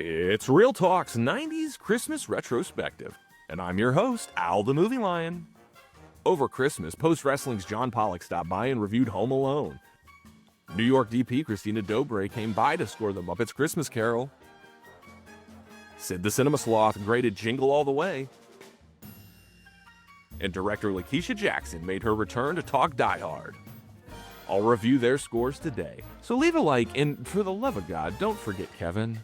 It's Real Talk's 90s Christmas Retrospective, and I'm your host, Al the Movie Lion. Over Christmas, Post Wrestling's John Pollock stopped by and reviewed Home Alone. New York DP Christina Dobre came by to score the Muppet's Christmas Carol. Sid the Cinema Sloth graded Jingle All The Way. And director Lakeisha Jackson made her return to talk Die Hard. I'll review their scores today, so leave a like, and for the love of God, don't forget Kevin.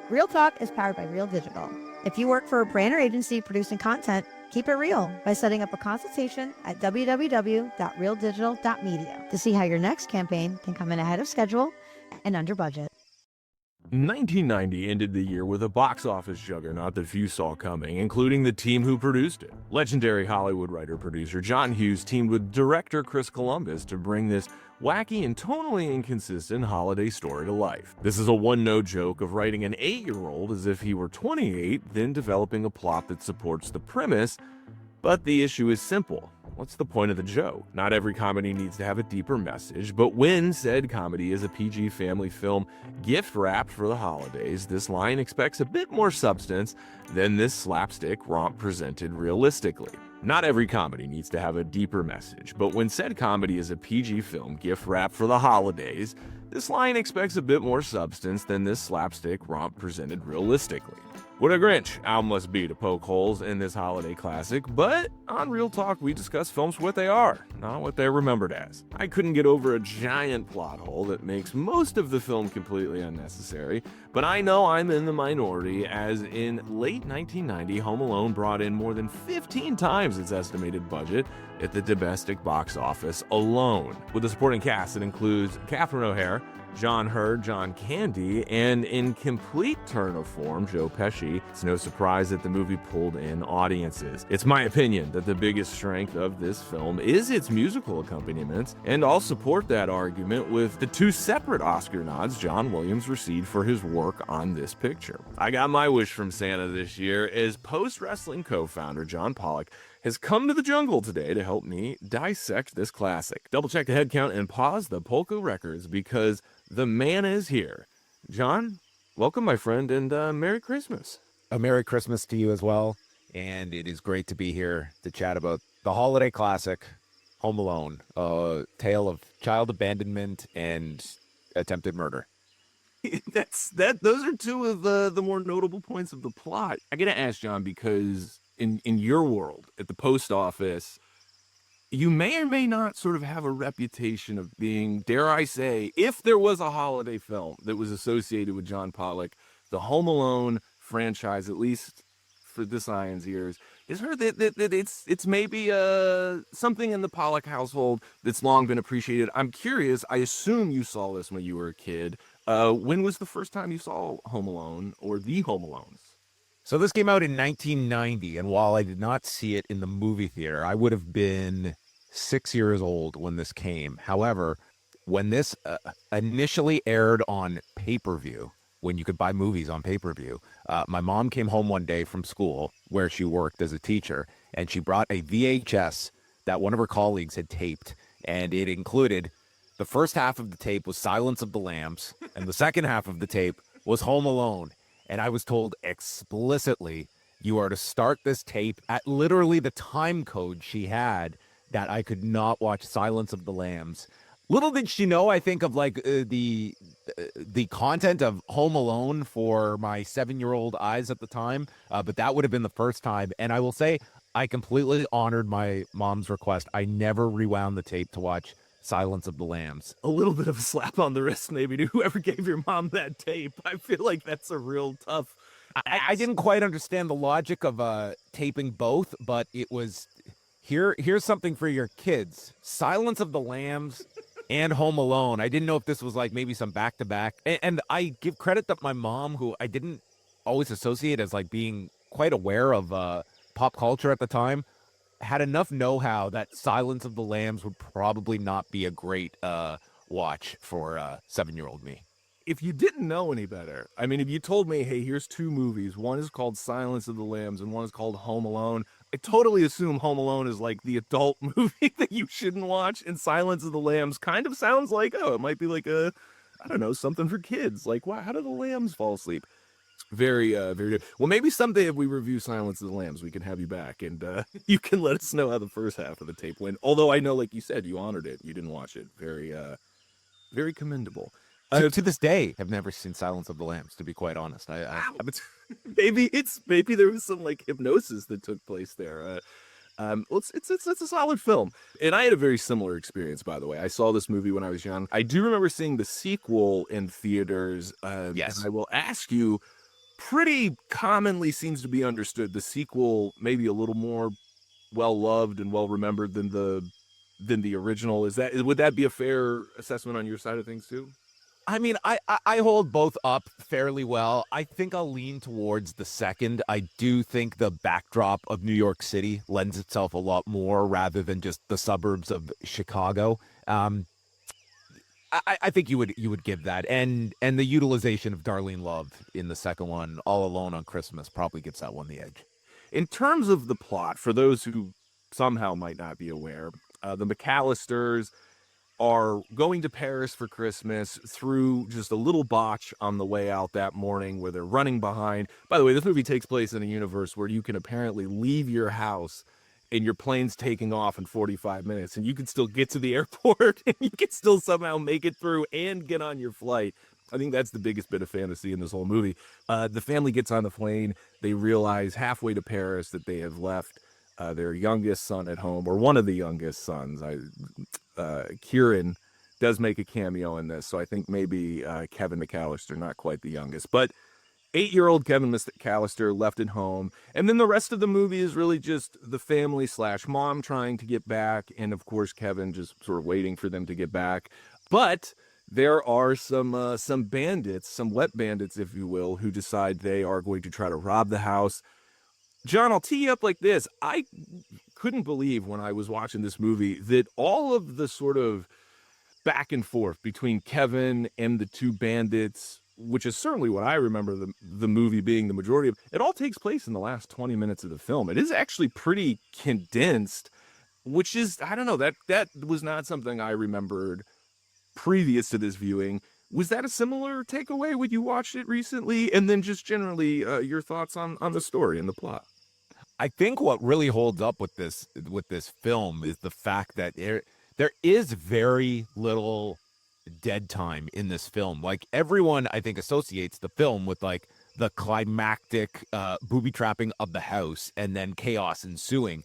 Real Talk is powered by Real Digital. If you work for a brand or agency producing content, keep it real by setting up a consultation at www.realdigital.media to see how your next campaign can come in ahead of schedule and under budget. 1990 ended the year with a box office juggernaut that few saw coming, including the team who produced it. Legendary Hollywood writer-producer John Hughes teamed with director Chris Columbus to bring this wacky and tonally inconsistent holiday story to life. This is a one-note joke of writing an 8-year-old as if he were 28, then developing a plot that supports the premise, but the issue is simple. What's the point of the joke? Not every comedy needs to have a deeper message, but when said comedy is a PG family film gift wrapped for the holidays, this line expects a bit more substance than this slapstick romp presented realistically. Not every comedy needs to have a deeper message, but when said comedy is a PG film gift wrapped for the holidays, this line expects a bit more substance than this slapstick romp presented realistically. What a Grinch Al must be to poke holes in this holiday classic, but on Real Talk we discuss films for what they are, not what they're remembered as. I couldn't get over a giant plot hole that makes most of the film completely unnecessary, but I know I'm in the minority, as in late 1990 Home Alone brought in more than 15 times its estimated budget at the domestic box office alone. With a supporting cast that includes Catherine O'Hara, John Hurd, John Candy, and in complete turn of form, Joe Pesci, it's no surprise that the movie pulled in audiences. It's my opinion that the biggest strength of this film is its musical accompaniments, and I'll support that argument with the 2 separate Oscar nods John Williams received for his work on this picture. I got my wish from Santa this year, as post-wrestling co-founder John Pollock has come to the jungle today to help me dissect this classic. Double check the head count and pause the polka records because the man is here. John, welcome, my friend, and Merry Christmas. A Merry Christmas to you as well, and it is great to be here to chat about the holiday classic, Home Alone, a tale of child abandonment and attempted murder. Those are 2 of the more notable points of the plot. I gotta ask, John, because in your world at the post office, you may or may not sort of have a reputation of being, dare I say, if there was a holiday film that was associated with John Pollock, the Home Alone franchise, at least for this Ion's ears, is heard that it's maybe something in the Pollock household that's long been appreciated. I'm curious, I assume you saw this when you were a kid. When was the first time you saw Home Alone or the Home Alones? So this came out in 1990, and while I did not see it in the movie theater, I would have been 6 years old when this came. However, when this initially aired on pay-per-view, when you could buy movies on pay-per-view, my mom came home one day from school where she worked as a teacher, and she brought a VHS that one of her colleagues had taped, and it included the first half of the tape was Silence of the Lambs, and the second half of the tape was Home Alone. And I was told explicitly, you are to start this tape at literally the time code she had, that I could not watch Silence of the Lambs. Little did she know, I think, of like the content of Home Alone for my 7-year-old eyes at the time. But that would have been the first time. And I will say, I completely honored my mom's request. I never rewound the tape to watch Silence of the Lambs. A little bit of a slap on the wrist maybe to whoever gave your mom that tape. I feel like that's a real tough I didn't quite understand the logic of taping both, but it was here's something for your kids: Silence of the Lambs and Home Alone. I didn't know if this was like maybe some back-to-back, and I give credit to my mom, who I didn't always associate as like being quite aware of pop culture at the time, had enough know-how that Silence of the Lambs would probably not be a great watch for 7-year-old me. If you didn't know any better, I mean, if you told me, hey, here's 2 movies, one is called Silence of the Lambs and one is called Home Alone, I totally assume Home Alone is like the adult movie that you shouldn't watch, and Silence of the Lambs kind of sounds like, oh, it might be like a, I don't know, something for kids. Like, wow, how do the lambs fall asleep? Very good. Well, maybe someday if we review Silence of the Lambs, we can have you back and you can let us know how the first half of the tape went. Although I know, like you said, you honored it. You didn't watch it. Very commendable. To this day, I've never seen Silence of the Lambs, to be quite honest. Wow, maybe there was some like hypnosis that took place there. Well, it's a solid film, and I had a very similar experience. By the way, I saw this movie when I was young. I do remember seeing the sequel in theaters. Yes. And I will ask you. Pretty commonly seems to be understood the sequel maybe a little more well loved and well remembered than the original. Would that be a fair assessment on your side of things too? I mean, I hold both up fairly well. I think I'll lean towards the second. I do think the backdrop of New York City lends itself a lot more rather than just the suburbs of Chicago. I think you would give that, and the utilization of Darlene Love in the second one, All Alone on Christmas, probably gives that one the edge. In terms of the plot, for those who somehow might not be aware, the McAllisters are going to Paris for Christmas through just a little botch on the way out that morning where they're running behind. By the way, this movie takes place in a universe where you can apparently leave your house and your plane's taking off in 45 minutes and you can still get to the airport and you can still somehow make it through and get on your flight. I think that's the biggest bit of fantasy in this whole movie. The family gets on the plane. They realize halfway to Paris that they have left their youngest son at home, or one of the youngest sons. Kieran does make a cameo in this, so I think maybe Kevin McAllister, not quite the youngest, but 8-year-old Kevin McAllister left at home. And then the rest of the movie is really just the family / mom trying to get back. And of course, Kevin just sort of waiting for them to get back. But there are some bandits, some wet bandits, if you will, who decide they are going to try to rob the house. John, I'll tee you up like this. I couldn't believe when I was watching this movie that all of the sort of back and forth between Kevin and the two bandits, which is certainly what I remember the movie being the majority of, it all takes place in the last 20 minutes of the film. It is actually pretty condensed, which is, I don't know, that was not something I remembered previous to this viewing. Was that a similar takeaway when you watched it recently? And then just generally your thoughts on the story and the plot. I think what really holds up with this film is the fact that there is very little dead time in this film. Like, everyone, I think, associates the film with like the climactic booby trapping of the house and then chaos ensuing.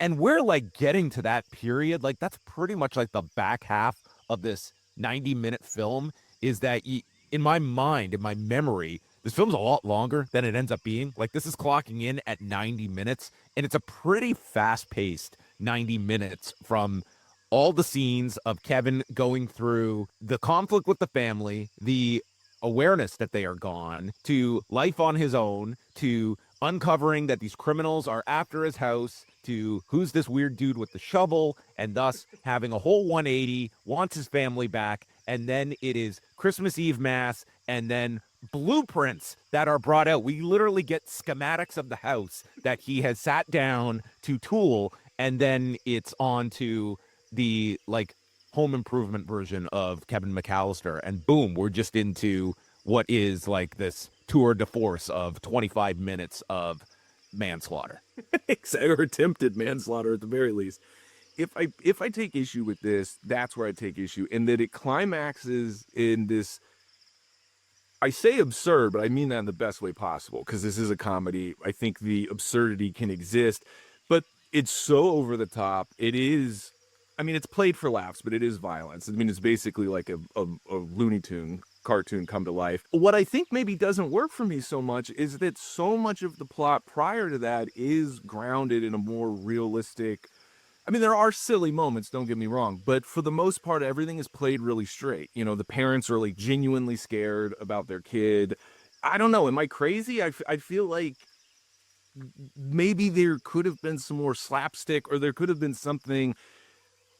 And we're like getting to that period. Like, that's pretty much like the back half of this 90-minute film. Is that in my mind, in my memory, this film's a lot longer than it ends up being. Like, this is clocking in at 90 minutes, and it's a pretty fast-paced 90 minutes from all the scenes of Kevin going through the conflict with the family, the awareness that they are gone, to life on his own, to uncovering that these criminals are after his house, to who's this weird dude with the shovel, and thus having a whole 180, wants his family back, and then it is Christmas Eve Mass, and then blueprints that are brought out. We literally get schematics of the house that he has sat down to tool, and then it's on to the like home improvement version of Kevin McAllister, and boom, we're just into what is like this tour de force of 25 minutes of manslaughter. Or attempted manslaughter at the very least. If I take issue with this, that's where I take issue, in that it climaxes in this, I say absurd, but I mean that in the best way possible, because this is a comedy. I think the absurdity can exist, but it's so over the top. It is, I mean, it's played for laughs, but it is violence. I mean, it's basically like a Looney Tune cartoon come to life. What I think maybe doesn't work for me so much is that so much of the plot prior to that is grounded in a more realistic, I mean, there are silly moments, don't get me wrong, but for the most part, everything is played really straight. You know, the parents are like genuinely scared about their kid. I don't know. Am I crazy? I feel like maybe there could have been some more slapstick, or there could have been something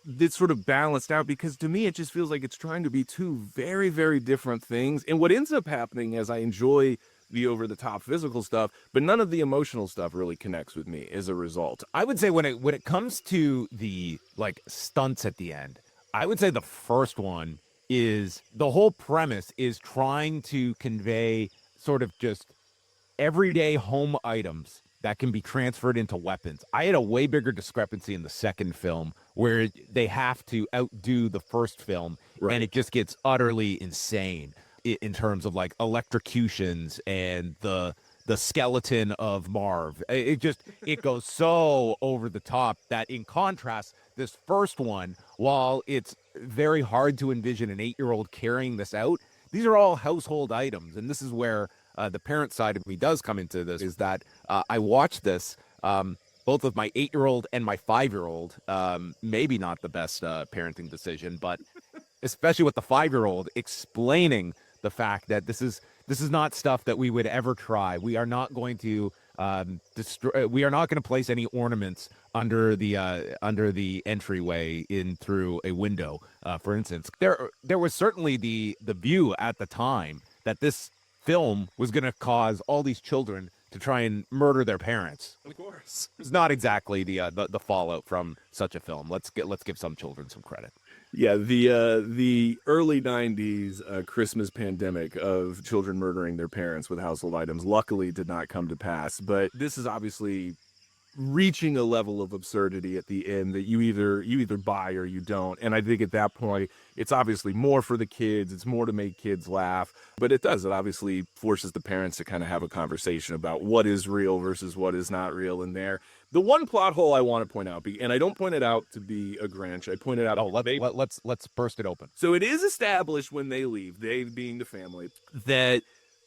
that sort of balanced out, because to me, it just feels like it's trying to be two very, very different things. And what ends up happening is I enjoy the over-the-top physical stuff, but none of the emotional stuff really connects with me as a result. I would say when it comes to the like stunts at the end, I would say the first one is, the whole premise is trying to convey sort of just everyday home items that can be transferred into weapons. I had a way bigger discrepancy in the second film where they have to outdo the first film, Right. and it just gets utterly insane in terms of like electrocutions and the skeleton of Marv. It goes so over the top that in contrast, this first one, while it's very hard to envision an 8-year-old carrying this out, these are all household items. And this is where the parent side of me does come into this, is that I watched this both with my 8-year-old and my 5-year-old. Maybe not the best parenting decision, but especially with the 5-year-old, explaining the fact that this is not stuff that we would ever try. We are not going to destroy. We are not going to place any ornaments under the entryway in through a window. For instance, there was certainly the view at the time that this film was going to cause all these children to try and murder their parents. Of course. It's not exactly the fallout from such a film. Let's give some children some credit. Yeah, the early 90s Christmas pandemic of children murdering their parents with household items luckily did not come to pass, but this is obviously reaching a level of absurdity at the end that you either buy or you don't. And I think at that point it's obviously more for the kids, it's more to make kids laugh, but it obviously forces the parents to kind of have a conversation about what is real versus what is not real in there. The one plot hole I want to point out, and I don't point it out to be a Grinch, I point it out. Let's burst it open. So it is established when they leave, they being the family, that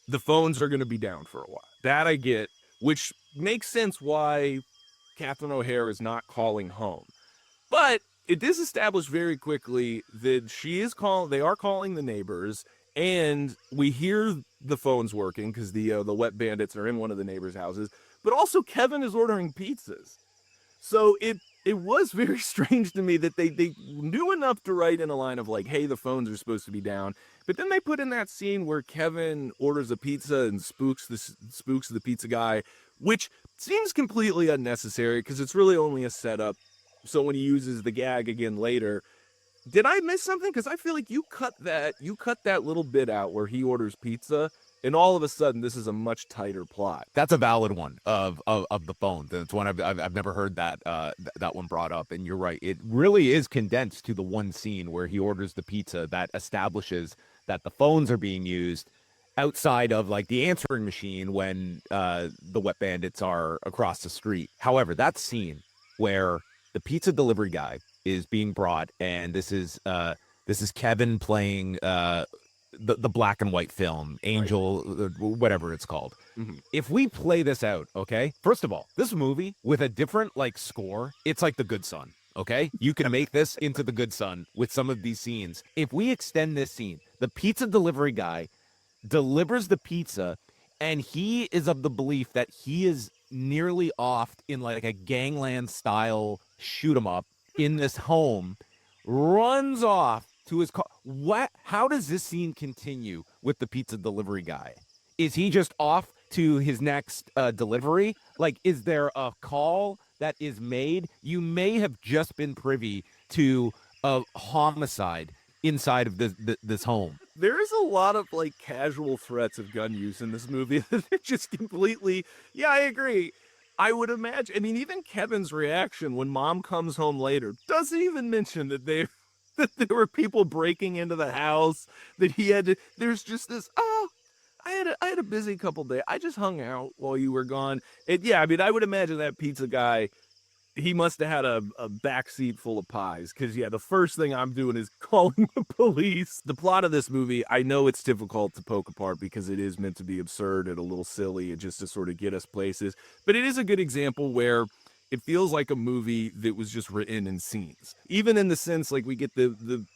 the phones are going to be down for a while. That I get, which makes sense why Catherine O'Hara is not calling home. But it is established very quickly that they are calling the neighbors, and we hear the phones working because the wet bandits are in one of the neighbors' houses. But also Kevin is ordering pizzas. So it was very strange to me that they knew enough to write in a line of like, hey, the phones are supposed to be down. But then they put in that scene where Kevin orders a pizza and spooks the pizza guy, which seems completely unnecessary because it's really only a setup. So when he uses the gag again later, did I miss something? Because I feel like you cut that little bit out where he orders pizza, and all of a sudden this is a much tighter plot. That's a valid one of the phone. That's one I've never heard that one brought up, and you're right. It really is condensed to the one scene where he orders the pizza that establishes that the phones are being used outside of like the answering machine when the wet bandits are across the street. However, that scene where the pizza delivery guy is being brought, and this is Kevin playing the black and white film, Angel, right, whatever it's called. Mm-hmm. If we play this out, okay, first of all, this movie with a different like score, it's like The Good Son. Okay, you can make this into The Good Son with some of these scenes. If we extend this scene, the pizza delivery guy delivers the pizza, and he is of the belief that he is nearly off in like a gangland style shoot 'em up in this home, runs off to his car. How does this scene continue with the pizza delivery guy? Is he just off to his next delivery? Like, is there a call that is made? You may have just been privy to a homicide inside of this home. There is a lot of like casual threats of gun use in this movie that are just completely, yeah, I agree. I would imagine, I mean, even Kevin's reaction when mom comes home later doesn't even mention that that there were people breaking into the house, that he had to, there's just this, I had a busy couple days. I just hung out while you were gone. Yeah, I mean, I would imagine that pizza guy, he must have had a backseat full of pies, because, yeah, the first thing I'm doing is calling the police. The plot of this movie, I know it's difficult to poke apart because it is meant to be absurd and a little silly and just to sort of get us places, but it is a good example where it feels like a movie that was just written in scenes. Even in the sense, like, we get the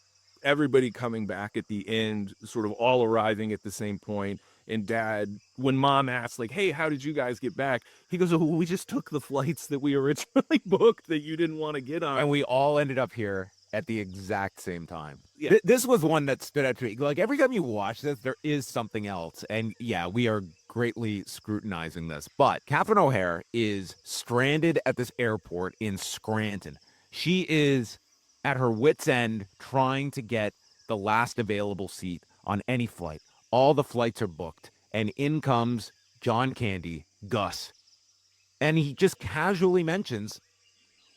everybody coming back at the end, sort of all arriving at the same point. And dad, when mom asks, like, hey, how did you guys get back? He goes, oh, we just took the flights that we originally booked that you didn't want to get on. And we all ended up here at the exact same time. Yeah. This was one that stood out to me. Like, every time you watch this, there is something else. And yeah, we are greatly scrutinizing this. But Catherine O'Hara is stranded at this airport in Scranton. She is at her wit's end trying to get the last available seat on any flight. All the flights are booked, and in comes John Candy, Gus. And he just casually mentions,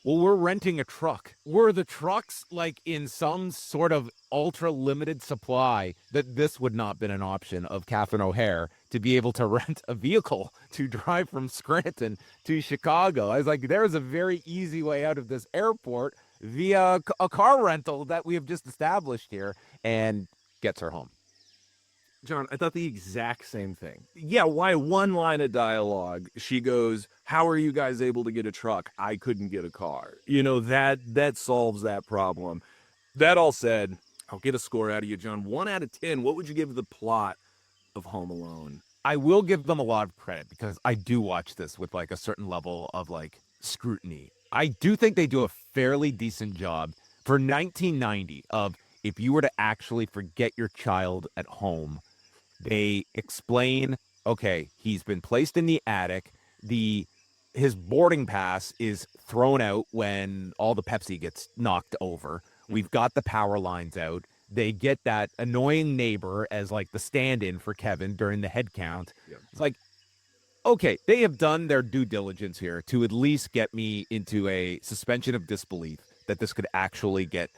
well, we're renting a truck. Were the trucks like in some sort of ultra limited supply that this would not been an option of Catherine O'Hare to be able to rent a vehicle to drive from Scranton to Chicago? I was like, there's a very easy way out of this airport via a car rental that we have just established here, and gets her home. John, I thought the exact same thing. Yeah, why one line of dialogue? She goes, "How are you guys able to get a truck? I couldn't get a car." That solves that problem. That all said, I'll get a score out of you, John. 1 out of 10. What would you give the plot of Home Alone? I will give them a lot of credit because I do watch this with like a certain level of like scrutiny. I do think they do a fairly decent job for 1990 of, if you were to actually forget your child at home, they explain, okay, he's been placed in the attic. His boarding pass is thrown out when all the Pepsi gets knocked over. We've got the power lines out. They get that annoying neighbor as like the stand-in for Kevin during the head count. Yep. It's like, okay, they have done their due diligence here to at least get me into a suspension of disbelief that this could actually get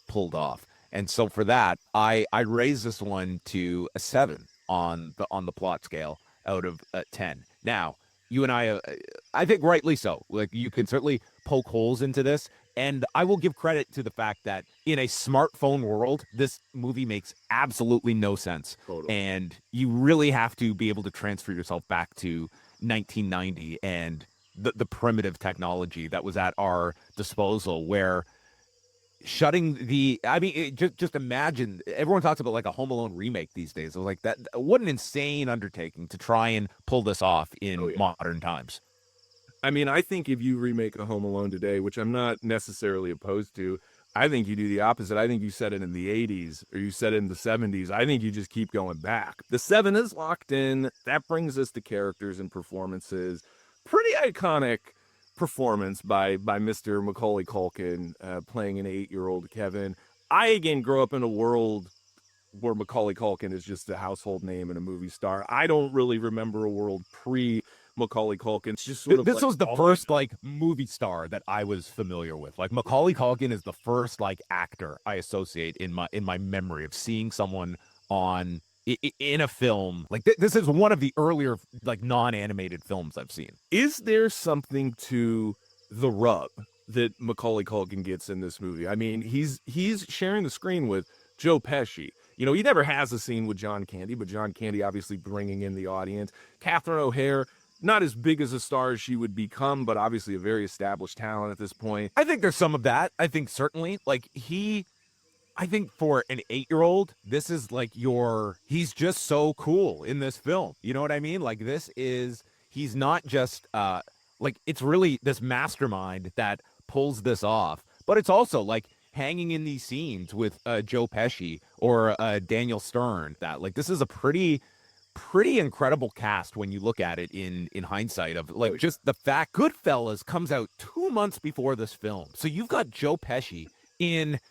pulled off. And so for that, I raise this one to a 7 on the plot scale out of 10. Now, you and I think rightly so. Like, you can certainly poke holes into this, and I will give credit to the fact that in a smartphone world, this movie makes absolutely no sense. Totally. And you really have to be able to transfer yourself back to 1990 and the primitive technology that was at our disposal, where just imagine, everyone talks about like a Home Alone remake these days. It was like that. What an insane undertaking to try and pull this off in modern times. I mean, I think if you remake a Home Alone today, which I'm not necessarily opposed to, I think you do the opposite. I think you set it in the 80s or you set it in the 70s. I think you just keep going back. The 7 is locked in. That brings us to characters and performances. Pretty iconic performance by Mr. Macaulay Culkin playing an 8-year-old Kevin. I, again, grew up in a world where Macaulay Culkin is just a household name and a movie star. I don't really remember a world pre-Macaulay Culkin. It's just sort of this was the first like movie star that I was familiar with. Like, Macaulay Culkin is the first like actor I associate in my memory of seeing someone on in a film. Like, this is one of the earlier like non-animated films I've seen. Is there something to the rub that Macaulay Culkin gets in this movie? I mean, he's sharing the screen with Joe Pesci. He never has a scene with John Candy, but John Candy obviously bringing in the audience. Catherine O'Hare, not as big as a star as she would become, but obviously a very established talent at this point. I think there's some of that. I think certainly, like, I think for an 8-year-old, this is like he's just so cool in this film. You know what I mean? Like, he's not just, like, it's really this mastermind that pulls this off, but it's also like hanging in these scenes with Joe Pesci or Daniel Stern. That, like, this is a pretty incredible cast when you look at it in hindsight of like just the fact Goodfellas comes out 2 months before this film. So you've got Joe Pesci in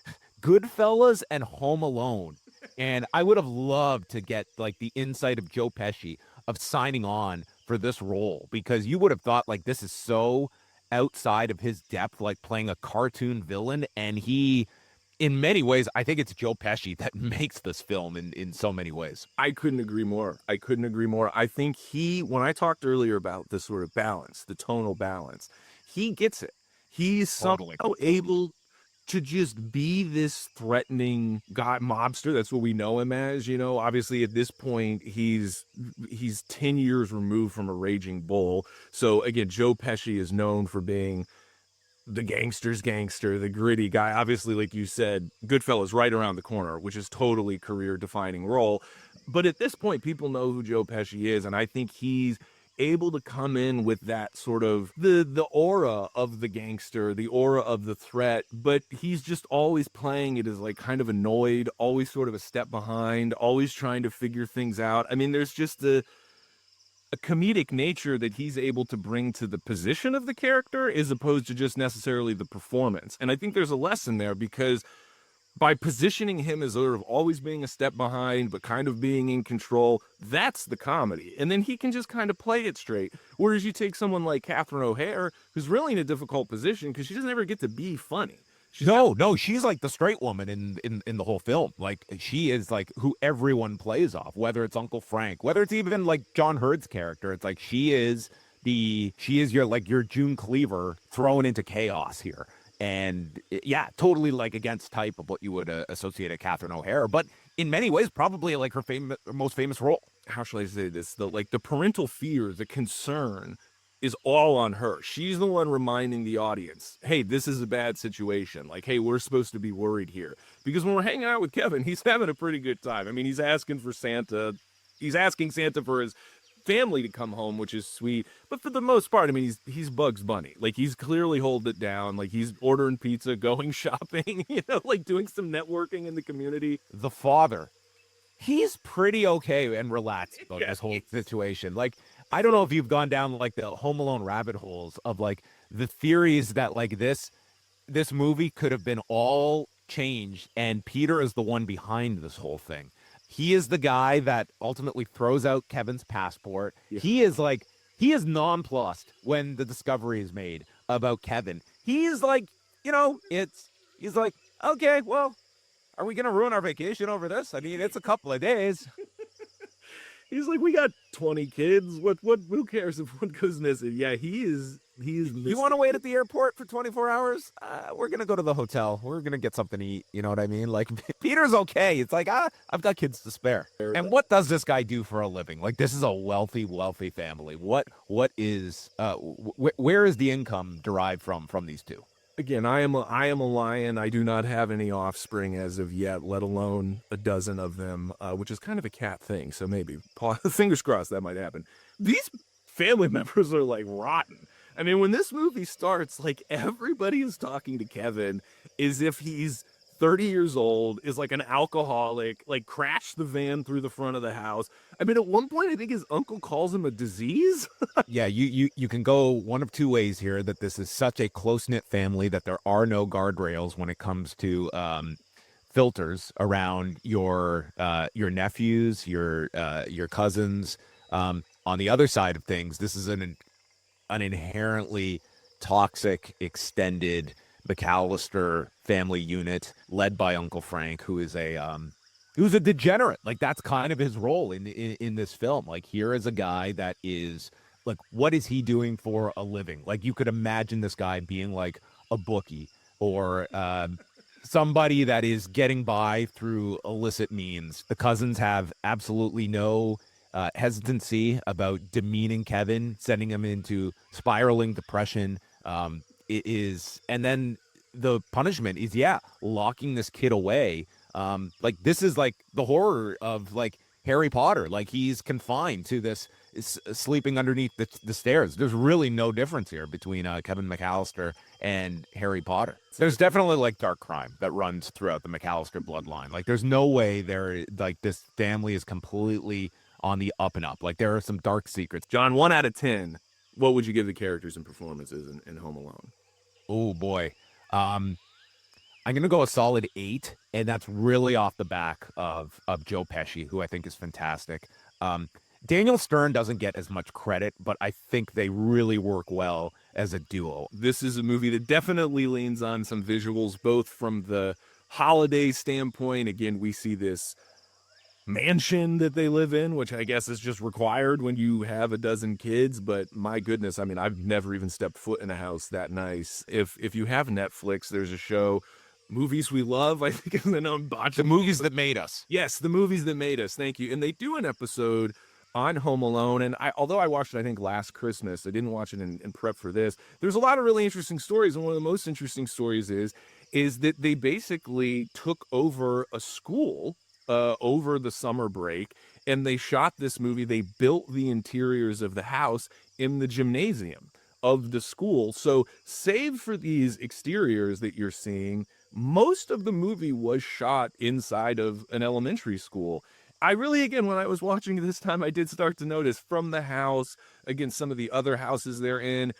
Goodfellas and Home Alone. And I would have loved to get like the insight of Joe Pesci of signing on for this role, because you would have thought like this is so outside of his depth, like playing a cartoon villain. And he, in many ways, I think it's Joe Pesci that makes this film in so many ways. I couldn't agree more. I think when I talked earlier about this sort of balance, the tonal balance, he gets it. He's somehow able to just be this threatening guy, mobster. That's what we know him as. Obviously at this point, he's 10 years removed from a raging bull. So again, Joe Pesci is known for being the gangster's gangster, the gritty guy. Obviously, like you said, Goodfellas right around the corner, which is totally career-defining role. But at this point, people know who Joe Pesci is, and I think he's able to come in with that sort of the aura of the gangster, the aura of the threat, but he's just always playing it as like kind of annoyed, always sort of a step behind, always trying to figure things out. I mean, there's just a comedic nature that he's able to bring to the position of the character as opposed to just necessarily the performance. And I think there's a lesson there, because by positioning him as sort of always being a step behind, but kind of being in control, that's the comedy. And then he can just kind of play it straight. Whereas you take someone like Catherine O'Hare, who's really in a difficult position because she doesn't ever get to be funny. No, she's like the straight woman in the whole film. Like she is like who everyone plays off, whether it's Uncle Frank, whether it's even like John Hurd's character. It's like she is your June Cleaver thrown into chaos here. And yeah, totally like against type of what you would associate a Catherine O'Hara, but in many ways probably like her most famous role. How shall I say this? The parental fear, the concern is all on her. She's the one reminding the audience, hey, this is a bad situation. Like, hey, we're supposed to be worried here. Because when we're hanging out with Kevin, he's having a pretty good time. I mean, he's asking for Santa. He's asking Santa for his family to come home, which is sweet. But for the most part, I mean, he's Bugs Bunny. Like, he's clearly holding it down. Like, he's ordering pizza, going shopping, like doing some networking in the community. The father, he's pretty okay and relaxed about this whole situation. Like, I don't know if you've gone down like the Home Alone rabbit holes of like the theories that like this movie could have been all changed and Peter is the one behind this whole thing. He is the guy that ultimately throws out Kevin's passport. Yeah. He is nonplussed when the discovery is made about Kevin. He's like, he's like, okay, well, are we going to ruin our vacation over this? I mean, it's a couple of days. He's like, we got 20 kids. Who cares if one goes missing? Yeah, he is. You want to wait at the airport for 24 hours? We're going to go to the hotel. We're going to get something to eat. You know what I mean? Like, Peter's okay. It's like, I've got kids to spare. And what does this guy do for a living? Like, this is a wealthy family. What is, where is the income derived from these two? Again, I am a lion. I do not have any offspring as of yet, let alone a dozen of them, which is kind of a cat thing. So maybe, fingers crossed, that might happen. These family members are like rotten. I mean, when this movie starts, like everybody is talking to Kevin as if he's 30 years old, is like an alcoholic, like crashed the van through the front of the house. I mean, at one point, I think his uncle calls him a disease. Yeah, you can go one of two ways here, that this is such a close-knit family that there are no guardrails when it comes to filters around your nephews, your cousins. On the other side of things, this is an inherently toxic, extended McAllister family unit led by Uncle Frank, who's a degenerate. Like, that's kind of his role in this film. Like, here is a guy that is like, what is he doing for a living? Like, you could imagine this guy being like a bookie or somebody that is getting by through illicit means. The cousins have absolutely no hesitancy about demeaning Kevin, sending him into spiraling depression. And then the punishment is, locking this kid away. Like, this is like the horror of like Harry Potter. Like, he's confined to this, sleeping underneath the stairs. There's really no difference here between Kevin McAllister and Harry Potter. There's definitely like dark crime that runs throughout the McAllister bloodline. Like, there's no way this family is completely on the up and up. Like, there are some dark secrets. John, 1 out of 10, what would you give the characters and performances in Home Alone? Oh boy. I'm gonna go a solid 8, and that's really off the back of Joe Pesci, who I think is fantastic. Daniel Stern doesn't get as much credit, but I think they really work well as a duo. This is a movie that definitely leans on some visuals, both from the holiday standpoint. Again, we see this mansion that they live in, which I guess is just required when you have a dozen kids. But my goodness, I mean, I've never even stepped foot in a house that nice. If you have Netflix, there's a show, Movies We Love, I think, and then The Movies That Made Us. Yes, The Movies That Made Us. Thank you. And they do an episode on Home Alone, and although I watched it, I think last Christmas, I didn't watch it in prep for this. There's a lot of really interesting stories, and one of the most interesting stories is that they basically took over a school over the summer break, and they shot this movie. They built the interiors of the house in the gymnasium of the school. So save for these exteriors that you're seeing, most of the movie was shot inside of an elementary school. I really, again, when I was watching this time, I did start to notice from the house, against some of the other houses they're in,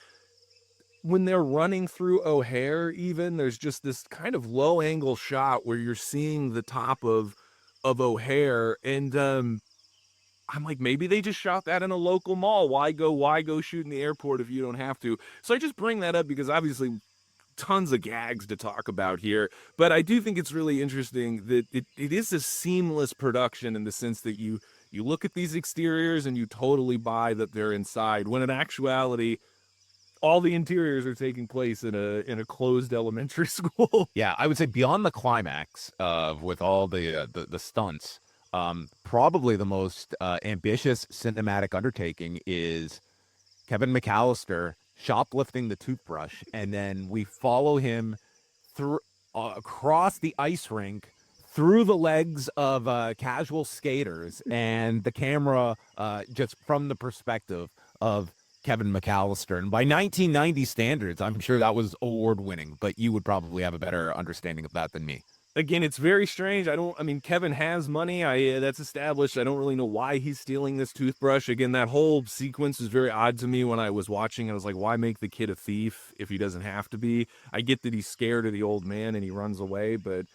when they're running through O'Hare, even there's just this kind of low angle shot where you're seeing the top of O'Hare, and I'm like, maybe they just shot that in a local mall. Why go shoot in the airport if you don't have to? So I just bring that up because obviously tons of gags to talk about here, but I do think it's really interesting that it is a seamless production in the sense that you look at these exteriors and you totally buy that they're inside, when in actuality all the interiors are taking place in a closed elementary school. Yeah, I would say beyond the climax of with all the stunts, probably the most ambitious cinematic undertaking is Kevin McAllister shoplifting the toothbrush, and then we follow him through across the ice rink through the legs of casual skaters, and the camera just from the perspective of Kevin McAllister. And by 1990 standards, I'm sure that was award winning, but you would probably have a better understanding of that than me. Again, it's very strange. I mean, Kevin has money. That's established. I don't really know why he's stealing this toothbrush. Again, that whole sequence is very odd to me when I was watching. I was like, why make the kid a thief if he doesn't have to be? I get that he's scared of the old man and he runs away, but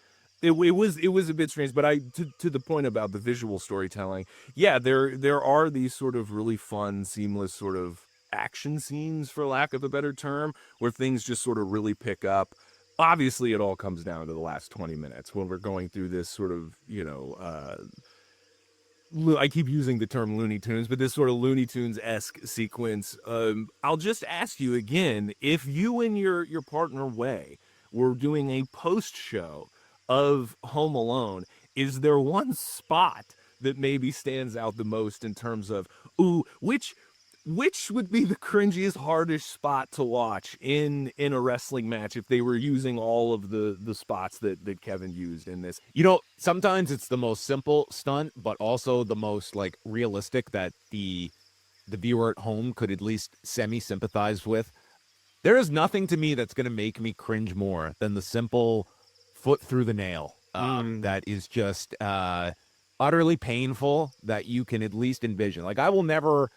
it was a bit strange. But to the point about the visual storytelling, yeah, there are these sort of really fun, seamless sort of action scenes, for lack of a better term, where things just sort of really pick up. Obviously it all comes down to the last 20 minutes when we're going through this sort of, I keep using the term Looney Tunes, but this sort of Looney Tunes-esque sequence. I'll just ask you again, if you and your partner Way were doing a post show of Home Alone, is there one spot that maybe stands out the most in terms of, ooh, which would be the cringiest, hardest spot to watch in a wrestling match if they were using all of the spots that Kevin used in this? You know, sometimes it's the most simple stunt, but also the most like realistic that the viewer at home could at least semi-sympathize with. There is nothing to me that's going to make me cringe more than the simple foot through the nail. That is just utterly painful, that you can at least envision. Like, I will never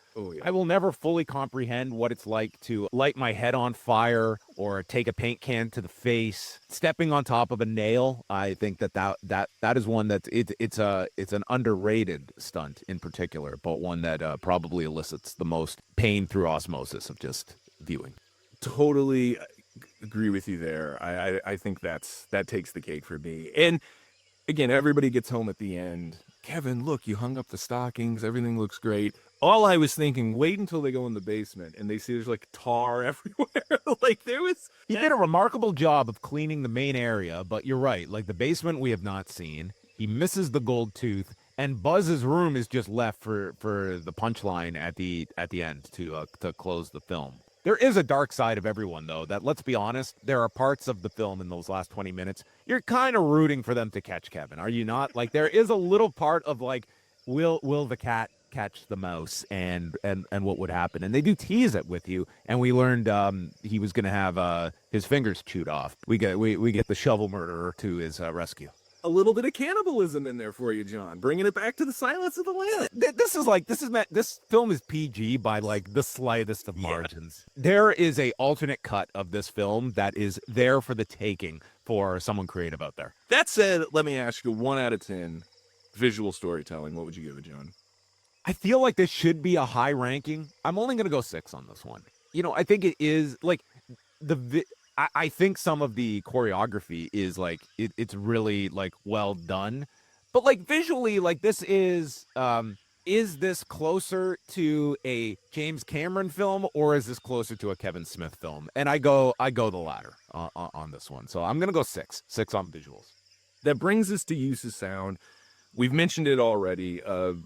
fully comprehend what it's like to light my head on fire or take a paint can to the face. Stepping on top of a nail, I think that is one that it's an underrated stunt in particular, but one that probably elicits the most pain through osmosis of just viewing. Totally agree with you there. I think that takes the cake for me. And again, everybody gets home at the end. Kevin, look, you hung up the stockings. Everything looks great. All I was thinking, wait until they go in the basement and they see there's like tar everywhere. Like there was. He did a remarkable job of cleaning the main area, but you're right. Like the basement, we have not seen. He misses the gold tooth, and Buzz's room is just left for the punchline at the end to close the film. There is a dark side of everyone, though, that, let's be honest, there are parts of the film in those last 20 minutes, you're kind of rooting for them to catch Kevin, are you not? Like, there is a little part of, like, will the cat catch the mouse, and what would happen? And they do tease it with you, and we learned he was going to have his fingers chewed off. We get the shovel murderer to his rescue. A little bit of cannibalism in there for you, John, bringing it back to the Silence of the Lambs. This film is PG by like the slightest of margins. Yeah. There is a alternate cut of this film that is there for the taking for someone creative out there. That said, let me ask you, 1 out of 10 visual storytelling, what would you give it, John? I feel like this should be a high ranking. I'm only going to go 6 on this one. You know, I think it is like I think some of the choreography is like it's really like well done, but like visually, like this is this closer to a James Cameron film, or is this closer to a Kevin Smith film? And I go the latter on this one. So I'm gonna go 6 on visuals. That brings us to use of sound. We've mentioned it already.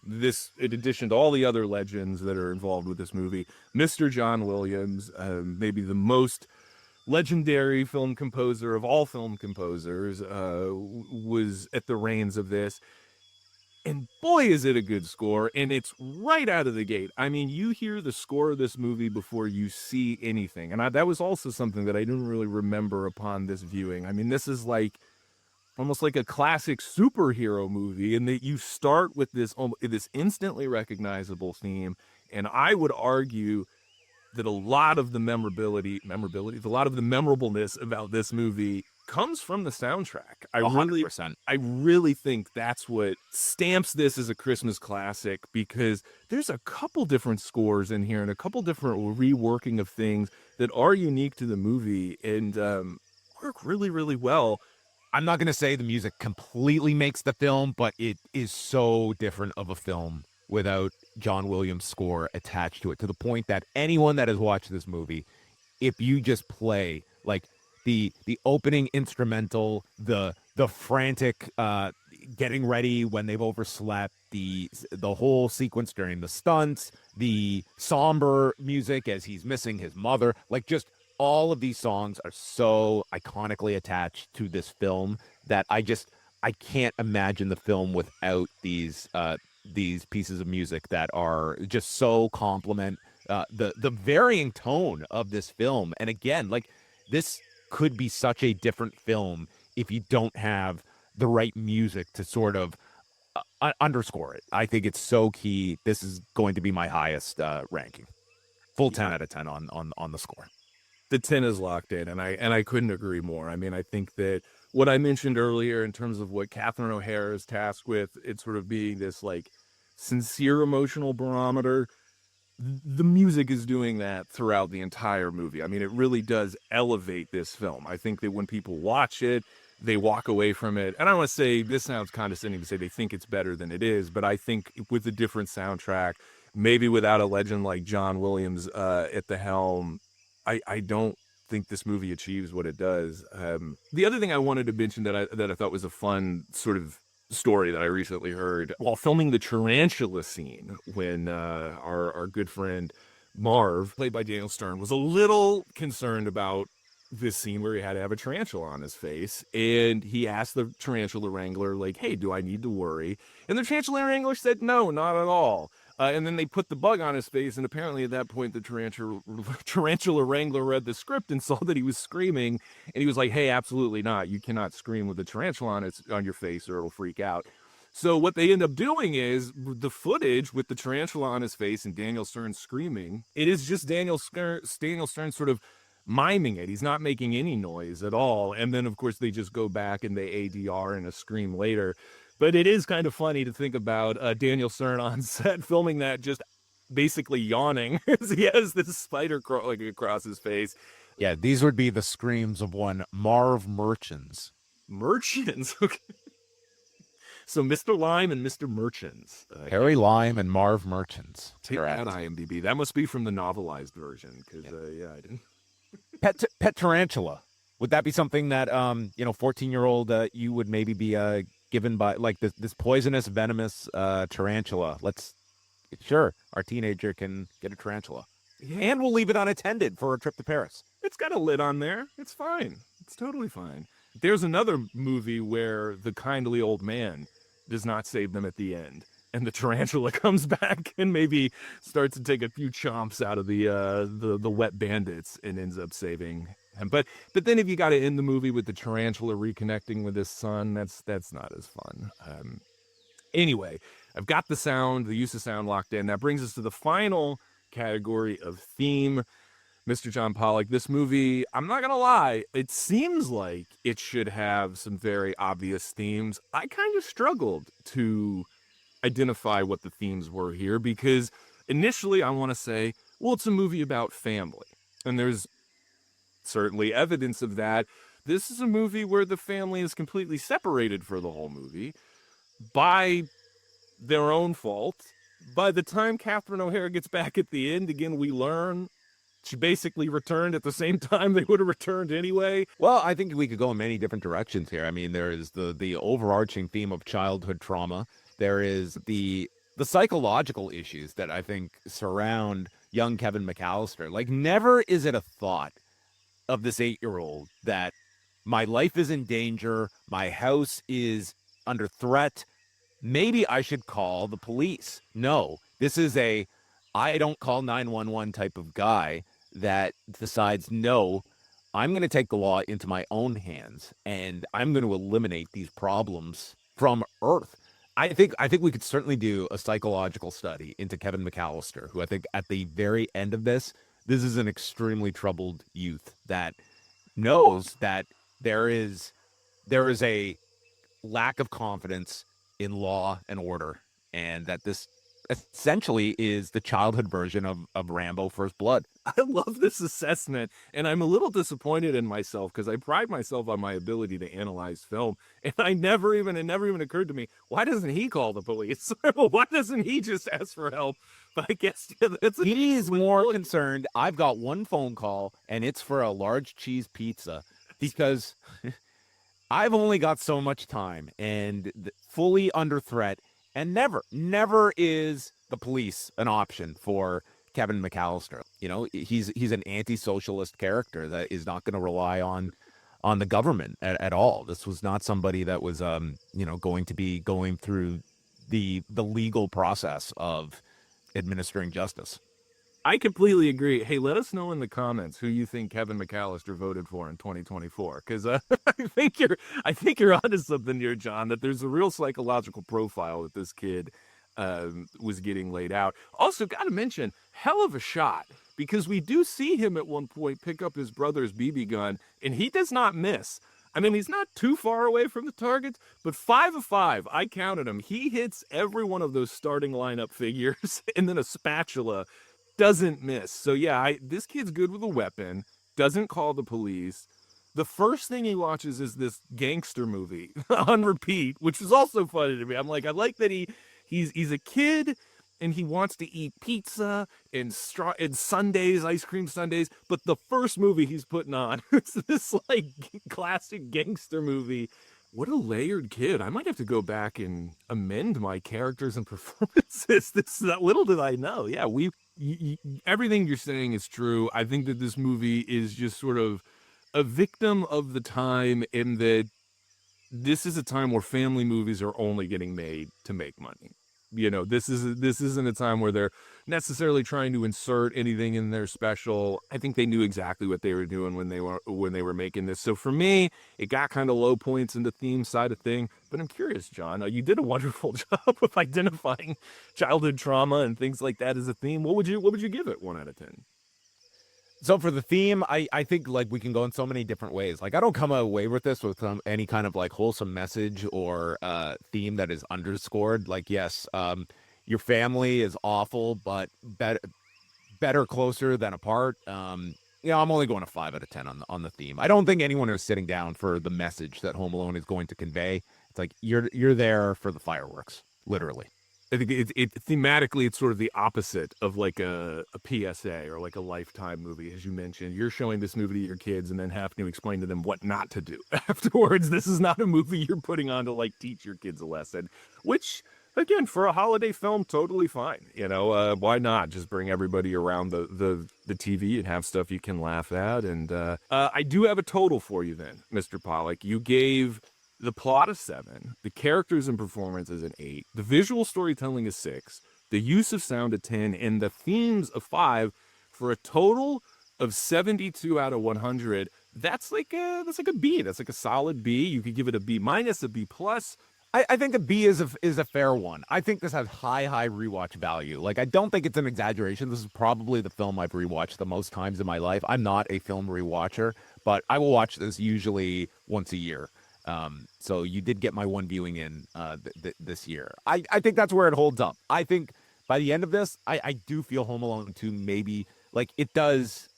This, in addition to all the other legends that are involved with this movie, Mr. John Williams, maybe the most legendary film composer of all film composers, was at the reins of this. And boy, is it a good score. And it's right out of the gate. I mean, you hear the score of this movie before you see anything. And that was also something that I didn't really remember upon this viewing. I mean, this is like almost like a classic superhero movie, in that you start with this instantly recognizable theme. And I would argue that a lot of the a lot of the memorableness about this movie comes from the soundtrack. 100%. I really think that's what stamps this as a Christmas classic, because there's a couple different scores in here and a couple different reworking of things that are unique to the movie and work really, really well. I'm not going to say the music completely makes the film, but it is so different of a film without John Williams' score attached to it, to the point that anyone that has watched this movie, if you just play like the opening instrumental, the frantic getting ready when they've overslept, the whole sequence during the stunts, the somber music as he's missing his mother, like just all of these songs are so iconically attached to this film that I can't imagine the film without these pieces of music that are just so complement the varying tone of this film. And again, like, this could be such a different film if you don't have the right music to sort of underscore it. I think it's so key. This is going to be my highest ranking. Full 10 out of 10 on the score. The 10 is locked in, and I couldn't agree more. I mean, I think that what I mentioned earlier in terms of what Catherine O'Hara is tasked with, it's sort of being this like sincere emotional barometer. The music is doing that throughout the entire movie. I mean, it really does elevate this film. I think that when people watch it, they walk away from it. And I don't want to say, this sounds condescending to say they think it's better than it is, but I think with a different soundtrack, maybe without a legend like John Williams at the helm, I don't think this movie achieves what it does. The other thing I wanted to mention that I thought was a fun sort of story that I recently heard while filming the tarantula scene, when our good friend Marv, played by Daniel Stern, was a little concerned about this scene where he had to have a tarantula on his face, and he asked the tarantula wrangler, like, hey, do I need to worry? And the tarantula wrangler said no, not at all. And then they put the bug on his face, and apparently at that point the tarantula wrangler read the script and saw that he was screaming, and he was like, hey, absolutely not. You cannot scream with a tarantula on your face or it'll freak out. So what they end up doing is the footage with the tarantula on his face and Daniel Stern screaming, it is just Daniel Stern sort of miming it. He's not making any noise at all. And then, of course, they just go back and they ADR and a scream later. But it is kind of funny to think about Daniel Stern on set filming that, just basically yawning as he has this spider crawling across his face. Yeah, these would be the screams of one Marv Merchants. Merchants? Okay. So Mr. Lime and Mr. Merchants. Harry Lime and Marv Merchants. Take Correct. that, IMDb. That must be from the novelized version, because, I didn't. Pet tarantula. Would that be something that 14-year-old you would maybe be given by, like, this poisonous, venomous tarantula? Sure, our teenager can get a tarantula. Yeah. And we'll leave it unattended for a trip to Paris. It's got a lid on there. It's fine. It's totally fine. There's another movie where the kindly old man does not save them at the end, and the tarantula comes back and maybe starts to take a few chomps out of the wet bandits and ends up saving him. But then if you got to end the movie with the tarantula reconnecting with his son, that's not as fun. Anyway, I've got the use of sound locked in. That brings us to the final category of theme. Mr. John Pollock, this movie, I'm not going to lie, it seems like it should have some very obvious themes. I kind of struggled to identify what the themes were here, because initially I want to say, well, it's a movie about family. And there's certainly evidence of that. This is a movie where the family is completely separated for the whole movie by their own fault. By the time Catherine O'Hara gets back at the end, again, we learn she basically returned at the same time they would have returned anyway. Well, I think we could go in many different directions here. I mean, there is the overarching theme of childhood trauma. There is the psychological issues that I think surround young Kevin McAllister. Like, never is it a thought of this 8-year-old that my life is in danger, my house is under threat, maybe I should call the police. No, this is I don't call 911 type of guy that decides, no, I'm going to take the law into my own hands and I'm going to eliminate these problems from Earth. I think we could certainly do a psychological study into Kevin McAllister, who I think at the very end of this This is an extremely troubled youth that knows that there is a lack of confidence in law and order, and that this essentially is the childhood version of Rambo First Blood. I love this assessment, and I'm a little disappointed in myself because I pride myself on my ability to analyze film, and it never even occurred to me, why doesn't he call the police? Why doesn't he just ask for help? But I guess He's more concerned. I've got one phone call, and it's for a large cheese pizza because I've only got so much time and fully under threat. And never is the police an option for Kevin McAllister. You know, he's an anti-socialist character that is not going to rely on the government at all. This was not somebody that was going to be going through the legal process of administering justice. I completely agree. Hey, let us know in the comments who you think Kevin McAllister voted for in 2024, because I think you're onto something here, John. That there's a real psychological profile that this kid was getting laid out. Also, got to mention, hell of a shot, because we do see him at one point pick up his brother's BB gun, and he does not miss. I mean, he's not too far away from the targets, but 5 of 5, I counted him. He hits every one of those starting lineup figures, and then a spatula doesn't miss. So yeah, this kid's good with a weapon, doesn't call the police. The first thing he watches is this gangster movie on repeat, which is also funny to me. I'm like, I like that he's a kid and he wants to eat pizza and sundaes, ice cream sundaes, but the first movie he's putting on is this like classic gangster movie. What a layered kid. I might have to go back and amend my characters and performances. Little did I know. Yeah, everything you're saying is true. I think that this movie is just sort of a victim of the time, in that this is a time where family movies are only getting made to make money. You know, this isn't a time where they're necessarily trying to insert anything in their special. I think they knew exactly what they were doing when they were making this. So for me, it got kind of low points in the theme side of thing. But I'm curious, John, you did a wonderful job of identifying childhood trauma and things like that as a theme. What would you give it 1 out of 10? So for the theme, I think like we can go in so many different ways. Like I don't come away with this with any kind of like wholesome message or theme that is underscored. Like, yes, your family is awful, but better closer than apart. I'm only going a 5 out of 10 on the theme. I don't think anyone is sitting down for the message that Home Alone is going to convey. It's like you're there for the fireworks, literally. I think it thematically, it's sort of the opposite of like a PSA or like a Lifetime movie. As you mentioned, you're showing this movie to your kids and then having to explain to them what not to do afterwards. This is not a movie you're putting on to like teach your kids a lesson, which again, for a holiday film, totally fine. Why not just bring everybody around the TV and have stuff you can laugh at? And I do have a total for you then, Mr. Pollack. You gave the plot is 7, the characters and performances an 8, the visual storytelling is 6, the use of sound a 10, and the themes a 5, for a total of 72 out of 100. That's like a B. That's like a solid B. You could give it a B minus, a B plus. I think a B is a fair one. I think this has high rewatch value. Like, I don't think it's an exaggeration. This is probably the film I've rewatched the most times in my life. I'm not a film rewatcher, but I will watch this usually once a year. So you did get my one viewing in this year. I think that's where it holds up. I think by the end of this, I do feel Home Alone 2 maybe, like, it does,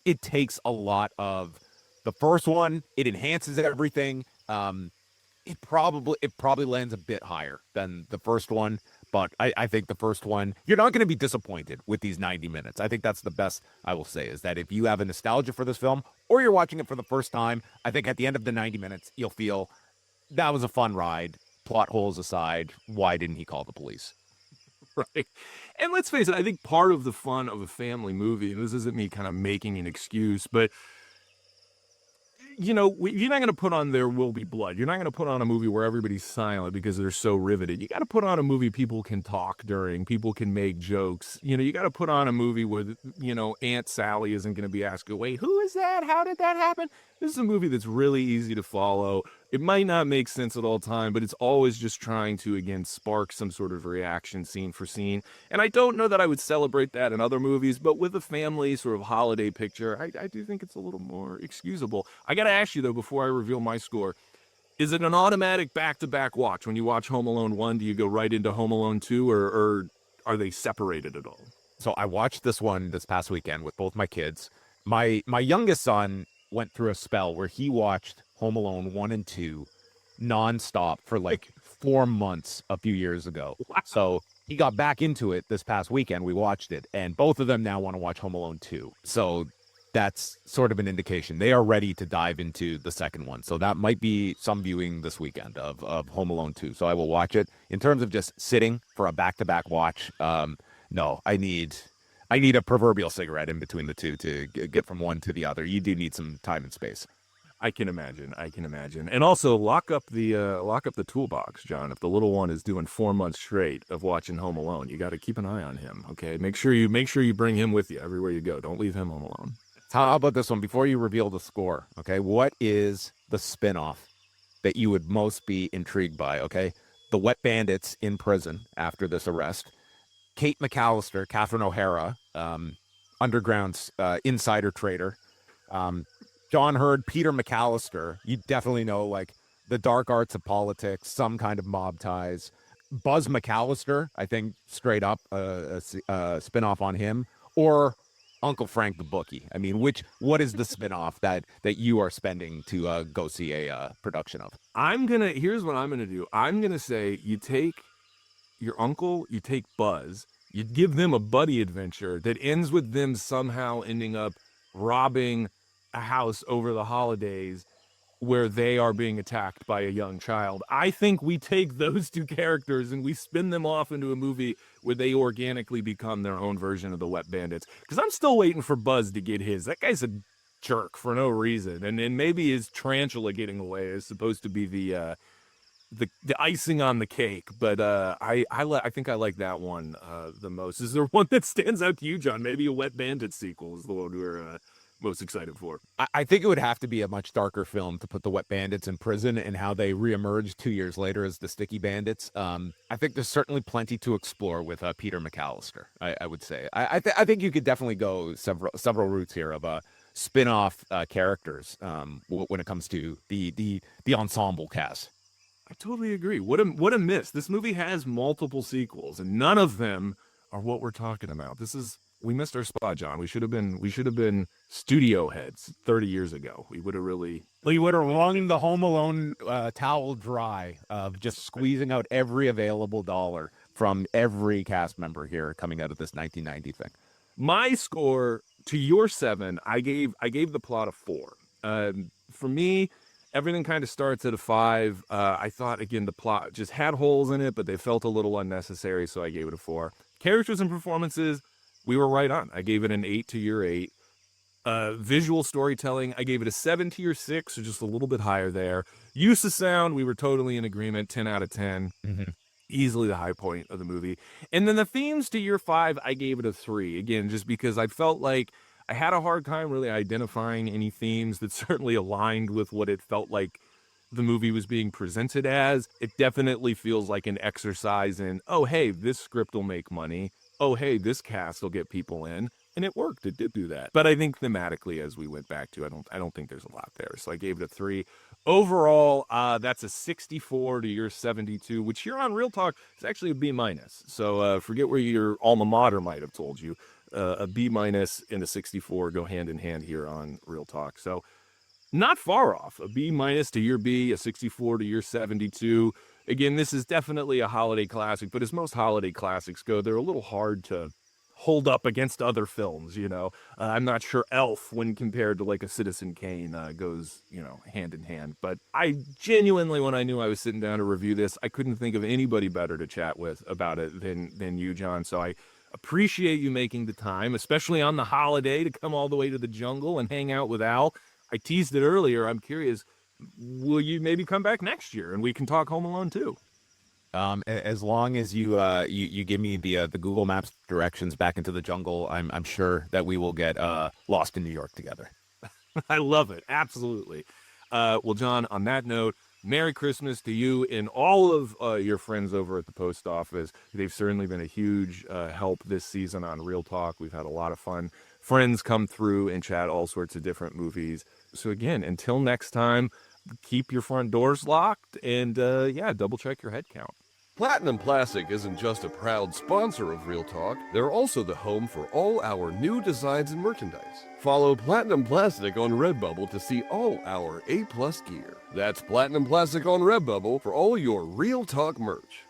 it takes a lot of the first one. It enhances everything. It probably lands a bit higher than the first one, but I think the first one, you're not going to be disappointed with these 90 minutes. I think that's the best I will say, is that if you have a nostalgia for this film or you're watching it for the first time, I think at the end of the 90 minutes, you'll feel that was a fun ride. Plot holes aside, why didn't he call the police? Right. And let's face it, I think part of the fun of a family movie, and this isn't me kind of making an excuse, but you're not going to put on There Will Be Blood. You're not going to put on a movie where everybody's silent because they're so riveted. You got to put on a movie people can talk during, people can make jokes. You got to put on a movie where, Aunt Sally isn't going to be asking, wait, who is that? How did that happen? This is a movie that's really easy to follow. It might not make sense at all time, but it's always just trying to, again, spark some sort of reaction scene for scene. And I don't know that I would celebrate that in other movies, but with a family sort of holiday picture, I do think it's a little more excusable. I got to ask you, though, before I reveal my score, is it an automatic back-to-back watch? When you watch Home Alone 1, do you go right into Home Alone 2, or are they separated at all? So I watched this one this past weekend with both my kids. My youngest son went through a spell where he watched Home Alone 1 and 2 nonstop for like 4 months a few years ago. So he got back into it this past weekend. We watched it, and both of them now want to watch Home Alone 2. So that's sort of an indication they are ready to dive into the second one. So that might be some viewing this weekend of Home Alone 2. So I will watch it. In terms of just sitting for a back-to-back watch, no, I need a proverbial cigarette in between the two to get from one to the other. You do need some time and space. I can imagine. And also lock up the toolbox, John. If the little one is doing 4 months straight of watching Home Alone, you got to keep an eye on him. Okay, make sure you bring him with you everywhere you go. Don't leave him home alone. How about this one before you reveal the score? Okay, what is the spinoff that you would most be intrigued by? Okay, the Wet Bandits in prison after this arrest. Kate McAllister, Catherine O'Hara, underground insider trader. John Hurd, Peter McAllister. You definitely know like the dark arts of politics, some kind of mob ties. Buzz McAllister, I think straight up a spinoff on him, or Uncle Frank the Bookie. I mean, what is the spinoff that you are spending to go see a production of? Here's what I'm gonna do. I'm gonna say you take your uncle, you take Buzz, you give them a buddy adventure that ends with them somehow ending up robbing a house over the holidays where they are being attacked by a young child. I think we take those two characters and we spin them off into a movie where they organically become their own version of the Wet Bandits. Because I'm still waiting for Buzz to get his. That guy's a jerk for no reason. And maybe his tarantula getting away is supposed to be the icing on the cake, but I think I like that one the most. Is there one that stands out to you, John? Maybe a Wet Bandit sequel is the one we're most excited for. I think it would have to be a much darker film to put the Wet Bandits in prison and how they reemerge 2 years later as the Sticky Bandits. I think there's certainly plenty to explore with Peter McAllister. I would say. I think you could definitely go several routes here of spin-off characters when it comes to the ensemble cast. I totally agree. What a miss. This movie has multiple sequels, and none of them are what we're talking about. We missed our spot, John. We should have been studio heads 30 years ago. We would have wrung the Home Alone towel dry of just squeezing out every available dollar from every cast member here coming out of this 1990 thing. My score to your 7, I gave the plot a 4. For me, everything kind of starts at a 5. I thought, again, the plot just had holes in it, but they felt a little unnecessary, so I gave it a 4. Characters and performances, we were right on. I gave it an 8 to your 8. Visual storytelling, I gave it a 7 to your 6, so just a little bit higher there. Use of sound, we were totally in agreement, 10 out of 10. Mm-hmm. Easily the high point of the movie. And then the themes to year 5, I gave it a 3. Again, just because I felt like I had a hard time really identifying any themes that certainly aligned with what it felt like the movie was being presented as. It definitely feels like an exercise in, oh, hey, this script will make money. Oh, hey, this cast will get people in. And it worked. It did do that. But I think thematically, as we went back to, I don't think there's a lot there. So I gave it a 3. Overall, that's a 64 to your 72, which here on Real Talk is actually a B-. So forget where your alma mater might have told you. A B- and a 64 go hand in hand here on Real Talk. So not far off. A B- to your B, a 64 to your 72. Again, this is definitely a holiday classic, but as most holiday classics go, they're a little hard to hold up against other films, you know. I'm not sure Elf, when compared to like a Citizen Kane, goes, hand in hand. But I genuinely, when I knew I was sitting down to review this, I couldn't think of anybody better to chat with about it than you, John. So I appreciate you making the time, especially on the holiday, to come all the way to the jungle and hang out with Al. I teased it earlier. I'm curious, will you maybe come back next year and we can talk Home Alone too? As long as you give me the Google Maps directions back into the jungle, I'm sure that we will get lost in New York together. I love it. Absolutely. Well, John, on that note, Merry Christmas to you and all of your friends over at the post office. They've certainly been a huge help this season on Real Talk. We've had a lot of fun. Friends come through and chat all sorts of different movies. So again, until next time, keep your front doors locked and double check your head count. Platinum Plastic isn't just a proud sponsor of Real Talk, they're also the home for all our new designs and merchandise. Follow Platinum Plastic on Redbubble to see all our A+ gear. That's Platinum Plastic on Redbubble for all your Real Talk merch.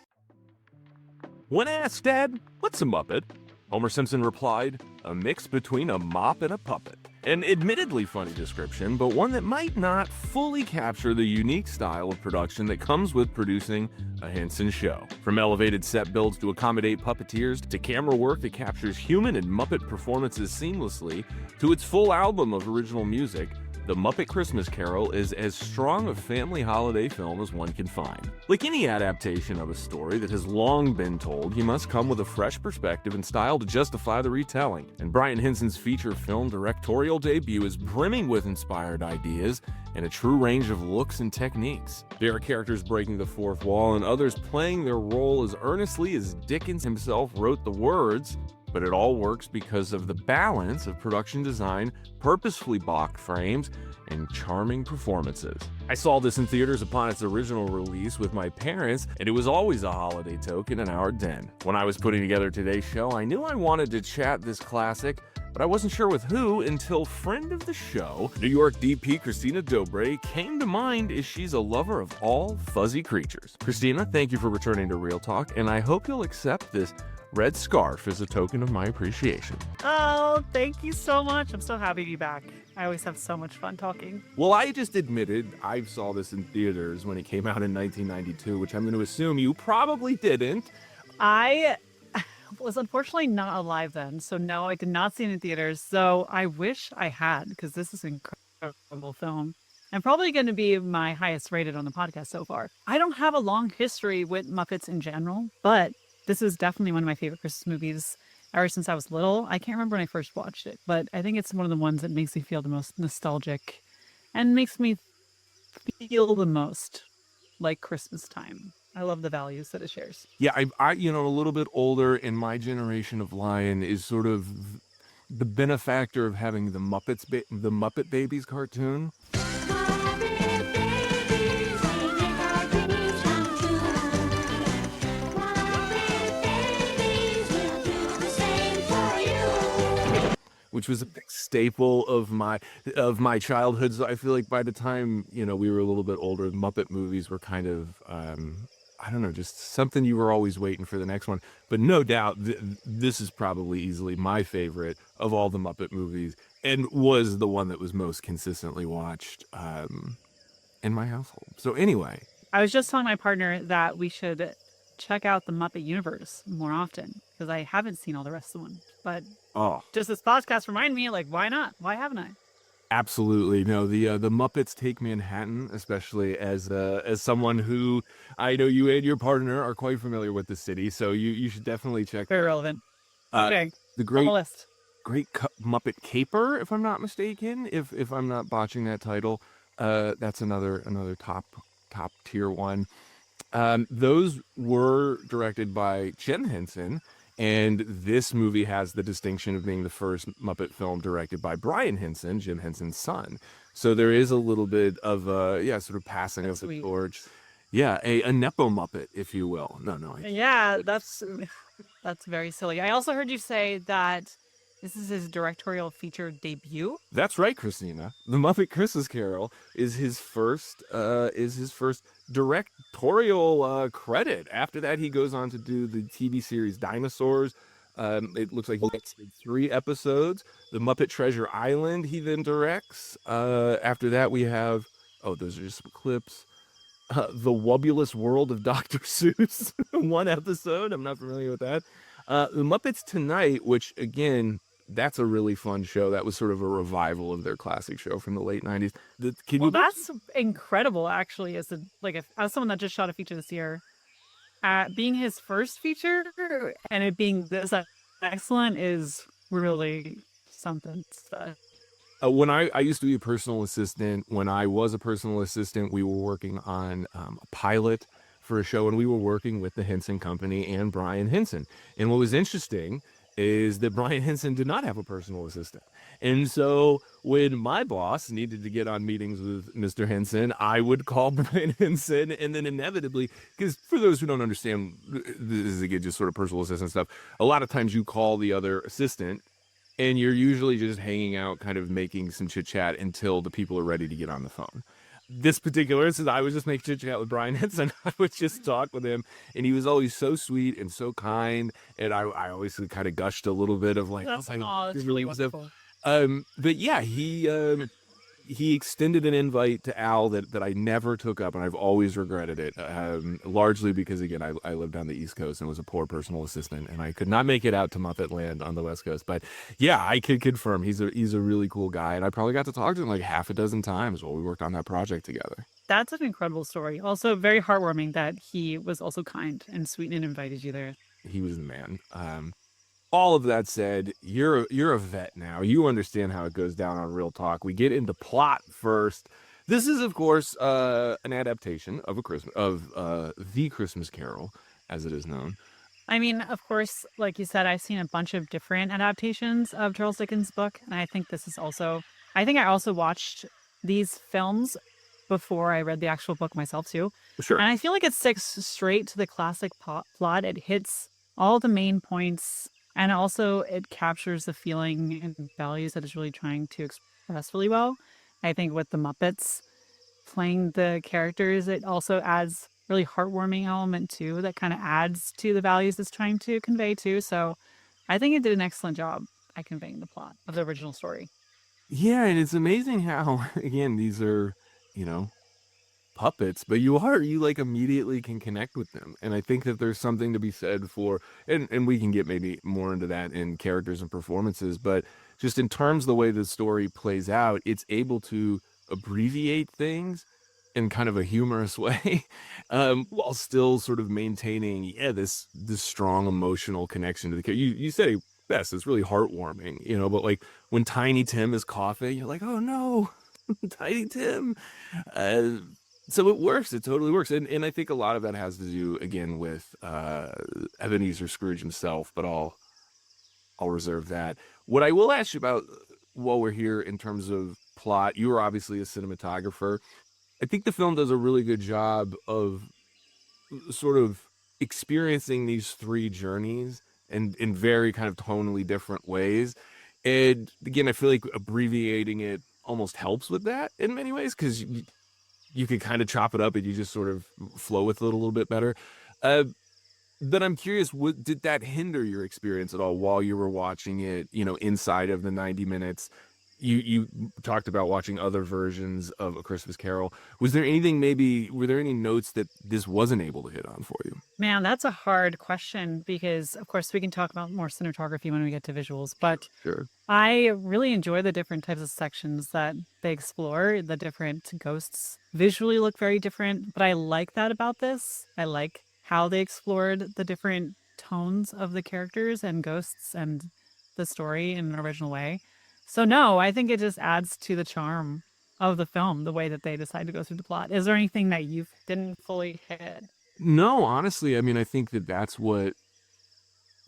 When asked, Dad, what's a Muppet? Homer Simpson replied, a mix between a mop and a puppet. An admittedly funny description, but one that might not fully capture the unique style of production that comes with producing a Henson show. From elevated set builds to accommodate puppeteers, to camera work that captures human and Muppet performances seamlessly, to its full album of original music, The Muppet Christmas Carol is as strong a family holiday film as one can find. Like any adaptation of a story that has long been told, you must come with a fresh perspective and style to justify the retelling. And Brian Henson's feature film directorial debut is brimming with inspired ideas and a true range of looks and techniques. There are characters breaking the fourth wall and others playing their role as earnestly as Dickens himself wrote the words, but it all works because of the balance of production design, purposefully blocked frames, and charming performances. I saw this in theaters upon its original release with my parents, and it was always a holiday token in our den. When I was putting together today's show, I knew I wanted to chat this classic, but I wasn't sure with who until friend of the show, New York DP Christina Dobre, came to mind as she's a lover of all fuzzy creatures. Christina, thank you for returning to Real Talk, and I hope you'll accept this red scarf as a token of my appreciation. Oh, thank you so much. I'm so happy to be back. I always have so much fun talking. Well, I just admitted I saw this in theaters when it came out in 1992, which I'm going to assume you probably didn't. I was unfortunately not alive then, so no, I did not see it in theaters. So I wish I had, because this is an incredible film. And probably going to be my highest rated on the podcast so far. I don't have a long history with Muppets in general, but this is definitely one of my favorite Christmas movies ever since I was little. I can't remember when I first watched it, but I think it's one of the ones that makes me feel the most nostalgic and makes me feel the most like Christmas time. I love the values that it shares. Yeah, I a little bit older, and my generation of Lion is sort of the benefactor of having the Muppet Babies cartoon. Which was a big staple of my childhood. So I feel like by the time we were a little bit older, the Muppet movies were kind of I don't know, just something you were always waiting for the next one. But no doubt, this is probably easily my favorite of all the Muppet movies, and was the one that was most consistently watched in my household. So anyway, I was just telling my partner that we should check out the Muppet universe more often, because I haven't seen all the rest of the ones. But just this podcast reminded me, like, why not? Why haven't I? Absolutely. No, the Muppets Take Manhattan, especially as someone who I know you and your partner are quite familiar with the city, so you should definitely check. Very relevant. Okay. The On the list. great Muppet Caper, if I'm not mistaken, if I'm not botching that title. That's another top tier one. Those were directed by Jim Henson. And this movie has the distinction of being the first Muppet film directed by Brian Henson, Jim Henson's son. So there is a little bit of sort of passing of the torch. Yeah, a Nepo Muppet, if you will. No. Yeah, that's very silly. I also heard you say that this is his directorial feature debut. That's right, Christina. The Muppet Christmas Carol is his first directorial credit. After that, he goes on to do the TV series Dinosaurs. It looks like he did 3 episodes. The Muppet Treasure Island he then directs. After that, we have those are just some clips. The Wobulous World of Dr. Seuss, 1 episode. I'm not familiar with that. The Muppets Tonight, which again, that's a really fun show. That was sort of a revival of their classic show from the late 90s. That's incredible, actually, as someone that just shot a feature this year. Being his first feature and it being this excellent is really something. When I used to be a personal assistant, when I was a personal assistant, we were working on a pilot for a show, and we were working with the Henson Company and Brian Henson. And what was interesting is that Brian Henson did not have a personal assistant. And so when my boss needed to get on meetings with Mr. Henson, I would call Brian Henson, and then inevitably, because for those who don't understand, this is again just sort of personal assistant stuff. A lot of times you call the other assistant and you're usually just hanging out, kind of making some chit chat until the people are ready to get on the phone. This particular instance, I was just making chit chat with Brian Henson. I would just talk with him, and he was always so sweet and so kind. And I always kind of gushed a little bit of like, That's oh, it's really wonderful. but yeah, he extended an invite to Al that I never took up, and I've always regretted it. Largely because again, I lived on the East Coast and was a poor personal assistant, and I could not make it out to Muppet Land on the West Coast. But yeah, I could confirm he's a really cool guy, and I probably got to talk to him like half a dozen times while we worked on that project together. That's an incredible story. Also, very heartwarming that he was also kind and sweet and invited you there. He was the man. All of that said, you're a vet now. You understand how it goes down on Real Talk. We get into plot first. This is, of course, an adaptation of the Christmas Carol, as it is known. I mean, of course, like you said, I've seen a bunch of different adaptations of Charles Dickens' book, and I think this is also. I think I also watched these films before I read the actual book myself too. Sure. And I feel like it sticks straight to the classic plot. It hits all the main points, and also it captures the feeling and values that it's really trying to express really well. I think with the Muppets playing the characters, it also adds really heartwarming element too that kind of adds to the values it's trying to convey too. So I think it did an excellent job at conveying the plot of the original story. Yeah, and it's amazing how, again, these are, puppets, but you like immediately can connect with them. And I think that there's something to be said for, and we can get maybe more into that in characters and performances, but just in terms of the way the story plays out, it's able to abbreviate things in kind of a humorous way, while still sort of maintaining, this strong emotional connection to the character. You said it best, it's really heartwarming, but like when Tiny Tim is coughing, you're like, oh no, Tiny Tim. So it works. It totally works. And I think a lot of that has to do, again, with Ebenezer Scrooge himself, but I'll reserve that. What I will ask you about while we're here in terms of plot, you are obviously a cinematographer. I think the film does a really good job of sort of experiencing these three journeys and in very kind of tonally different ways. And again, I feel like abbreviating it almost helps with that in many ways, because you can kind of chop it up and you just sort of flow with it a little bit better. But I'm curious, did that hinder your experience at all while you were watching it, inside of the 90 minutes? You talked about watching other versions of A Christmas Carol. Were there any notes that this wasn't able to hit on for you? Man, that's a hard question because, of course, we can talk about more cinematography when we get to visuals. But Sure. I really enjoy the different types of sections that they explore. The different ghosts visually look very different, but I like that about this. I like how they explored the different tones of the characters and ghosts and the story in an original way. So no, I think it just adds to the charm of the film, the way that they decide to go through the plot. Is there anything that you didn't fully hit? No, honestly, I mean, I think that that's what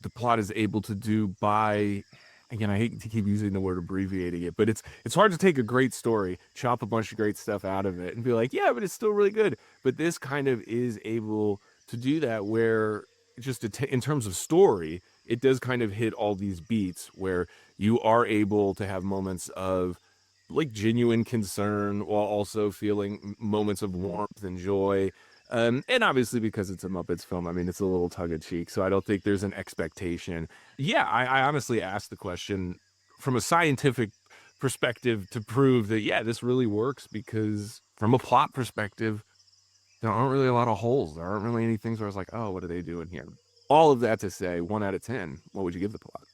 the plot is able to do by, again, I hate to keep using the word abbreviating it, but it's hard to take a great story, chop a bunch of great stuff out of it and be like, yeah, but it's still really good. But this kind of is able to do that where just in terms of story, it does kind of hit all these beats where you are able to have moments of like genuine concern while also feeling moments of warmth and joy. And obviously because it's a Muppets film, I mean, it's a little tongue-in-cheek, so I don't think there's an expectation. Yeah, I honestly asked the question from a scientific perspective to prove that, yeah, this really works, because from a plot perspective, there aren't really a lot of holes. There aren't really any things where I was like, oh, what are they doing here? All of that to say, 1 out of 10, what would you give the plot?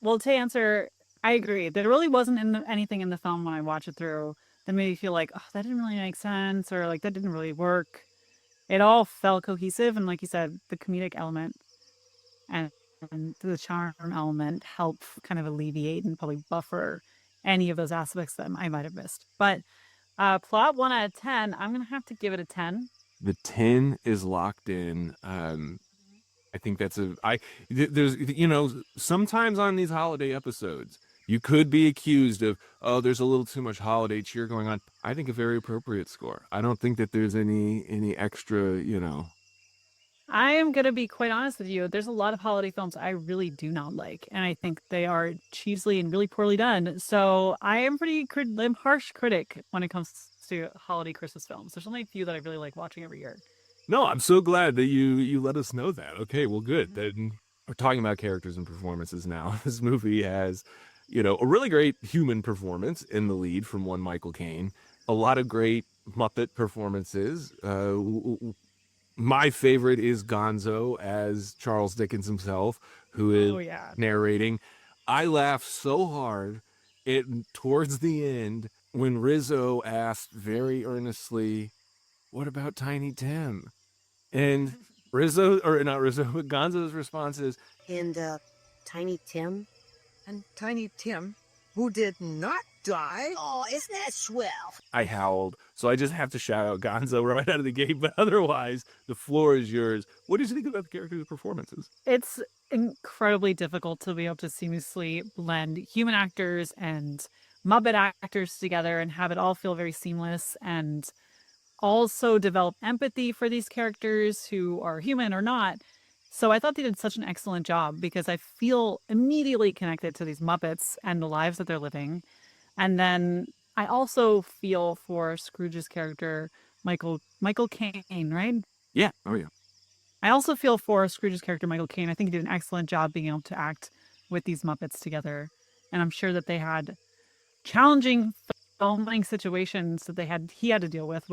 Well, to answer, I agree. There really wasn't anything in the film when I watched it through that made me feel like, oh, that didn't really make sense, or like that didn't really work. It all felt cohesive, and like you said, the comedic element and the charm element help kind of alleviate and probably buffer any of those aspects that I might have missed. But plot 1 out of 10, I'm gonna have to give it a 10. The 10 is locked in. I think that's there's, sometimes on these holiday episodes, you could be accused of, oh, there's a little too much holiday cheer going on. I think a very appropriate score. I don't think that there's any extra, I am going to be quite honest with you. There's a lot of holiday films I really do not like, and I think they are cheesily and really poorly done. So I am I'm harsh critic when it comes to holiday Christmas films. There's only a few that I really like watching every year. No, I'm so glad that you let us know that. Okay, well, good. Then we're talking about characters and performances now. This movie has, a really great human performance in the lead from one Michael Caine. A lot of great Muppet performances. My favorite is Gonzo as Charles Dickens himself, who is narrating. I laughed so hard towards the end when Rizzo asked very earnestly, "What about Tiny Tim?" And Gonzo's response is, And Tiny Tim? And Tiny Tim, who did not die. Oh, isn't that swell? I howled. So I just have to shout out Gonzo right out of the gate. But otherwise, the floor is yours. What did you think about the characters' performances? It's incredibly difficult to be able to seamlessly blend human actors and Muppet actors together and have it all feel very seamless, and also develop empathy for these characters who are human or not. So I thought they did such an excellent job because I feel immediately connected to these Muppets and the lives that they're living. And then I also feel for Scrooge's character, Michael Caine, right? Yeah. Oh, yeah. I also feel for Scrooge's character, Michael Caine. I think he did an excellent job being able to act with these Muppets together. And I'm sure that they had challenging filming situations that he had to deal with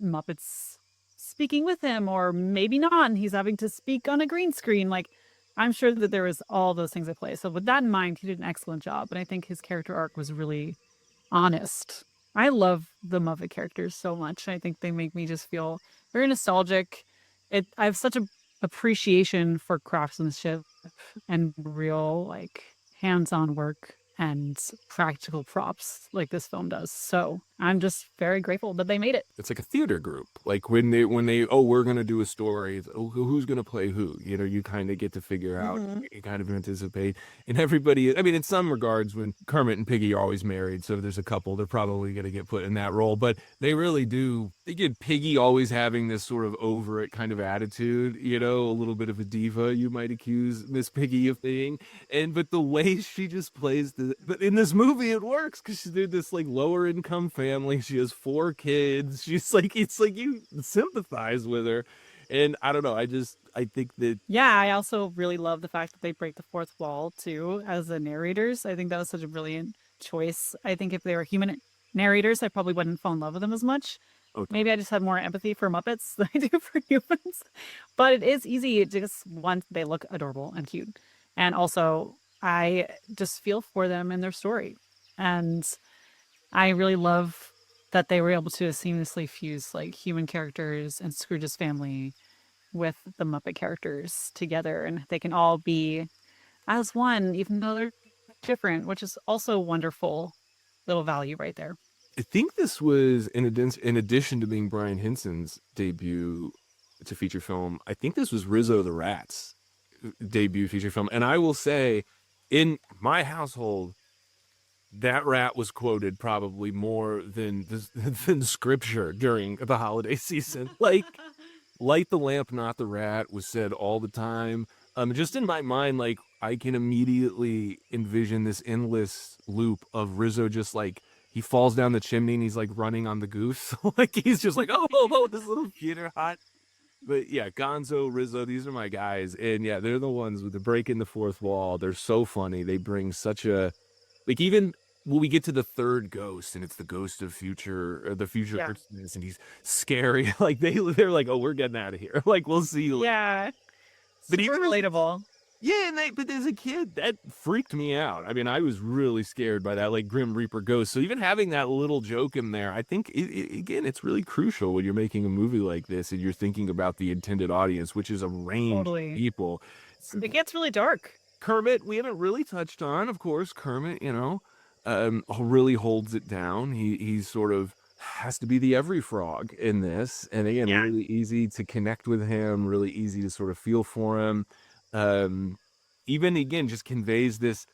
Muppets speaking with him, or maybe not, and he's having to speak on a green screen. Like, I'm sure that there was all those things at play. So with that in mind, he did an excellent job, and I think his character arc was really honest. I love the Muppet characters so much. I think they make me just feel very nostalgic. I have such a appreciation for craftsmanship and real, like, hands-on work and practical props like this film does. So I'm just very grateful that they made it. It's like a theater group. Like when they we're gonna do a story, who's gonna play who? You kind of get to figure out, you kind of anticipate. And everybody, I mean, in some regards, when Kermit and Piggy are always married, so there's a couple, they're probably gonna get put in that role. But they really do. They get Piggy always having this sort of over it kind of attitude, a little bit of a diva, you might accuse Miss Piggy of being. But the way she just plays but in this movie it works because she's in this like lower income family. She has 4 kids. She's like, it's like you sympathize with her. And I don't know, I think that. Yeah, I also really love the fact that they break the fourth wall too as the narrators. I think that was such a brilliant choice. I think if they were human narrators, I probably wouldn't fall in love with them as much. Okay. Maybe I just had more empathy for Muppets than I do for humans. But it is easy. Just one, they look adorable and cute. And also, I just feel for them and their story. And I really love that they were able to seamlessly fuse like human characters and Scrooge's family with the Muppet characters together. And they can all be as one, even though they're different, which is also a wonderful little value right there. I think this was, in addition to being Brian Henson's debut to feature film, I think this was Rizzo the Rat's debut feature film. And I will say, in my household, that rat was quoted probably more than scripture during the holiday season. Like, light the lamp, not the rat was said all the time. Just in my mind, like, I can immediately envision this endless loop of Rizzo just like, he falls down the chimney and he's like running on the goose. Like, he's just like, oh, this little kid are hot. But yeah, Gonzo, Rizzo, these are my guys. And yeah, they're the ones with the breaking the fourth wall. They're so funny. They bring such a, like, even when we get to the third ghost and it's the ghost of the future Christmas, and he's scary. Like they're like, oh, we're getting out of here. Like, we'll see you. Yeah. But super relatable. Yeah, but as a kid, that freaked me out. I mean, I was really scared by that, like, Grim Reaper ghost. So even having that little joke in there, I think, again, it's really crucial when you're making a movie like this and you're thinking about the intended audience, which is a range of people. It gets really dark. Kermit, we haven't really touched on, of course, Kermit, really holds it down. He's sort of has to be the every frog in this, and again, really easy to connect with him, really easy to sort of feel for him. Um, Even again, just conveys this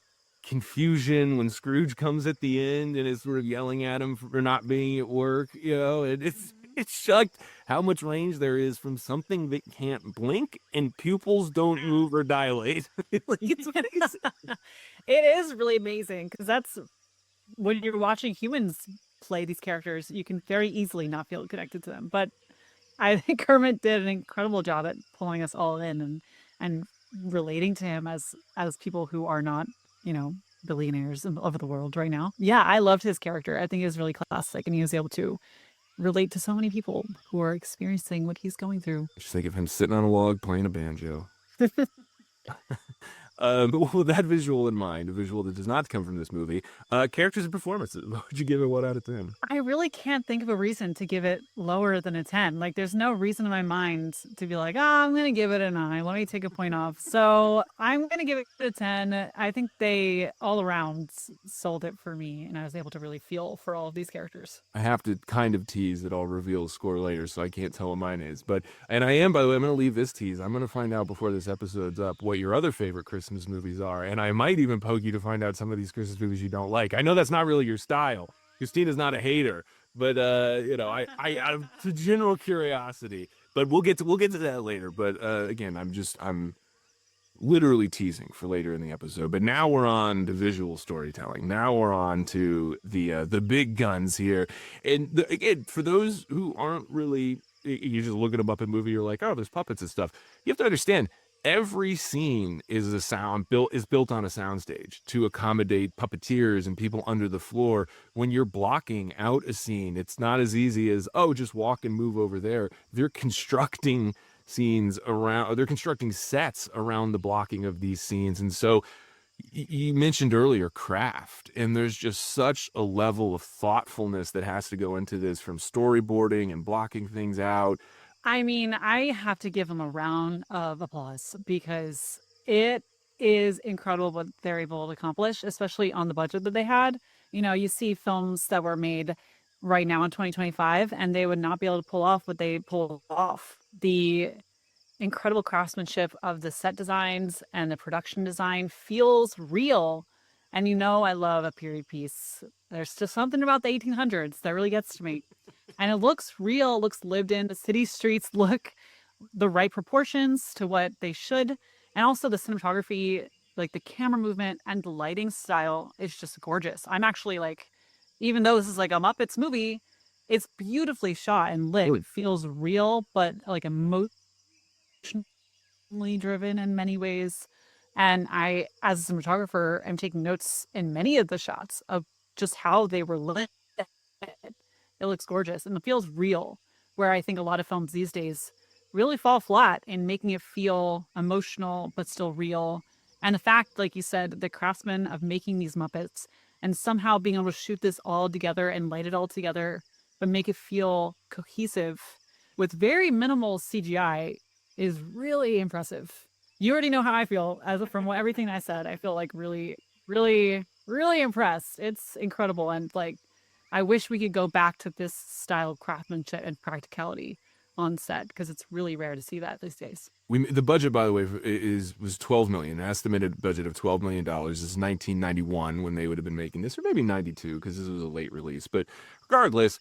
confusion when Scrooge comes at the end and is sort of yelling at him for not being at work, and it's shocked how much range there is from something that can't blink and pupils don't move or dilate. Like, it's amazing. It is really amazing because that's when you're watching humans play these characters, you can very easily not feel connected to them. But I think Kermit did an incredible job at pulling us all in and relating to him as people who are not, billionaires all over the world right now. Yeah, I loved his character. I think he was really classic, and he was able to relate to so many people who are experiencing what he's going through. Just think of him sitting on a log playing a banjo. But with that visual in mind, a visual that does not come from this movie, characters and performances, what would you give it 1 out of 10? I really can't think of a reason to give it lower than a 10. Like, there's no reason in my mind to be like, I'm going to give it a 9. Let me take a point off. So I'm going to give it a 10. I think they all around sold it for me, and I was able to really feel for all of these characters. I have to kind of tease that I'll reveal a score later, so I can't tell what mine is. And I am, by the way, I'm going to leave this tease. I'm going to find out before this episode's up what your other favorite Christmas movies are, and I might even poke you to find out some of these Christmas movies you don't like. I know that's not really your style. Christina's not a hater, but I out of general curiosity. But we'll get to that later. But again, I'm literally teasing for later in the episode. But now we're on to visual storytelling. Now we're on to the big guns here. And again, for those who aren't really, you just look at a Muppet movie, you're like, oh, there's puppets and stuff. You have to understand, every scene is built on a soundstage to accommodate puppeteers and people under the floor. When you're blocking out a scene, it's not as easy as, just walk and move over there. They're constructing scenes around, or they're constructing sets around the blocking of these scenes. And so you mentioned earlier craft, and there's just such a level of thoughtfulness that has to go into this, from storyboarding and blocking things out. I mean, I have to give them a round of applause because it is incredible what they're able to accomplish, especially on the budget that they had. You see films that were made right now in 2025, and they would not be able to pull off what they pulled off. The incredible craftsmanship of the set designs and the production design feels real. And I love a period piece. There's just something about the 1800s that really gets to me. And it looks real, it looks lived in. The city streets look the right proportions to what they should. And also the cinematography, like the camera movement and the lighting style is just gorgeous. I'm actually like, even though this is like a Muppets movie, it's beautifully shot and lit. It feels real, but like emotionally driven in many ways. And I, as a cinematographer, am taking notes in many of the shots of just how they were lit. It looks gorgeous and it feels real, where I think a lot of films these days really fall flat in making it feel emotional but still real. And the fact, like you said, the craftsmen of making these Muppets and somehow being able to shoot this all together and light it all together, but make it feel cohesive with very minimal CGI is really impressive. You already know how I feel from everything I said. I feel like really, really, really impressed. It's incredible. And like, I wish we could go back to this style of craftsmanship and practicality on set, because it's really rare to see that these days. The budget, by the way, was $12 million. An estimated budget of $12 million. This is 1991 when they would have been making this, or maybe 92 because this was a late release. But regardless,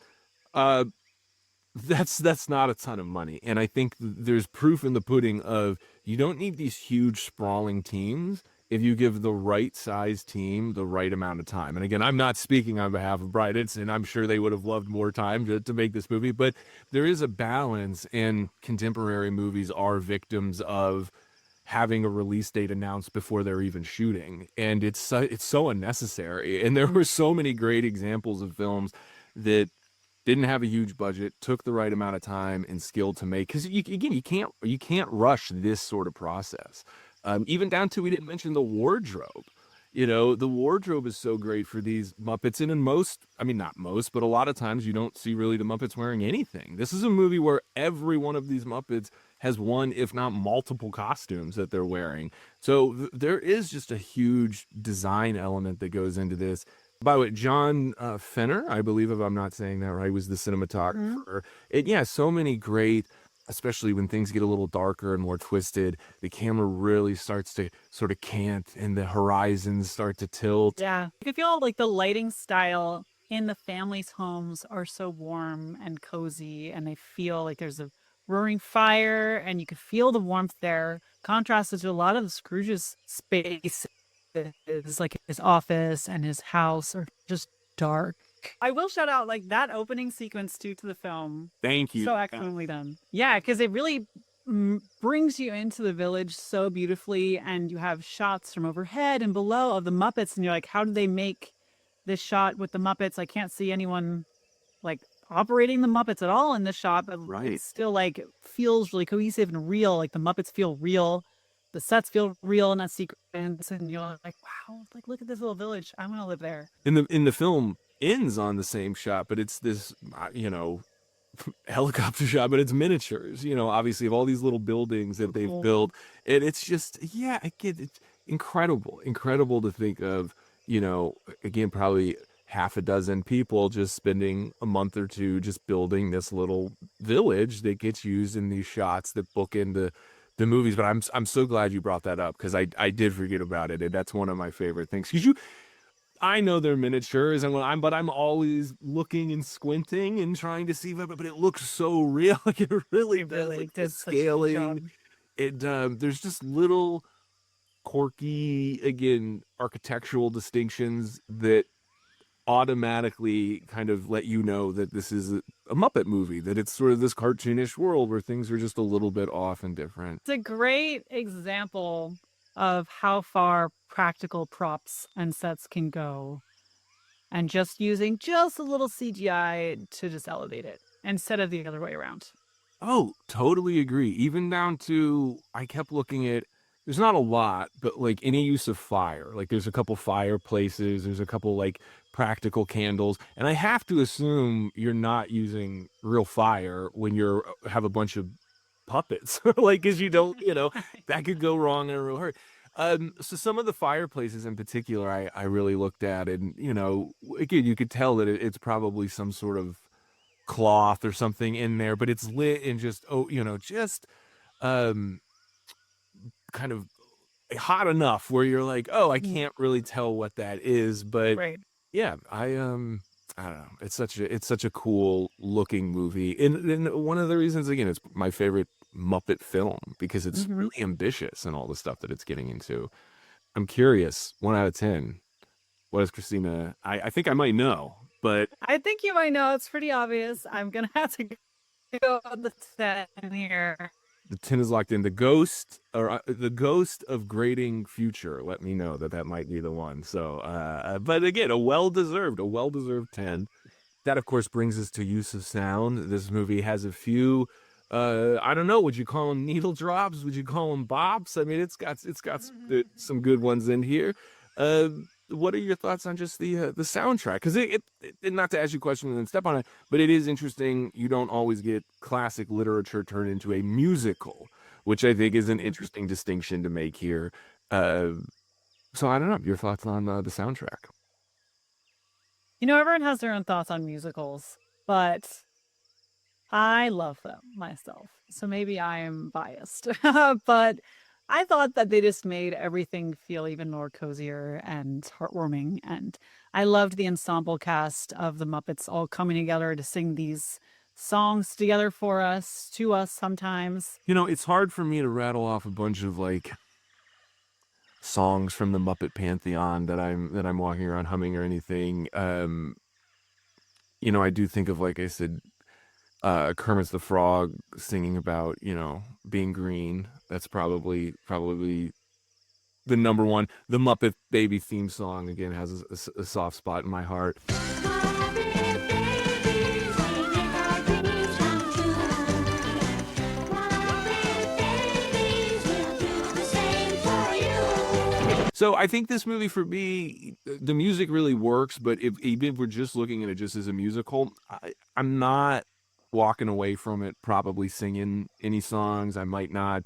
that's not a ton of money. And I think there's proof in the pudding of you don't need these huge sprawling teams if you give the right size team the right amount of time. And again, I'm not speaking on behalf of Bridence, and I'm sure they would have loved more time to make this movie, but there is a balance, and contemporary movies are victims of having a release date announced before they're even shooting. And it's so unnecessary. And there were so many great examples of films that didn't have a huge budget, took the right amount of time and skill to make. Because you can't rush this sort of process. Even down to, we didn't mention the wardrobe. The wardrobe is so great for these Muppets. And in not most, but a lot of times you don't see really the Muppets wearing anything. This is a movie where every one of these Muppets has one, if not multiple costumes that they're wearing. So there is just a huge design element that goes into this. By the way, John Fenner, I believe, if I'm not saying that right, was the cinematographer. Yeah, so many great, especially when things get a little darker and more twisted, the camera really starts to sort of cant and the horizons start to tilt. Yeah. You can feel like the lighting style in the family's homes are so warm and cozy, and they feel like there's a roaring fire, and you can feel the warmth there. Contrasted to a lot of the Scrooge's space is like his office and his house are just dark. I will shout out like that opening sequence too to the film. Thank you. So excellently done. Yeah, because it really brings you into the village so beautifully, and you have shots from overhead and below of the Muppets, and you're like, how did they make this shot with the Muppets? I can't see anyone like operating the Muppets at all in this shot, but Right. it still like feels really cohesive and real. Like the Muppets feel real, the sets feel real in that sequence, and you're like, wow, like look at this little village. I want to live there. In the film ends on the same shot, but it's this helicopter shot, but it's miniatures, obviously of all these little buildings that they've built. And it's just, yeah, again, it's incredible to think of, again, probably half a dozen people just spending a month or two just building this little village that gets used in these shots that bookend the movies. But I'm so glad you brought that up, because I did forget about it, and that's one of my favorite things. Because I know they're miniatures, and but I'm always looking and squinting and trying to see, but it looks so real. Like it really does. Like the scaling, there's just little quirky, again, architectural distinctions that automatically kind of let you know that this is a Muppet movie, that it's sort of this cartoonish world where things are just a little bit off and different. It's a great example of how far practical props and sets can go, and just using just a little CGI to just elevate it instead of the other way around. Oh, totally agree. Even down to, I kept looking at, there's not a lot, but like any use of fire. Like there's a couple fireplaces, there's a couple like practical candles, and I have to assume you're not using real fire when you're have a bunch of puppets, like, because you don't, that could go wrong in a real hurt. So some of the fireplaces in particular, I really looked at, and again, you could tell that it's probably some sort of cloth or something in there, but it's lit in just kind of hot enough where you're like, oh, I can't really tell what that is, but Right. yeah, I don't know. It's such a cool looking movie, and one of the reasons, again, it's my favorite Muppet film, because it's really ambitious and all the stuff that it's getting into. I'm curious, 1 out of 10, what is Christina? I think I might know, but I think you might know. It's pretty obvious. I'm gonna have to go on the 10 here. the 10 is locked in. The ghost of Grading Future. Let me know that might be the one. So, but again, a well-deserved 10. That, of course, brings us to use of sound. This movie has a few, I don't know, would you call them needle drops? Would you call them bops? I mean, it's got some good ones in here. What are your thoughts on just the soundtrack? Because it not to ask you a question and then step on it, but it is interesting. You don't always get classic literature turned into a musical, which I think is an interesting distinction to make here. So I don't know, your thoughts on the soundtrack. Everyone has their own thoughts on musicals, but I love them myself. So maybe I am biased. But I thought that they just made everything feel even more cozier and heartwarming. And I loved the ensemble cast of the Muppets all coming together to sing these songs together for us, to us sometimes. It's hard for me to rattle off a bunch of like songs from the Muppet Pantheon that I'm walking around humming or anything. I do think of, like I said, Kermit's the Frog singing about, being green. That's probably the number one. The Muppet Baby theme song, again, has a soft spot in my heart. So I think this movie, for me, the music really works, but even if we're just looking at it just as a musical, I'm not walking away from it probably singing any songs. I might not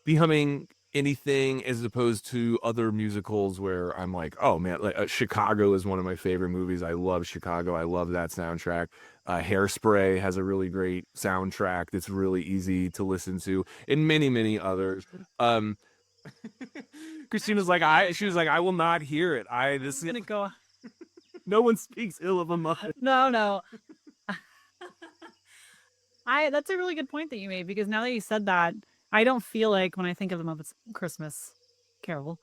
be humming anything as opposed to other musicals where I'm like, oh man, like Chicago is one of my favorite movies. I love Chicago. I love that soundtrack. Hairspray has a really great soundtrack that's really easy to listen to, and many, many others. Um, Christina's like, she was like, I will not hear it. This I'm gonna go. no one speaks ill of a Muppet. No. That's a really good point that you made, because now that you said that, I don't feel like when I think of the Muppets Christmas Carol,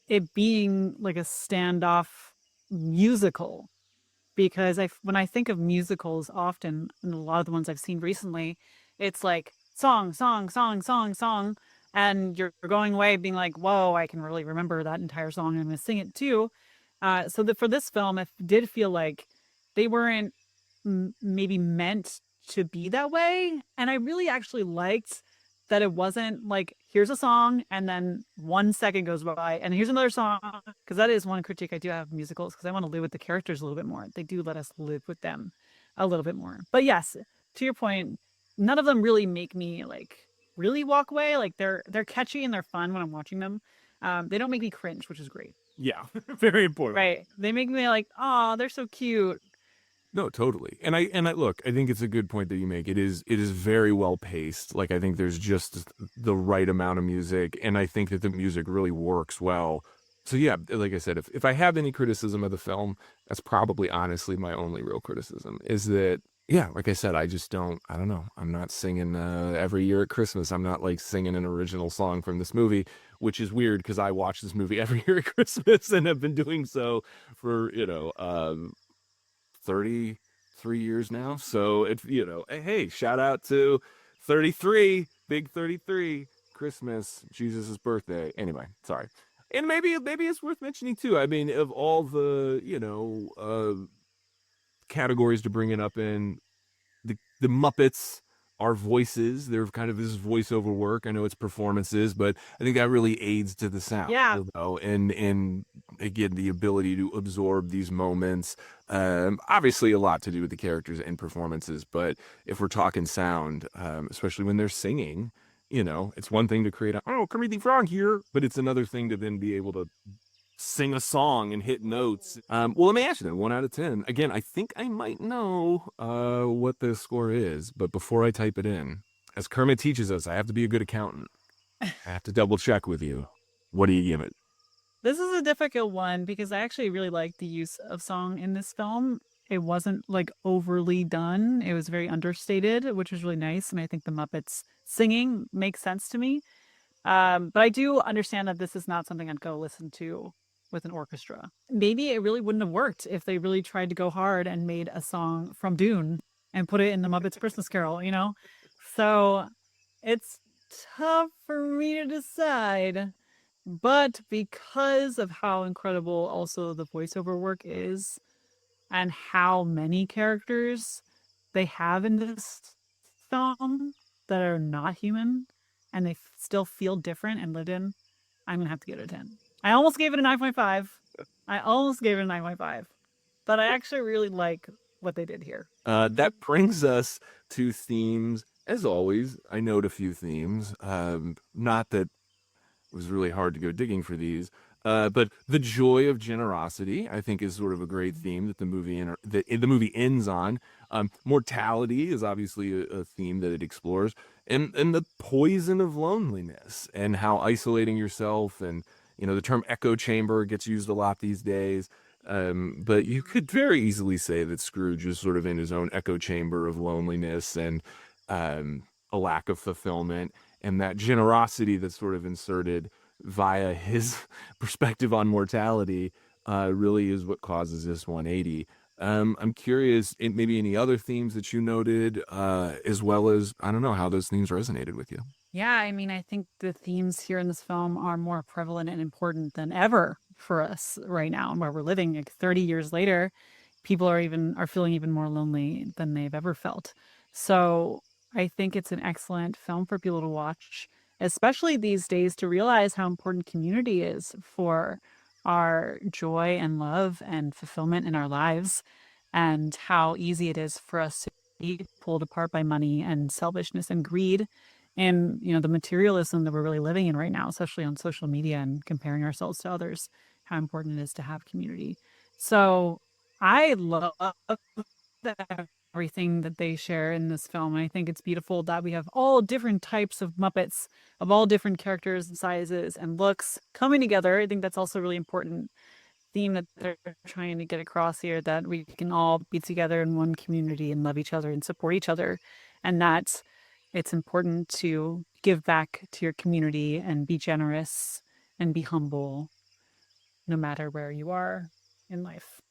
it being like a standoff musical, because when I think of musicals often, and a lot of the ones I've seen recently, it's like song, song, song, song, song, and you're going away being like, whoa, I can really remember that entire song and I'm going to sing it too. So that for this film, it did feel like they weren't maybe meant to be that way. And I really actually liked that it wasn't like, here's a song and then 1 second goes by and here's another song. Because that is one critique I do have of musicals, because I want to live with the characters a little bit more. They do let us live with them a little bit more. But yes, to your point, none of them really make me like really walk away. Like they're catchy and they're fun when I'm watching them. They don't make me cringe, which is great. Yeah, very important. Right. They make me like, oh, they're so cute. No, totally. And I look, I think it's a good point that you make. It is very well paced. Like I think there's just the right amount of music, and I think that the music really works well. So yeah, like I said, if I have any criticism of the film, that's probably honestly my only real criticism is that yeah, like I said, I don't know. I'm not singing every year at Christmas. I'm not like singing an original song from this movie, which is weird because I watch this movie every year at Christmas and have been doing so for, 33 years now. So it's, hey, shout out to 33, big 33, Christmas, Jesus' birthday. Anyway, sorry. And maybe it's worth mentioning too. I mean, of all the, categories to bring it up in, the Muppets are voices. They're kind of this voiceover work. I know it's performances, but I think that really aids to the sound. Yeah. And again, the ability to absorb these moments. Obviously, a lot to do with the characters and performances, but if we're talking sound, especially when they're singing, it's one thing to create Kermit the Frog here, but it's another thing to then be able to sing a song and hit notes. Well, let me ask you then, 1 out of 10. Again, I think I might know what the score is, but before I type it in, as Kermit teaches us, I have to be a good accountant. I have to double check with you. What do you give it? This is a difficult one because I actually really like the use of song in this film. It wasn't like overly done. It was very understated, which was really nice. And I think the Muppets singing makes sense to me. But I do understand that this is not something I'd go listen to with an orchestra. Maybe it really wouldn't have worked if they really tried to go hard and made a song from Dune and put it in the Muppets Christmas Carol, So it's tough for me to decide. But because of how incredible also the voiceover work is and how many characters they have in this film that are not human and they still feel different and lived in, I'm going to have to give it a 10. I almost gave it a 9.5. But I actually really like what they did here. That brings us to themes. As always, I note a few themes. Not that it was really hard to go digging for these. But the joy of generosity, I think, is sort of a great theme that the movie ends on. Mortality is obviously a theme that it explores, and the poison of loneliness and how isolating yourself, and the term echo chamber gets used a lot these days. But you could very easily say that Scrooge is sort of in his own echo chamber of loneliness and a lack of fulfillment, and that generosity that's sort of inserted via his perspective on mortality really is what causes this 180. I'm curious, maybe any other themes that you noted, as well as, I don't know, how those themes resonated with you. Yeah, I mean, I think the themes here in this film are more prevalent and important than ever for us right now, and where we're living. Like 30 years later, people are feeling even more lonely than they've ever felt. So I think it's an excellent film for people to watch, especially these days, to realize how important community is for our joy and love and fulfillment in our lives, and how easy it is for us to be pulled apart by money and selfishness and greed, and the materialism that we're really living in right now, especially on social media and comparing ourselves to others, how important it is to have community. So I love everything that they share in this film. And I think it's beautiful that we have all different types of Muppets of all different characters and sizes and looks coming together. I think that's also really important theme that they're trying to get across here, that we can all be together in one community and love each other and support each other, and that it's important to give back to your community and be generous and be humble no matter where you are in life.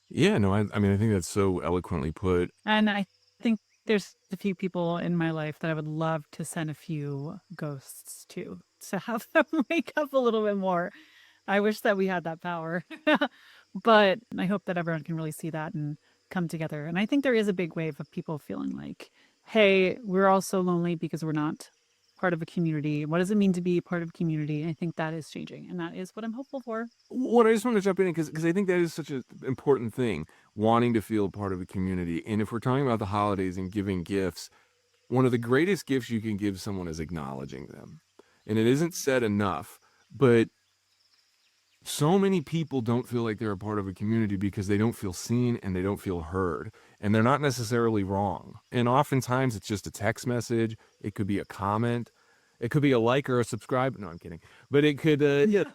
Yeah, no, I mean, I think that's so eloquently put. And I think there's a few people in my life that I would love to send a few ghosts to have them wake up a little bit more. I wish that we had that power. But I hope that everyone can really see that and come together. And I think there is a big wave of people feeling like, hey, we're all so lonely because we're not part of a community. What does it mean to be part of a community? I think that is changing. And that is what I'm hopeful for. What I just want to jump in because I think that is such an important thing, wanting to feel part of a community. And if we're talking about the holidays and giving gifts, one of the greatest gifts you can give someone is acknowledging them. And it isn't said enough, but so many people don't feel like they're a part of a community because they don't feel seen and they don't feel heard. And they're not necessarily wrong. And oftentimes it's just a text message. It could be a comment. It could be a like or a subscribe. No, I'm kidding. But it could, it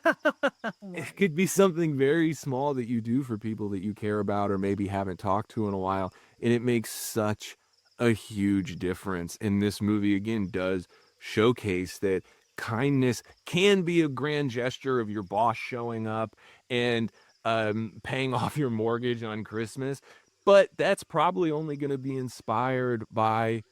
could be something very small that you do for people that you care about or maybe haven't talked to in a while. And it makes such a huge difference. And this movie, again, does showcase that kindness can be a grand gesture of your boss showing up and paying off your mortgage on Christmas. But that's probably only going to be inspired by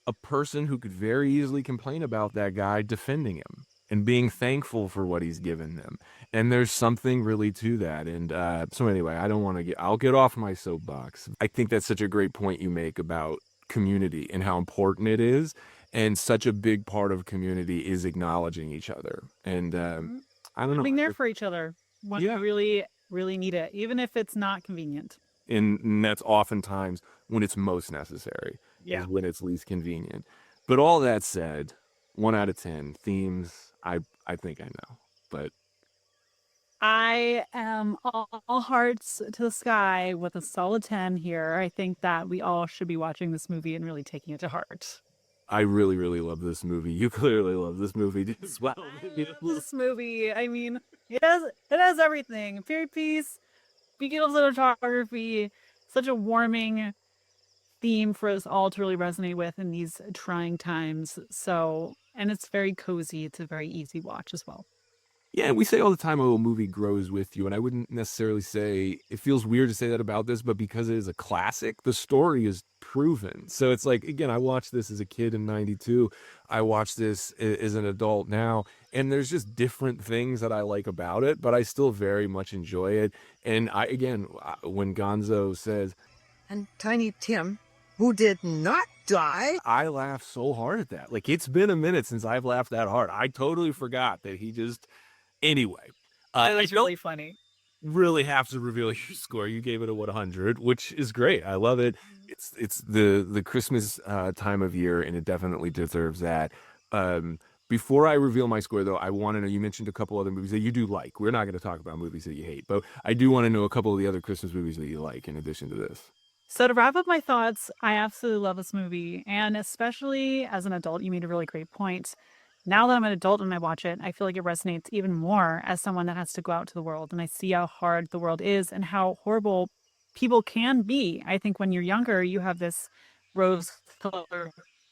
a person who could very easily complain about that guy defending him and being thankful for what he's given them. And there's something really to that. And so anyway, I'll get off my soapbox. I think that's such a great point you make about community and how important it is. And such a big part of community is acknowledging each other. And I don't know. Being there for each other when you really, really need it, even if it's not convenient. And that's oftentimes when it's most necessary, Yeah. is when it's least convenient. But all that said, 1 out of 10 themes, I think I know. But I am all hearts to the sky with a solid 10 here. I think that we all should be watching this movie and really taking it to heart. I really, really love this movie. You clearly love this movie as well. I love this movie. I mean, it has everything. Period piece, beautiful cinematography, such a warming theme for us all to really resonate with in these trying times. So, and it's very cozy. It's a very easy watch as well. Yeah, we say all the time, oh, a movie grows with you. And I wouldn't necessarily say, it feels weird to say that about this, but because it is a classic, the story is proven. So it's like, again, I watched this as a kid in 92. I watched this as an adult now. And there's just different things that I like about it, but I still very much enjoy it. And when Gonzo says, And Tiny Tim, who did not die. I laugh so hard at that. Like, it's been a minute since I've laughed that hard. I totally forgot that he just... Anyway, It's really funny. Really have to reveal your score. You gave it a 100, which is great. I love it. It's the Christmas time of year, and it definitely deserves that. Before I reveal my score, though, I want to know, you mentioned a couple other movies that you do like. We're not going to talk about movies that you hate, but I do want to know a couple of the other Christmas movies that you like in addition to this. So to wrap up my thoughts, I absolutely love this movie. And especially as an adult, you made a really great point. Now that I'm an adult and I watch it, I feel like it resonates even more as someone that has to go out to the world. And I see how hard the world is and how horrible people can be. I think when you're younger, you have this rose-colored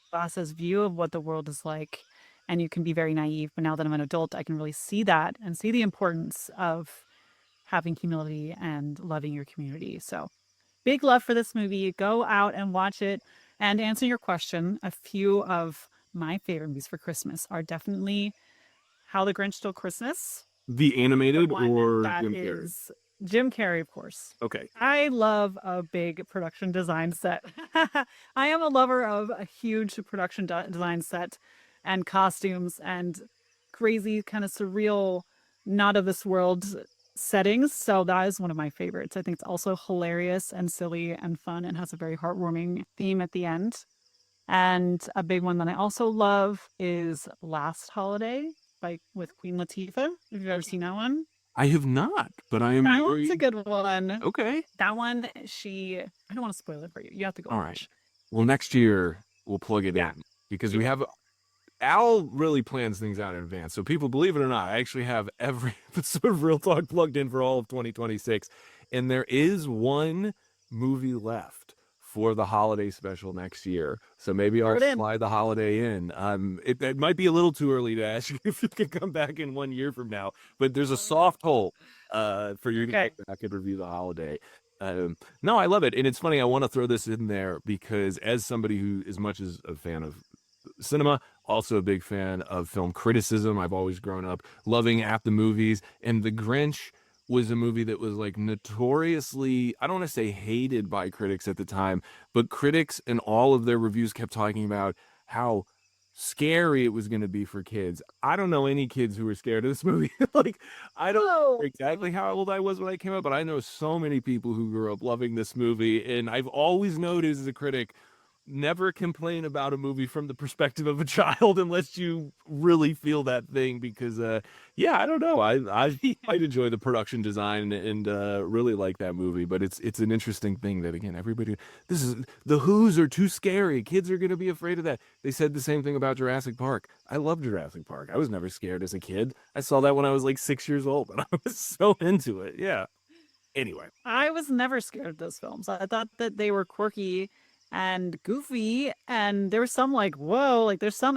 glasses view of what the world is like, and you can be very naive. But now that I'm an adult, I can really see that and see the importance of having humility and loving your community. So big love for this movie. Go out and watch it. And to answer your question, a few of my favorite movies for Christmas are definitely How the Grinch Stole Christmas. The animated or that Jim Carrey? is Jim Carrey, of course. Okay. I love a big production design set. I am a lover of a huge production design set and costumes and crazy kind of surreal, not of this world settings. So that is one of my favorites. I think it's also hilarious and silly and fun and has a very heartwarming theme at the end. And a big one that I also love is Last Holiday with Queen Latifah. Have you ever seen that one? I have not, but I am That very one's a good one. okay. That one, I don't want to spoil it for you. You have to go All right. watch. Well, next year we'll plug it Yeah. in because we have Al really plans things out in advance. So people, believe it or not, I actually have every episode of Real Talk plugged in for all of 2026. And there is one movie left for the holiday special next year. So maybe I'll Throw it in. slide the holiday in. It might be a little too early to ask you if you can come back in 1 year from now, but there's a soft hole for you to Okay. come back and review the holiday. No, I love it. And it's funny, I want to throw this in there because as somebody who is much as a fan of cinema, also a big fan of film criticism. I've always grown up loving At the Movies, and The Grinch was a movie that was like notoriously, I don't want to say hated by critics at the time, but critics in all of their reviews kept talking about how scary it was going to be for kids. I don't know any kids who were scared of this movie. Like, I don't know exactly how old I was when I came out, but I know so many people who grew up loving this movie, and I've always noticed as a critic, never complain about a movie from the perspective of a child unless you really feel that thing because yeah, I don't know, I might enjoy the production design and really like that movie, but it's an interesting thing that again everybody, this is the Who's are too scary, kids are going to be afraid of that. They said the same thing about Jurassic Park. I love Jurassic Park. I was never scared as a kid. I saw that when I was like 6 years old and I was so into it. Yeah, anyway. I was never scared of those films. I thought that they were quirky and goofy, and there was some like, whoa, like there's some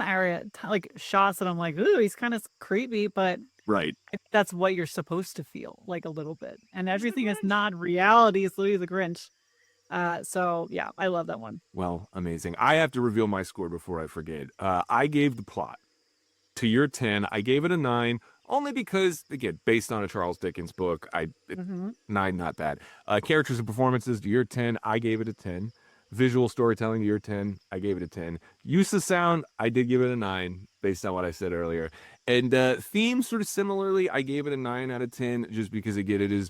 like shots that I'm like, ooh, he's kind of creepy, but Right. that's what you're supposed to feel like a little bit. And everything is not reality. It's literally the Grinch. So yeah, I love that one. Well, amazing. I have to reveal my score before I forget. I gave the plot to your 10. I gave it a 9, only because, again, based on a Charles Dickens book, 9, not bad. Characters and performances to your 10, I gave it a 10. Visual storytelling to your 10, I gave it a 10. Use of sound, I did give it a 9, based on what I said earlier. And theme, sort of similarly, I gave it a 9 out of 10, just because, again, it is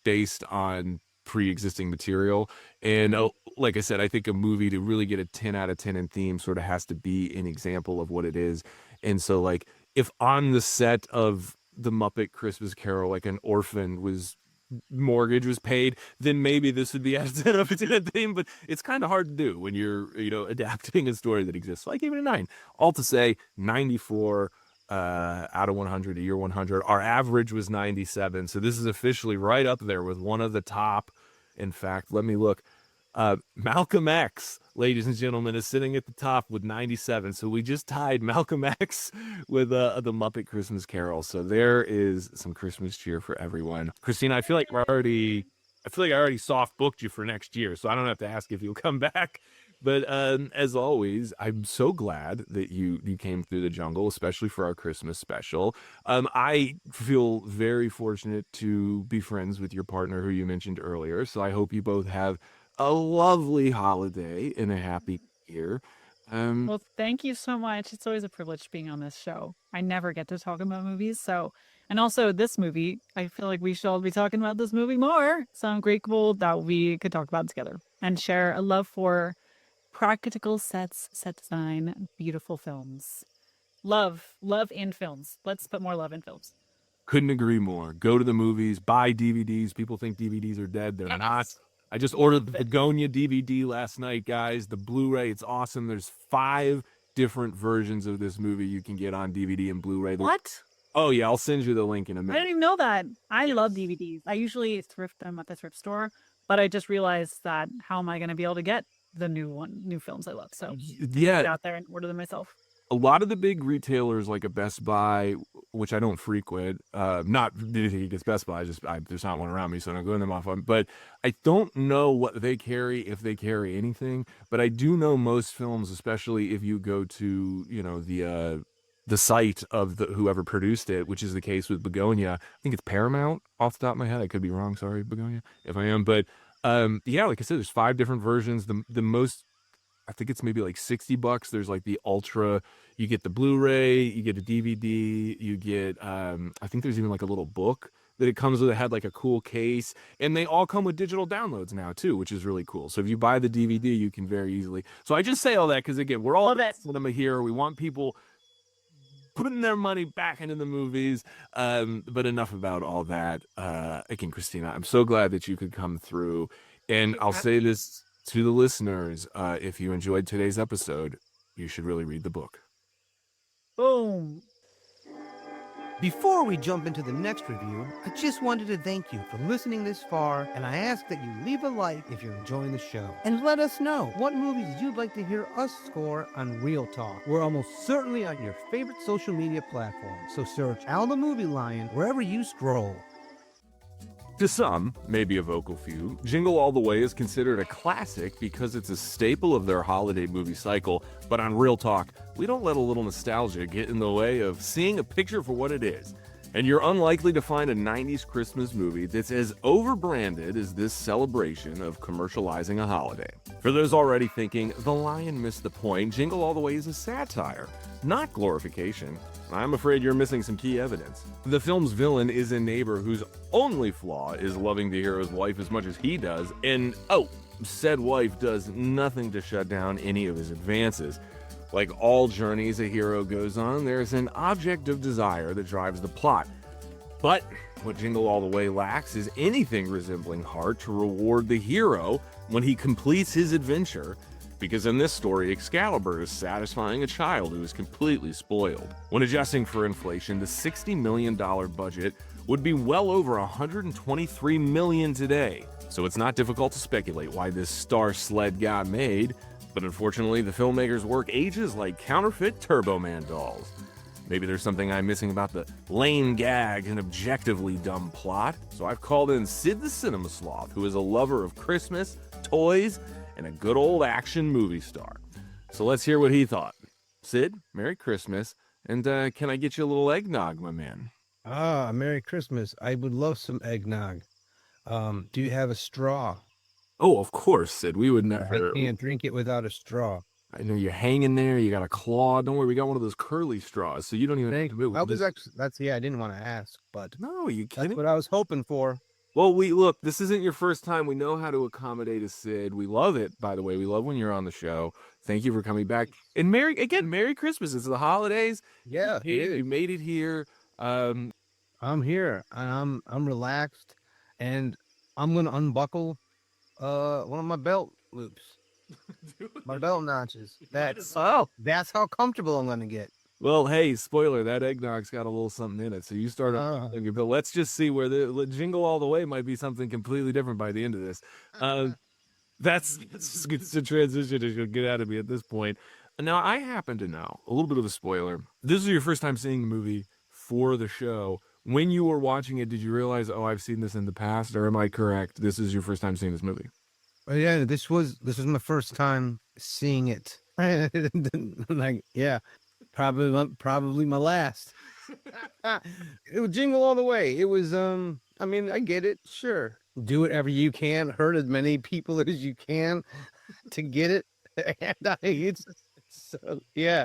based on pre-existing material. And like I said, I think a movie to really get a 10 out of 10 in theme sort of has to be an example of what it is. And so, like, if on the set of the Muppet Christmas Carol, like an orphan mortgage was paid, then maybe this would be as 10 of a 10 theme, but it's kind of hard to do when you're, adapting a story that exists. So I gave it a 9. All to say, 94 out of 100, a year 100. Our average was 97, so this is officially right up there with one of the top. In fact, let me look. Malcolm X, ladies and gentlemen, is sitting at the top with 97. So we just tied Malcolm X with the Muppet Christmas Carol. So there is some Christmas cheer for everyone. Christina, I feel like I already soft booked you for next year, so I don't have to ask if you'll come back. But as always, I'm so glad that you came through the jungle, especially for our Christmas special. I feel very fortunate to be friends with your partner who you mentioned earlier. So I hope you both have a lovely holiday and a happy year. Well, thank you so much. It's always a privilege being on this show. I never get to talk about movies. So, and also this movie, I feel like we should all be talking about this movie more. So I'm grateful that we could talk about it together and share a love for practical sets, set design, beautiful films. Love in films. Let's put more love in films. Couldn't agree more. Go to the movies, buy DVDs. People think DVDs are dead. They're not. I just ordered the Begonia DVD last night, guys. The Blu-ray, it's awesome. There's 5 different versions of this movie you can get on DVD and Blu-ray. What? Oh, yeah, I'll send you the link in a I minute. didn't even know that. I love DVDs. I usually thrift them at the thrift store, but I just realized that how am I going to be able to get the new films I love? So Yeah, get out there and order them myself. a lot of the big retailers like a Best Buy, which I don't frequent, not anything against Best Buy, there's not one around me, so I don't go in them often. But I don't know what they carry, if they carry anything. But I do know most films, especially if you go to the site of whoever produced it, which is the case with Begonia. I think it's Paramount off the top of my head. I could be wrong. Sorry, Begonia, if I am. But yeah, like I said, there's 5 different versions. The most, I think it's maybe like $60. There's like the ultra, you get the Blu-ray, you get a DVD, you get I think there's even like a little book that it comes with. It had like a cool case, and they all come with digital downloads now too, which is really cool. So if you buy the DVD, you can very easily. So I just say all that because again, we're all Love it. cinema here. We want people putting their money back into the movies. But enough about all that. Again, Christina, I'm so glad that you could come through. And I'll say this to the listeners. If you enjoyed today's episode, you should really read the book. Boom. Before we jump into the next review, I just wanted to thank you for listening this far, and I ask that you leave a like if you're enjoying the show. And let us know what movies you'd like to hear us score on Real Talk. We're almost certainly on your favorite social media platform, so search Al the Movie Lion wherever you scroll. To some, maybe a vocal few, Jingle All The Way is considered a classic because it's a staple of their holiday movie cycle, but on Real Talk, we don't let a little nostalgia get in the way of seeing a picture for what it is. And you're unlikely to find a 90s Christmas movie that's as overbranded as this celebration of commercializing a holiday. For those already thinking, The Lion missed the point, Jingle All The Way is a satire, not glorification. I'm afraid you're missing some key evidence. The film's villain is a neighbor whose only flaw is loving the hero's wife as much as he does, and said wife does nothing to shut down any of his advances. Like all journeys a hero goes on, there's an object of desire that drives the plot. But what Jingle All The Way lacks is anything resembling heart to reward the hero when he completes his adventure, because in this story, Excalibur is satisfying a child who is completely spoiled. When adjusting for inflation, the $60 million budget would be well over $123 million today. So it's not difficult to speculate why this star sled got made, but unfortunately, the filmmaker's work ages like counterfeit Turbo Man dolls. Maybe there's something I'm missing about the lame gag and objectively dumb plot, so I've called in Sid the Cinema Sloth, who is a lover of Christmas, toys, and a good old action movie star. So let's hear what he thought. Sid, Merry Christmas, and can I get you a little eggnog, my man? Merry Christmas. I would love some eggnog. Do you have a straw? Oh, of course, Sid. We would never. I can't drink it without a straw. I know you're hanging there. You got a claw. Don't worry, we got one of those curly straws, so you don't even have to move. I didn't want to ask, but No, you kidding? that's what I was hoping for. Well, look, this isn't your first time. We know how to accommodate a Sid. We love it, by the way. We love when you're on the show. Thank you for coming back. And Merry Christmas. It's the holidays. Yeah, You made it here. I'm here. I'm relaxed, and I'm gonna unbuckle one of my belt loops. My belt notches. That's how comfortable I'm gonna get. Well, hey, spoiler, that eggnog's got a little something in it. So you start on your bill. Let's just see where the Jingle All The Way might be something completely different by the end of this. That's the transition as you'll get out of me at this point. Now, I happen to know, a little bit of a spoiler, this is your first time seeing the movie for the show. When you were watching it, did you realize, I've seen this in the past, or am I correct? This is your first time seeing this movie. Well, yeah, this was my first time seeing it. Probably my last. It was Jingle All The Way. It was I get it, sure. Do whatever you can, hurt as many people as you can to get it. Yeah,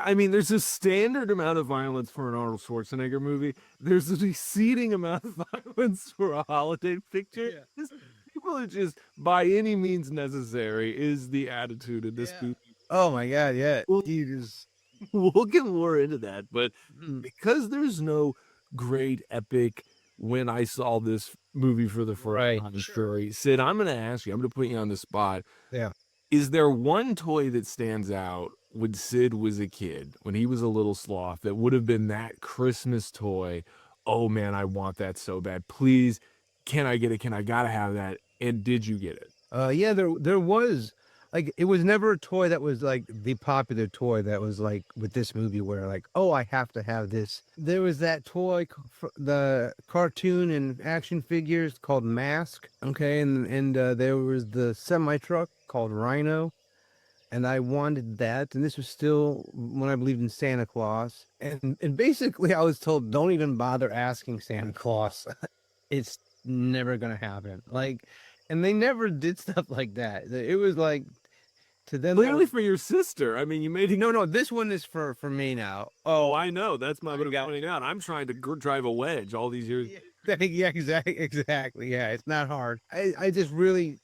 I mean, there's a standard amount of violence for an Arnold Schwarzenegger movie. There's an exceeding amount of violence for a holiday picture. Yeah. People are just, by any means necessary, is the attitude in this movie. Oh my God, yeah. Well, You just We'll get more into that, but because there's no great epic when I saw this movie for the first time story, Sid, I'm going to ask you, I'm going to put you on the spot. Yeah. Is there one toy that stands out when Sid was a kid, when he was a little sloth, that would have been that Christmas toy? Oh man, I want that so bad. Please, can I get it? I gotta have that. And did you get it? Yeah, there was, like, it was never a toy that was like the popular toy that was like with this movie where like, oh, I have to have this. There was that toy, the cartoon and action figures called Mask. Okay. And there was the semi truck called Rhino. And I wanted that. And this was still when I believed in Santa Claus. And basically I was told, don't even bother asking Santa Claus. It's never going to happen. Like, and they never did stuff like that. It was like, to them. Clearly for your sister. I mean, you made it. No, this one is for me now. Oh, I know. That's my way of pointing out. I'm trying to drive a wedge all these years. Yeah, exactly. Yeah, it's not hard. I just really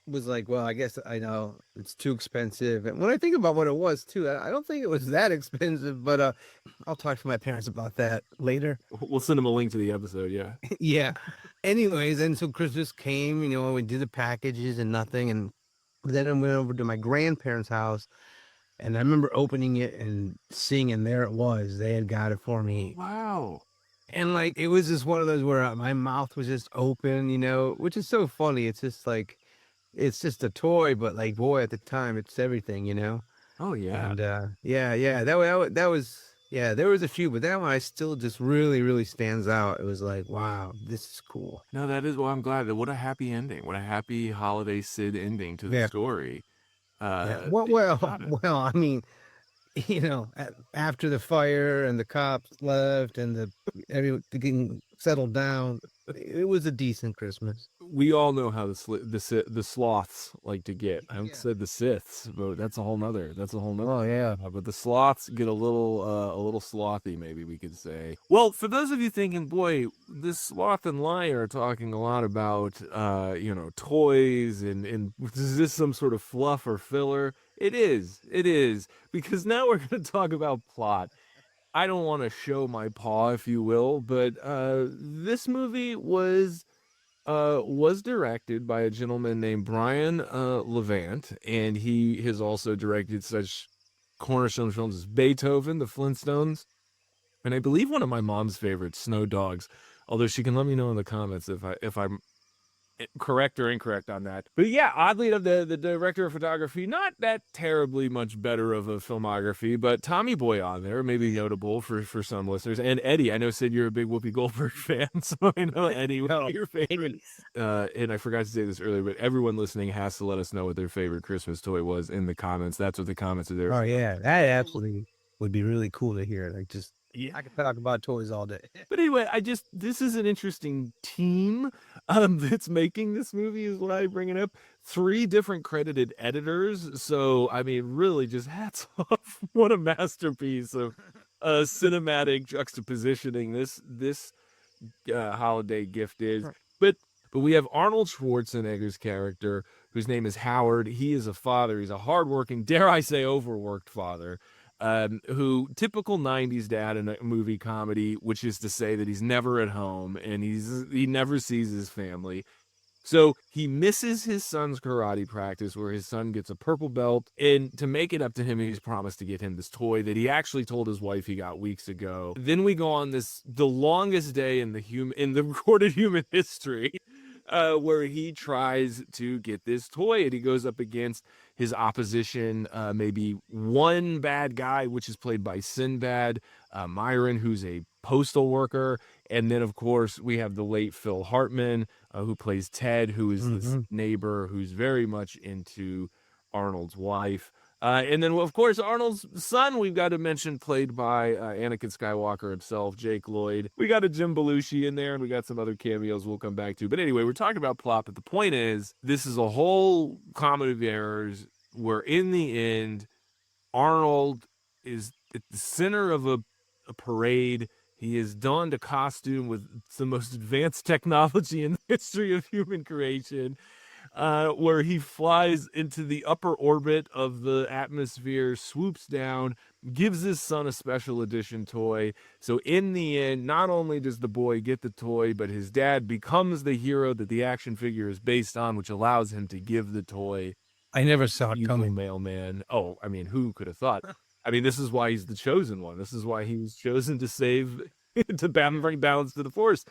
was like, well, I guess I know it's too expensive. And when I think about what it was too, I don't think it was that expensive, but I'll talk to my parents about that later. We'll send them a link to the episode. Yeah. Yeah. Anyways, and so Christmas came, we did the packages and nothing. And then I went over to my grandparents' house and I remember opening it and seeing, and there it was. They had got it for me. Wow. And like, it was just one of those where my mouth was just open, which is so funny. It's just like, it's just a toy, but like, boy, at the time, it's everything. Oh yeah. And yeah, that was, yeah, there was a few, but that one I still just really, really stands out. It was like, wow, this is cool. No, that is. Well, I'm glad. What a happy ending. What a happy holiday Sid ending to the Yeah. story. Yeah. You got it. Well, I mean, after the fire and the cops left and everything settled down, it was a decent Christmas. We all know how the sloths like to get. I haven't said the Siths, but that's a whole nother. Oh yeah. But the sloths get a little slothy, maybe we could say. Well, for those of you thinking, boy, this Sloth and Liar are talking a lot about, toys and is this some sort of fluff or filler? It is, because now we're going to talk about plot. I don't want to show my paw, if you will, but this movie was directed by a gentleman named Brian Levant, and he has also directed such cornerstone films as Beethoven, The Flintstones, and I believe one of my mom's favorites, Snow Dogs. Although she can let me know in the comments if I'm correct or incorrect on that. But yeah, oddly enough, the director of photography, not that terribly much better of a filmography, but Tommy Boy on there, maybe notable for some listeners. And Eddie, I know, Sid, you're a big Whoopi Goldberg fan, so I know Eddie, one of your favorite. And I forgot to say this earlier, but everyone listening has to let us know what their favorite Christmas toy was in the comments. That's what the comments are there. Oh yeah, that absolutely would be really cool to hear. Like, just Yeah. I could talk about toys all day. But anyway, this is an interesting team that's making this movie is what I bring it up. 3 different credited editors. So, I mean, really just hats off. What a masterpiece of cinematic juxtapositioning this holiday gift is. But we have Arnold Schwarzenegger's character, whose name is Howard. He is a father. He's a hardworking, dare I say, overworked father. Who typical 90s dad in a movie comedy, which is to say that he's never at home and he never sees his family. So he misses his son's karate practice where his son gets a purple belt, and to make it up to him, he's promised to get him this toy that he actually told his wife he got weeks ago. Then we go on the longest day in the recorded human history, where he tries to get this toy, and he goes up against his opposition, maybe one bad guy, which is played by Sinbad, Myron, who's a postal worker, and then of course we have the late Phil Hartman, who plays Ted, who is this neighbor who's very much into Arnold's wife. And then, of course, Arnold's son, we've got to mention, played by Anakin Skywalker himself, Jake Lloyd. We got a Jim Belushi in there, and we got some other cameos we'll come back to. But anyway, we're talking about plot, but the point is, this is a whole comedy of errors where, in the end, Arnold is at the center of a parade. He is donned a costume with the most advanced technology in the history of human creation. Where he flies into the upper orbit of the atmosphere, swoops down, gives his son a special edition toy. So in the end, not only does the boy get the toy, but his dad becomes the hero that the action figure is based on, which allows him to give the toy. I never saw it Evil coming. mailman. Oh, I mean, who could have thought? I mean, this is why he's the chosen one. This is why he was chosen to save, to bring balance to the force.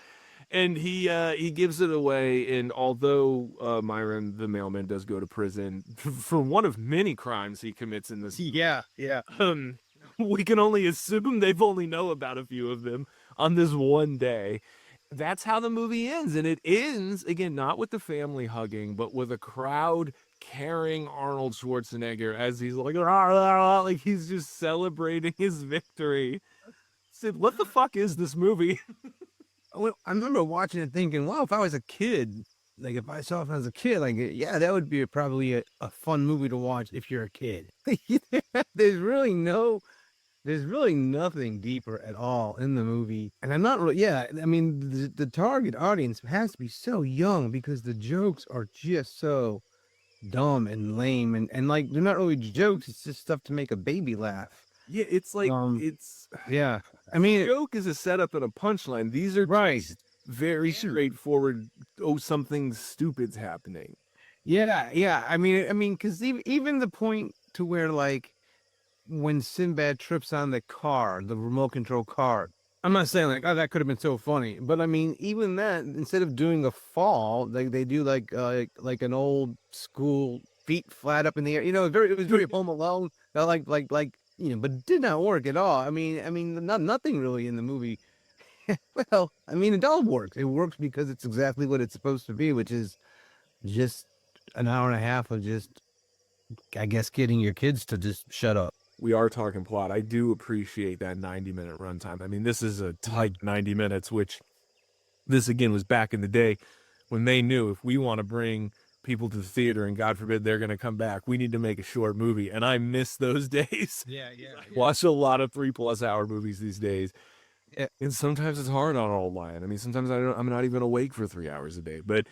And he gives it away, and although Myron, the mailman, does go to prison for one of many crimes he commits in this, Yeah. we can only assume they've only know about a few of them on this one day. That's how the movie ends, and it ends, again, not with the family hugging, but with a crowd carrying Arnold Schwarzenegger as he's like, rah, rah, rah, like he's just celebrating his victory. Sid, what the fuck is this movie? I remember watching it thinking, wow, if I was a kid like if I saw it as a kid, like yeah, that would be probably a fun movie to watch if you're a kid. There's really no there's really nothing deeper at all in the movie. And I'm not really, yeah, I mean, the target audience has to be so young because the jokes are just so dumb and lame. And like, they're not really jokes, it's just stuff to make a baby laugh. Yeah, it's like Um, it's Yeah. I mean, joke is a setup and a punchline. These are right. very straightforward. Oh, something stupid's happening. Yeah. Yeah. I mean, because even the point to where, like, when Sinbad trips on the car, the remote control car. I'm not saying like, oh, that could have been so funny, but I mean, even that, instead of doing a fall, they do like an old school feet flat up in the air. You know, it was very Home Alone. But it did not work at all. I mean, nothing really in the movie. Well, I mean, it all works. It works because it's exactly what it's supposed to be, which is just an hour and a half of just, I guess, getting your kids to just shut up. We are talking plot. I do appreciate that 90-minute runtime. I mean, this is a tight 90 minutes, which this again was back in the day when they knew if we want to bring people to the theater and God forbid they're going to come back, we need to make a short movie. And I miss those days. Yeah. I watch a lot of 3+ hour movies these days. Yeah. And sometimes it's hard on all line. I mean, sometimes I'm not even awake for 3 hours a day, but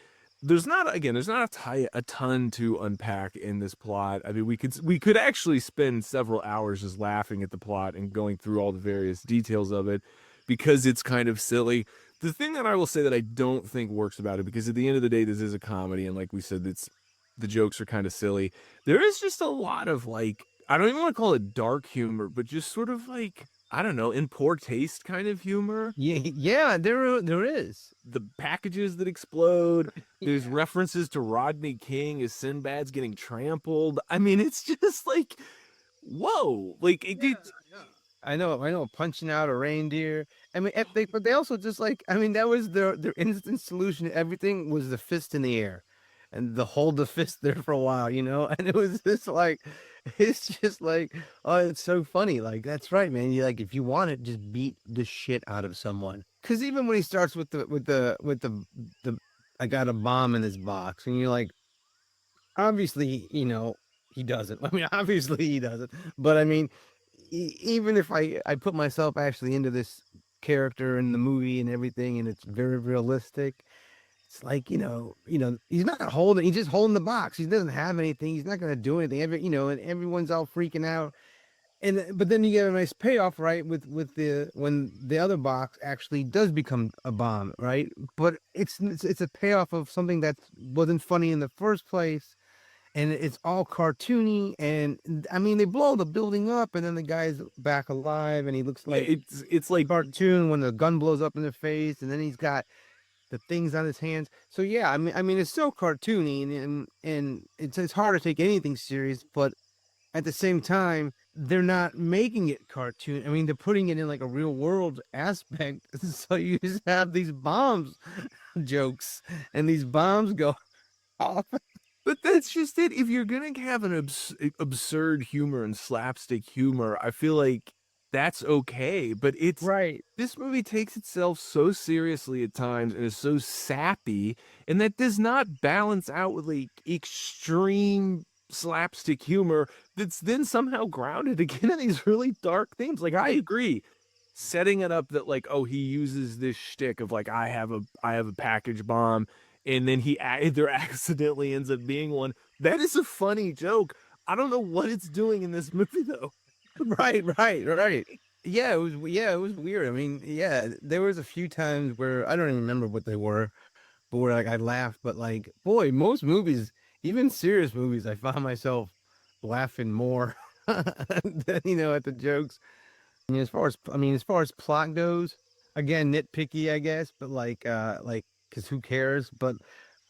there's not a ton to unpack in this plot. I mean, we could actually spend several hours just laughing at the plot and going through all the various details of it because it's kind of silly. The thing that I will say that I don't think works about it, because at the end of the day, this is a comedy, and like we said, the jokes are kind of silly. There is just a lot of, like, I don't even want to call it dark humor, but just sort of like, I don't know, in poor taste kind of humor. Yeah, there is. The packages that explode. There's references to Rodney King as Sinbad's getting trampled. I mean, it's just like, whoa, like I know, punching out a reindeer. I mean, but they also just like, I mean, that was their instant solution to everything was the fist in the air, and the hold the fist there for a while, you know. And it was just like, it's just like, oh, it's so funny. Like, that's right, man. You like, if you want it, just beat the shit out of someone. Because even when he starts with the I got a bomb in this box, and you're like, obviously, you know, he doesn't. I mean, obviously he doesn't. But I mean, even if I put myself actually into this character in the movie and everything, and it's very realistic, it's like, he's not holding, he's just holding the box. He doesn't have anything. He's not going to do anything. And everyone's all freaking out. But then you get a nice payoff, right? With when the other box actually does become a bomb, right? But it's a payoff of something that wasn't funny in the first place, and it's all cartoony. And I mean, they blow the building up, and then the guy's back alive, and he looks like it's like cartoon when the gun blows up in their face, and then he's got the things on his hands. So yeah, I mean, it's so cartoony, and it's hard to take anything serious, but at the same time, they're not making it cartoon. I mean, they're putting it in like a real world aspect. So you just have these bombs jokes, and these bombs go off. But that's just it. If you're gonna have an absurd humor and slapstick humor, I feel like that's okay. But it's Right. this movie takes itself so seriously at times and is so sappy, and that does not balance out with like extreme slapstick humor that's then somehow grounded again in these really dark themes. Like, I agree, setting it up that like, oh, he uses this shtick of like, I have a package bomb, and then he either accidentally ends up being one. That is a funny joke. I don't know what it's doing in this movie though. Right. Yeah, it was weird. I mean, yeah, there was a few times where I don't even remember what they were, but where like I laughed. But like, boy, most movies, even serious movies, I found myself laughing more than at the jokes. I mean, as far as plot goes, again, nitpicky, I guess, but because who cares? But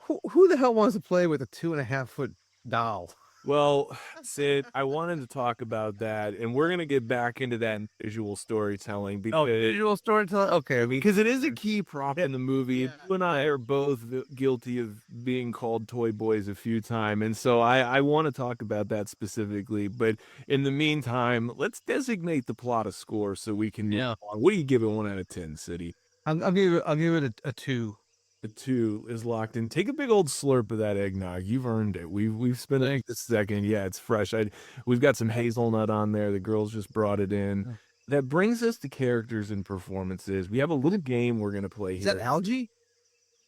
who the hell wants to play with a 2.5 foot doll? Well, Sid, I wanted to talk about that, and we're gonna get back into that in visual storytelling because Visual storytelling. Okay, I mean, it is a key prop in the movie. You and I are both guilty of being called toy boys a few times, and so I want to talk about that specifically. But in the meantime, let's designate the plot a score so we can move on. What do you give it 1 out of 10, City? I'll give it a 2. The 2 is locked in. Take a big old slurp of that eggnog. You've earned it. We've spent a second. Yeah, it's fresh. We've got some hazelnut on there. The girls just brought it in. Oh. That brings us to characters and performances. We have a little game we're gonna play Is here. that algae?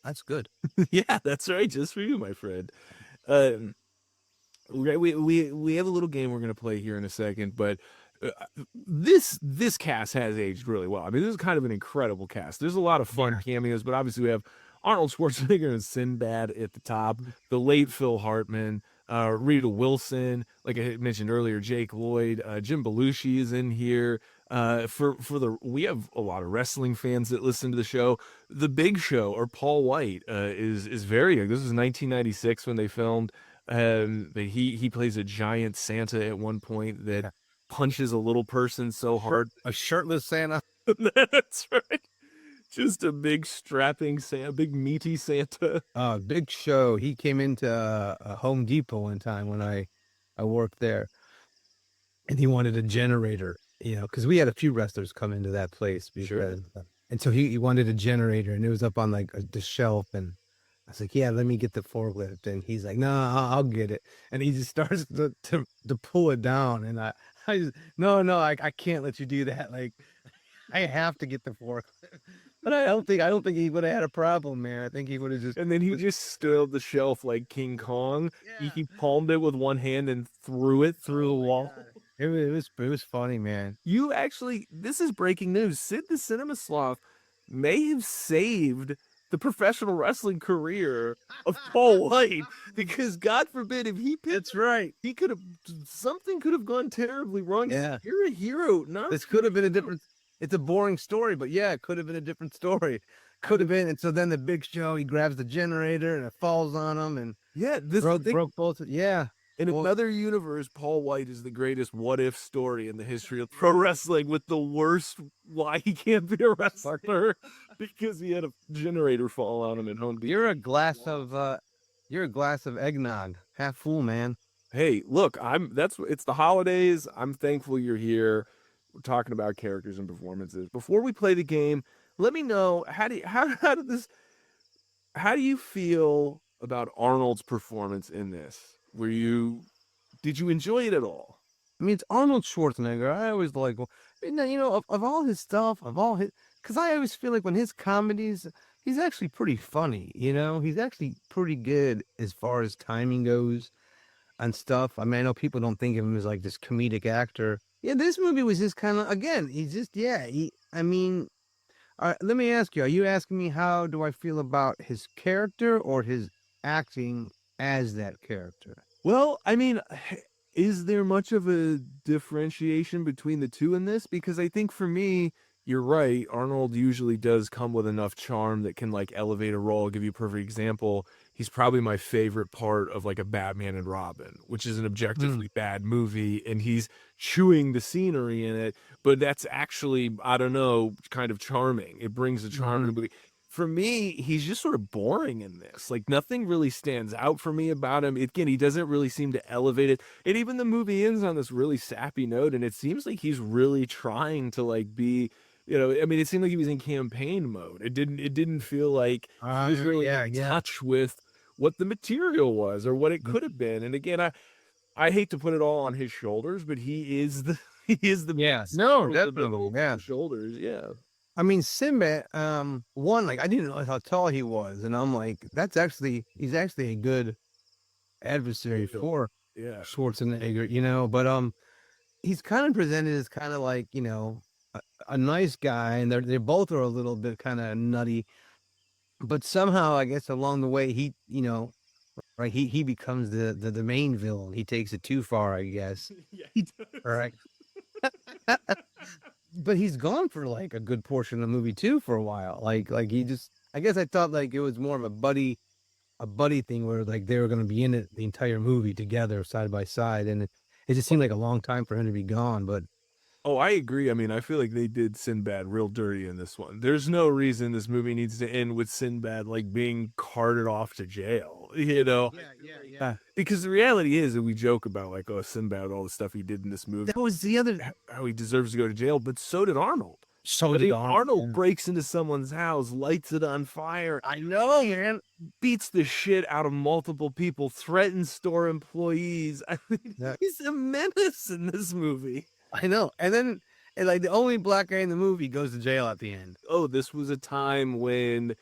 That's good. Yeah, that's right. Just for you, my friend. Um, we have a little game we're gonna play here in a second, but this cast has aged really well. I mean, this is kind of an incredible cast. There's a lot of fun cameos, but obviously we have Arnold Schwarzenegger and Sinbad at the top, the late Phil Hartman, Rita Wilson, like I mentioned earlier, Jake Lloyd, Jim Belushi is in here. We have a lot of wrestling fans that listen to the show. The Big Show, or Paul White, is very young. This is 1996 when they filmed. But he plays a giant Santa at one point that punches a little person so hard. A shirtless Santa. That's right. Just a big strapping Santa, big meaty Santa. Big Show. He came into a Home Depot one time when I worked there, and he wanted a generator. You know, because we had a few wrestlers come into that place. And so he wanted a generator, and it was up on like the shelf, and I was like, yeah, let me get the forklift. And he's like, no, I'll get it. And he just starts to pull it down. And I just, no, I can't let you do that. Like, I have to get the forklift. But I don't think he would have had a problem, man. I think he would have just. And then he just stood the shelf like King Kong. Yeah. He palmed it with one hand and threw it through the wall. God. It was funny, man. You actually, this is breaking news. Sid the Cinema Sloth may have saved the professional wrestling career of Paul White, because God forbid if he picked, That's right. he could have, something could have gone terribly wrong. Yeah. You're a hero. No, This could have been a different. It's a boring story, but yeah, it could have been a different story. Could have been. And so then the Big Show, he grabs the generator and it falls on him and yeah, this broke both. Yeah. in another universe, Paul White is the greatest what if story in the history of pro wrestling, with the worst why he can't be a wrestler because he had a generator fall on him at Home Depot. You're a glass of eggnog, half full, man. Hey, look, it's the holidays. I'm thankful you're here. We're talking about characters and performances. Before we play the game, let me know how do you feel about Arnold's performance in this? Did you enjoy it at all? I mean, it's Arnold Schwarzenegger. I always like, of all his stuff, because I always feel like when his comedies, he's actually pretty funny. He's actually pretty good as far as timing goes and stuff. I mean, I know people don't think of him as like this comedic actor. Yeah, this movie was just kind of, again, he's just, I mean, let me ask you, are you asking me how do I feel about his character or his acting as that character? Well, I mean, is there much of a differentiation between the two in this? Because I think for me, you're right. Arnold usually does come with enough charm that can like elevate a role. I'll give you a perfect example. He's probably my favorite part of like a Batman and Robin, which is an objectively bad movie, and he's chewing the scenery in it, but that's actually, I don't know, kind of charming. It brings a charm to the movie. For me, he's just sort of boring in this. Like, nothing really stands out for me about him. Again, he doesn't really seem to elevate it. And even the movie ends on this really sappy note, and it seems like he's really trying to like be, I mean, it seemed like he was in campaign mode. It didn't feel like he was really in touch with what the material was or what it could have been. And again, I hate to put it all on his shoulders, but he is the definitely, shoulders, yeah. I mean, Sinbad, one, like, I didn't know how tall he was, and I'm like, he's actually a good adversary for Schwarzenegger, but he's kind of presented as kind of like, a nice guy, and they both are a little bit kind of nutty, but somehow, I guess, along the way, he becomes the main villain. He takes it too far, I guess. Yeah, he does. Right. But he's gone for like a good portion of the movie too for a while. Like he just, I guess I thought like it was more of a buddy thing where like they were going to be in it the entire movie together side by side, and it just seemed like a long time for him to be gone. But oh, I agree. I mean, I feel like they did Sinbad real dirty in this one. There's no reason this movie needs to end with Sinbad like being carted off to jail, Yeah. Because the reality is that we joke about like, oh, Sinbad, all the stuff he did in this movie. That was the other. How he deserves to go to jail, but so did Arnold. So But if darn- Arnold breaks into someone's house, lights it on fire, I know, man. beats the shit out of multiple people, threatens store employees. I mean, Yeah. he's a menace in this movie. I know. And then, and like the only black guy in the movie goes to jail at the end. Oh, this was a time when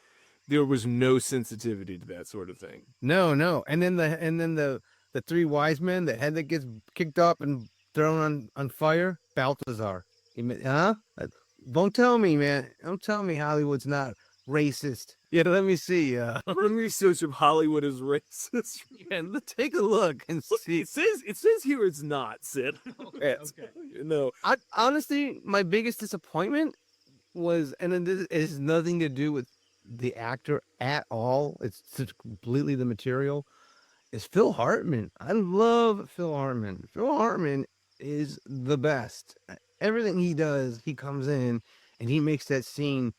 there was no sensitivity to that sort of thing. No. And then the three wise men, the head that gets kicked up and thrown on fire, Balthazar. Don't tell me, man. Don't tell me Hollywood's not racist. Yeah, let me see. Let me search if Hollywood is racist. And take a look and see. It says here it's not, Sid. It's- No. Honestly, my biggest disappointment was, and then this has nothing to do with the actor at all. It's just completely the material. Is Phil Hartman. I love Phil Hartman. Phil Hartman is the best. Everything he does, he comes in and he makes that scene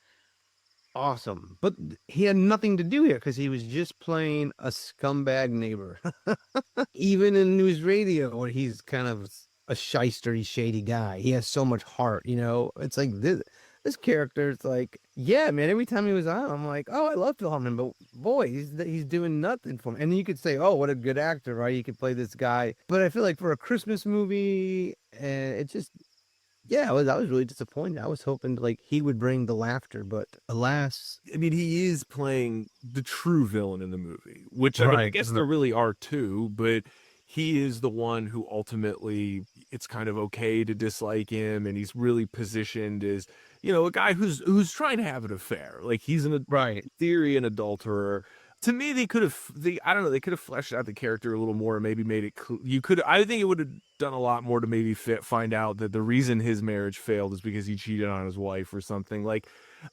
awesome. But he had nothing to do here because he was just playing a scumbag neighbor. Even in news radio, where he's kind of a shystery, shady guy, he has so much heart. You know, it's like this character is like, yeah, man. Every time he was on, I'm like, oh, I love Phil Hartman, but boy, he's doing nothing for me. And then you could say, oh, what a good actor, right? He could play this guy. But I feel like for a Christmas movie, it just, yeah, I was really disappointed. I was hoping like he would bring the laughter, but alas, I mean, he is playing the true villain in the movie, which I, mean, I Right. guess there really are two, but he is the one who ultimately it's kind of okay to dislike him, and he's really positioned as, you know, a guy who's trying to have an affair. Like he's in right. theory an adulterer. To me, they could have I don't know, they could have fleshed out the character a little more and maybe made it I think it would have done a lot more to maybe find out that the reason his marriage failed is because he cheated on his wife or something. Like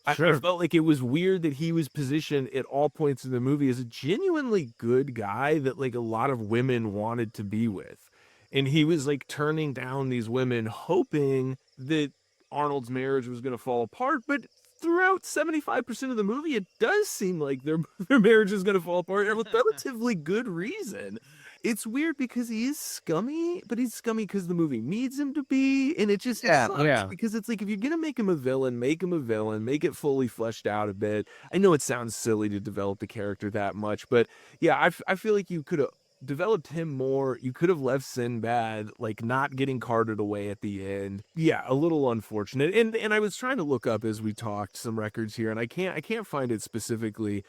I felt like it was weird that he was positioned at all points in the movie as a genuinely good guy that like a lot of women wanted to be with. And he was like turning down these women hoping that Arnold's marriage was going to fall apart, but throughout 75% of the movie, it does seem like their marriage is going to fall apart, and with relatively good reason. It's weird because he is scummy, but he's scummy because the movie needs him to be, and it just sucks because it's like if you're going to make him a villain, make it fully fleshed out a bit. I know it sounds silly to develop the character that much, but yeah, I feel like you could have developed him more. You could have left Sinbad like not getting carted away at the end. Yeah, a little unfortunate. And I was trying to look up as we talked some records here, and I can't find it specifically.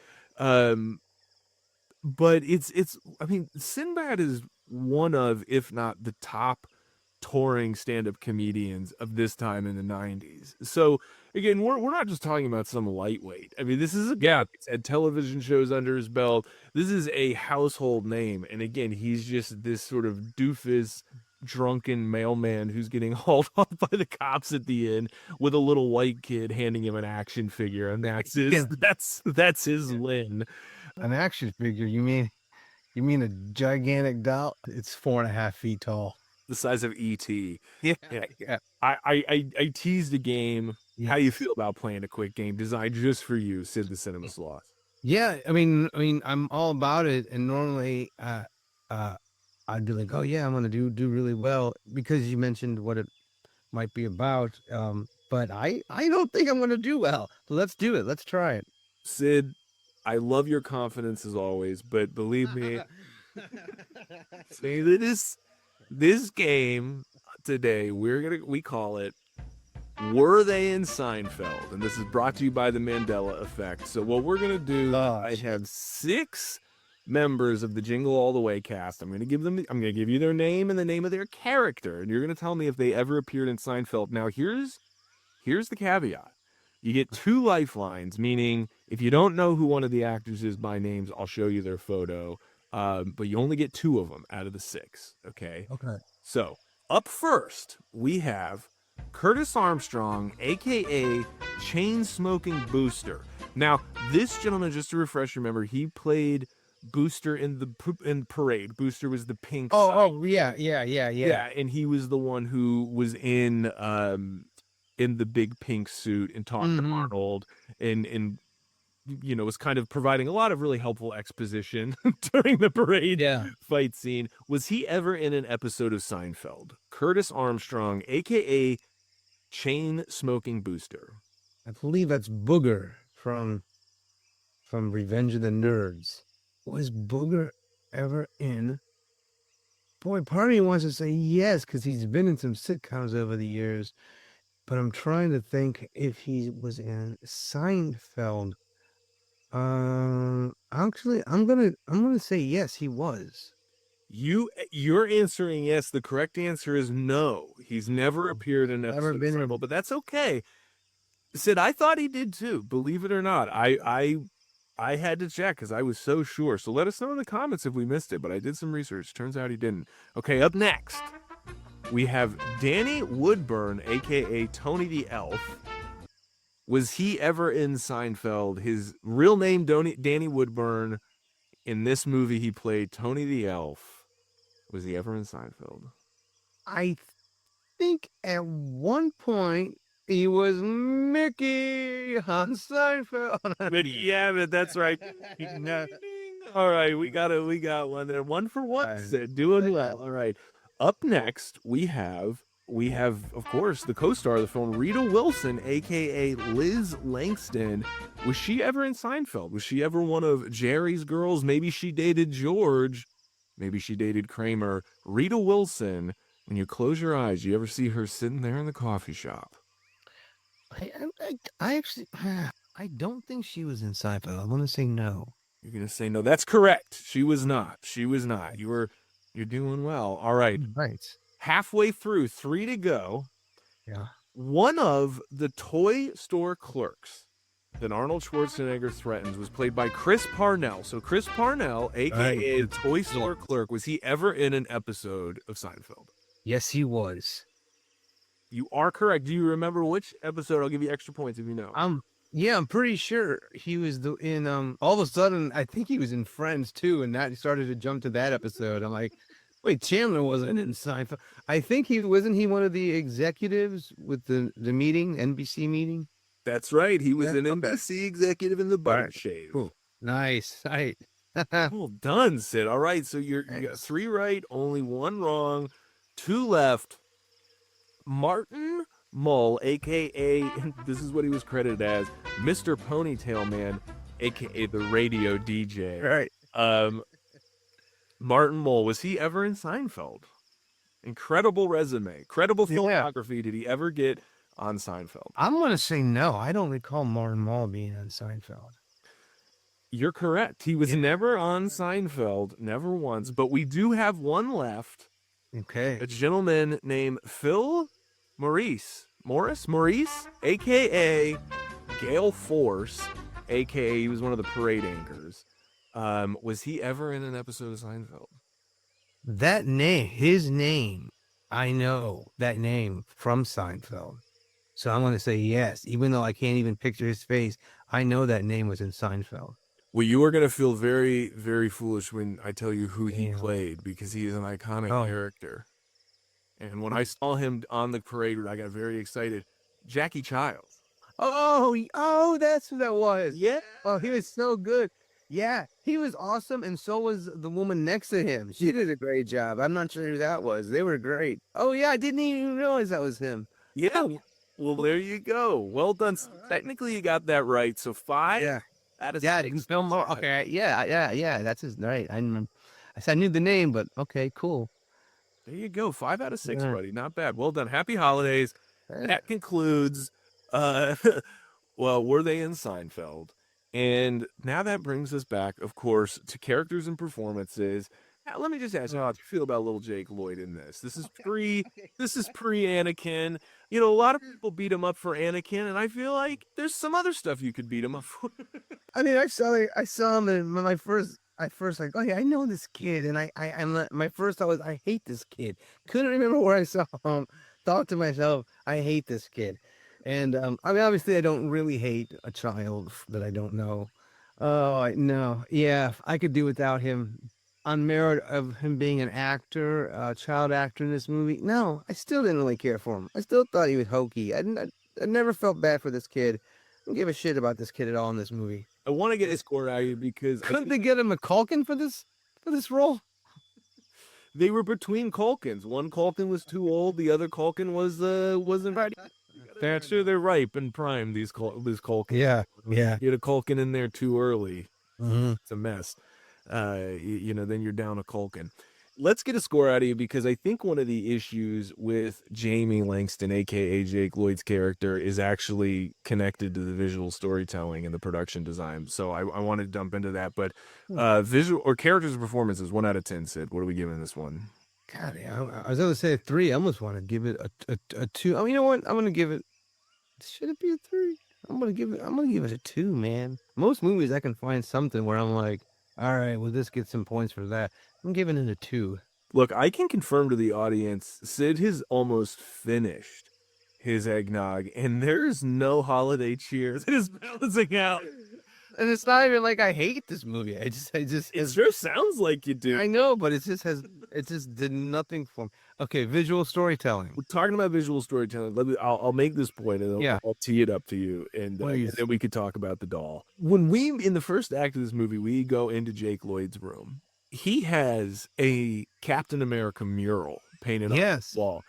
But it's I mean, Sinbad is one of, if not the top touring stand-up comedians of this time in the 90s. So again, we're not just talking about some lightweight. I mean, this is a guy that's had television shows under his belt. This is a household name. And again, he's just this sort of doofus drunken mailman who's getting hauled off by the cops at the end with a little white kid handing him an action figure, and that's his Lynn. An action figure? You mean a gigantic doll? It's 4.5 feet tall. The size of E.T. Yeah. I teased a game. Yes. How you feel about playing a quick game designed just for you, Sid the Cinema Sloth? Yeah, I mean, I'm all about it, and normally, I'd be like, oh yeah, I'm gonna do really well because you mentioned what it might be about. But I don't think I'm gonna do well. So let's do it. Let's try it. Sid, I love your confidence as always, but believe me, this game today, we call it Were They in Seinfeld? And this is brought to you by the Mandela Effect. So what we're gonna do, I have 6 members of the Jingle All The Way cast. I'm gonna give you their name and the name of their character, and you're gonna tell me if they ever appeared in Seinfeld. Now here's the caveat. You get 2 lifelines, meaning if you don't know who one of the actors is by names, I'll show you their photo. But you only get 2 of them out of the 6. Okay. Okay. So up first, we have Curtis Armstrong, aka Chain Smoking Booster. Now, this gentleman, just to refresh your memory, he played Booster in Parade. Booster was the pink. Yeah. Yeah, and he was the one who was in the big pink suit and talked to Arnold and you know, was kind of providing a lot of really helpful exposition during the parade fight scene. Was he ever in an episode of Seinfeld? Curtis Armstrong, aka chain smoking booster. I believe that's Booger from Revenge of the Nerds. Was Booger ever in? Boy, part of me wants to say yes because he's been in some sitcoms over the years, but I'm trying to think if he was in Seinfeld. Actually, I'm gonna say yes, he was. You're answering yes. The correct answer is no. He's never appeared in an Never episode been of in- Seinfeld, but that's okay. Sid, I thought he did too. Believe it or not, I had to check because I was so sure. So let us know in the comments if we missed it. But I did some research. Turns out he didn't. Okay, up next we have Danny Woodburn, aka Tony the Elf. Was he ever in Seinfeld? His real name, Danny Woodburn. In this movie, he played Tony the Elf. Was he ever in Seinfeld? I think at one point he was Mickey on Seinfeld. But that's right. No. All right, we got one there. One for one. Sid, doing well. All right. Up next, we have, of course, the co-star of the film, Rita Wilson, aka Liz Langston. Was she ever in Seinfeld? Was she ever one of Jerry's girls? Maybe she dated George. Maybe she dated Kramer. Rita Wilson. When you close your eyes, you ever see her sitting there in the coffee shop? I actually, I don't think she was in Seinfeld. I want to say no. You're gonna say no. That's correct. She was not. She was not. You're doing well. All right. Right. Halfway through, 3 to go. Yeah. One of the toy store clerks that Arnold Schwarzenegger threatens was played by Chris Parnell. So Chris Parnell, aka the toy store clerk, was he ever in an episode of Seinfeld? Yes, he was. You are correct. Do you remember which episode? I'll give you extra points if you know. Yeah, I'm pretty sure he was in all of a sudden I think he was in Friends too, and that started to jump to that episode. I'm like, wait, Chandler wasn't in Seinfeld. I think he wasn't he one of the executives with the meeting, NBC meeting? That's right. He was an NBC executive in the butter shave. Cool. Nice. Right. Well done, Sid. All right, so you got 3 right, only 1 wrong, 2 left. Martin Mull, aka this is what he was credited as, Mr. Ponytail Man, aka the radio DJ. Right. Martin Mull, was he ever in Seinfeld? Incredible resume, credible filmography. Did he ever get on Seinfeld? I'm gonna say no. I don't recall Martin Mull being on Seinfeld. You're correct. He was never on Seinfeld, never once. But we do have one left. Okay. A gentleman named Phil Morris, aka Gale Force, aka he was one of the parade anchors. Was he ever in an episode of Seinfeld? That name, his name, I know that name from Seinfeld. So I'm going to say yes, even though I can't even picture his face. I know that name was in Seinfeld. Well, you are going to feel very, very foolish when I tell you who he played, because he is an iconic character. And when I saw him on the parade, I got very excited. Jackie Childs. Oh, that's who that was. Yeah. Oh, he was so good. Yeah, he was awesome, and so was the woman next to him. She did a great job. I'm not sure who that was. They were great. Oh, yeah, I didn't even realize that was him. Yeah. Well, there you go. Well done. Technically, you got that right. So 5. Yeah. That is Yeah, Phil Moore. Okay, yeah. That's his right. I said I knew the name, but okay, cool. There you go. 5 out of 6, Yeah. buddy. Not bad. Well done. Happy holidays. That concludes, well, were they in Seinfeld? And now that brings us back, of course, to characters and performances. Now, let me just ask you, how do you feel about little Jake Lloyd in this? This is pre-Anakin. You know, a lot of people beat him up for Anakin, and I feel like there's some other stuff you could beat him up for. I mean, I saw him in my first. I first like, oh yeah, I know this kid, and my first thought was, I hate this kid. Couldn't remember where I saw him. Thought to myself, I hate this kid, and I mean, obviously, I don't really hate a child that I don't know. Oh no, yeah, I could do without him. On merit of him being an actor, a child actor in this movie, no, I still didn't really care for him. I still thought he was hokey. I never felt bad for this kid. I don't give a shit about this kid at all in this movie. I want to get a score out of you because Couldn't they get him a Culkin for this role? they were between Culkins. One Culkin was too old. The other Culkin wasn't ready. That's true. They're ripe and prime. These Culkin. Yeah. Get a Culkin in there too early. Mm-hmm. It's a mess. Then you're down a Culkin. Let's get a score out of you because I think one of the issues with Jamie Langston, aka Jake Lloyd's character, is actually connected to the visual storytelling and the production design. So I want to dump into that. But visual or characters and performances, 1 out of 10, Sid. What are we giving this one? God, I was gonna say a 3. I almost want to give it a 2. Oh, you know what? I'm gonna give it. Should it be a 3? I'm gonna give it a 2, man. Most movies I can find something where I'm like, all right, well, this gets some points for that. I'm giving it a 2. Look, I can confirm to the audience, Sid has almost finished his eggnog, and there's no holiday cheers. It is balancing out. And it's not even like I hate this movie. I just It sure sounds like you do. I know, but it just did nothing for me. Okay, visual storytelling. We're talking about visual storytelling. I'll make this point, and I'll tee it up to you, and then we could talk about the doll. When we, in the first act of this movie, we go into Jake Lloyd's room. He has a Captain America mural painted on the wall.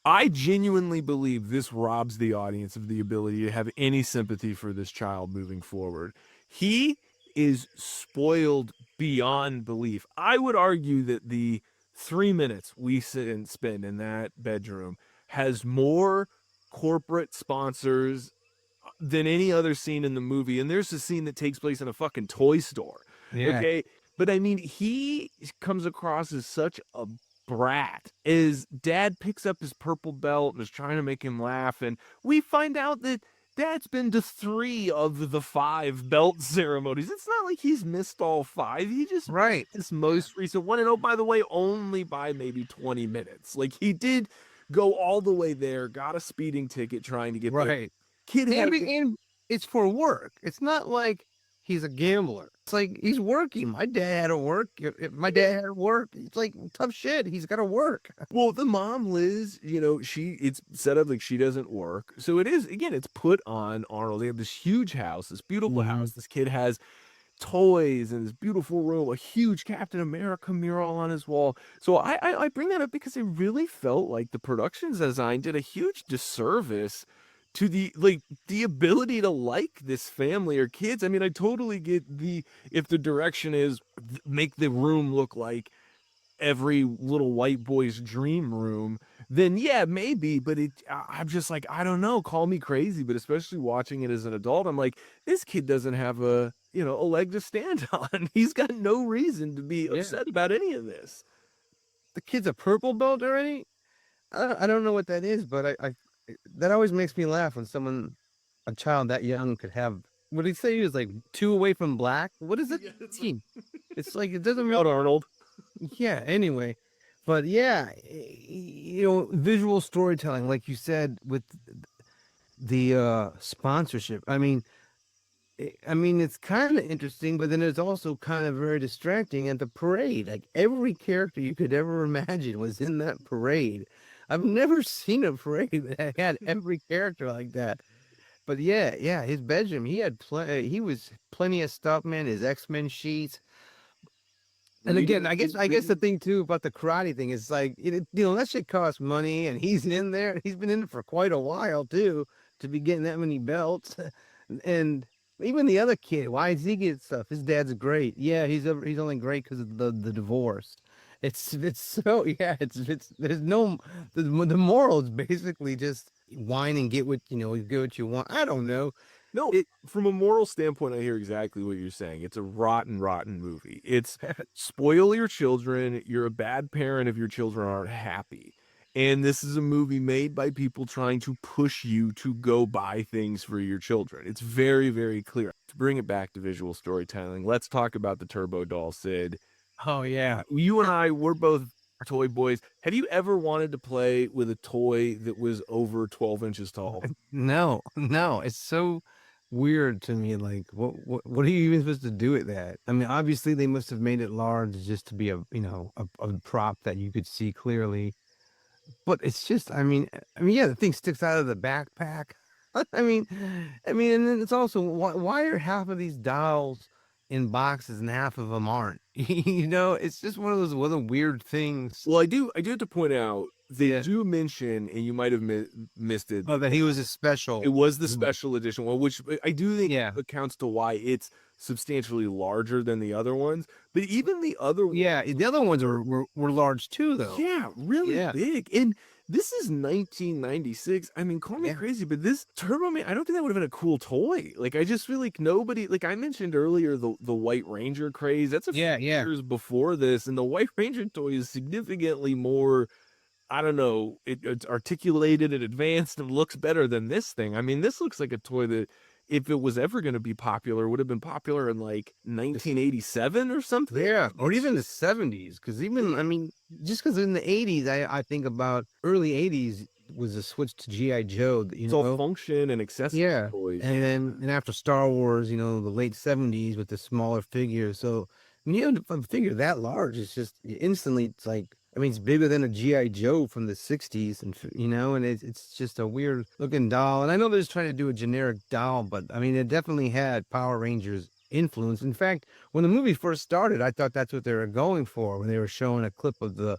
I genuinely believe this robs the audience of the ability to have any sympathy for this child moving forward. He is spoiled beyond belief. I would argue that the 3 minutes we sit and spend in that bedroom has more corporate sponsors than any other scene in the movie. And there's a scene that takes place in a fucking toy store. Yeah. Okay. But I mean, he comes across as such a brat. As dad picks up his purple belt and is trying to make him laugh. And we find out that Dad's been to 3 of the 5 belt ceremonies. It's not like he's missed all 5. He just missed this most recent one. And oh, by the way, only by maybe 20 minutes. Like, he did go all the way there, got a speeding ticket trying to get there. Kid had and it's for work. It's not like he's a gambler. It's like he's working. My dad had to work. If my dad had to work, it's like tough shit. He's got to work. Well, the mom, Liz, it's set up like she doesn't work. So it is, again, it's put on Arnold. They have this huge house, this beautiful house. This kid has toys and this beautiful room, a huge Captain America mural on his wall. So I bring that up because it really felt like the production design did a huge disservice to the ability to like this family or kids. I mean, I totally get if the direction is make the room look like every little white boy's dream room, then yeah, maybe, but I'm just like, I don't know, call me crazy, but especially watching it as an adult, I'm like, this kid doesn't have a leg to stand on. He's got no reason to be upset about any of this. The kid's a purple belt already? I don't know what that is, but I that always makes me laugh when a child that young could have. What did he say? He was like 2 away from black. What is it? It's like it doesn't Out Arnold. Yeah. Anyway, but yeah, visual storytelling, like you said, with the sponsorship. I mean, it's kind of interesting, but then it's also kind of very distracting. At the parade, like every character you could ever imagine was in that parade. I've never seen a parade that had every character like that. But yeah, his bedroom, he was plenty of stuff, man. His X-Men sheets. And again, I guess the thing too about the karate thing is like, that shit costs money, and he's in there. He's been in it for quite a while too, to be getting that many belts. And even the other kid, why does he get stuff? His dad's great. Yeah, he's only great because of the divorce. It's so there's no the moral is basically just whine and get what you want. I don't know. No, from a moral standpoint, I hear exactly what you're saying. It's a rotten movie. It's spoil your children. You're a bad parent if your children aren't happy. And this is a movie made by people trying to push you to go buy things for your children. It's very, very clear. To bring it back to visual storytelling, let's talk about the Turbo Doll, Sid. Oh, yeah. You and I, we're both toy boys. Have you ever wanted to play with a toy that was over 12 inches tall? No. It's so weird to me. Like, what are you even supposed to do with that? I mean, obviously they must have made it large just to be a prop that you could see clearly. But it's just, I mean, yeah, the thing sticks out of the backpack. I mean, and then it's also why are half of these dolls in boxes and half of them aren't. It's just one of those weird things. Well, I do have to point out they Yeah. do mention, and you might have missed it. Oh, that he was a special. It was the special edition one, which I do think Yeah. accounts to why it's substantially larger than the other ones. But even the other Yeah, the other ones were large too, though. yeah, really Yeah. big. And this is 1996. I mean, call me Yeah. crazy, but this Turbo Man, I don't think that would have been a cool toy. Like, I just feel like nobody, like I mentioned earlier, the White Ranger craze. That's a few Yeah. years before this, and the White Ranger toy is significantly more. I don't know, it's articulated and advanced and looks better than this thing. I mean, this looks like a toy that, if it was ever going to be popular, would have been popular in like 1987 or something. Yeah, or even the 70s, because I mean, just because in the 80s, I think about early 80s was a switch to G.I. Joe, It's all function and accessory Yeah, toys. and after Star Wars, the late 70s with the smaller figures. So when you have a figure that large, it's just instantly, it's like, I mean, it's bigger than a G.I. Joe from the 60s, and it's just a weird looking doll. And I know they're just trying to do a generic doll, but I mean, it definitely had Power Rangers influence. In fact, when the movie first started, I thought that's what they were going for when they were showing a clip of the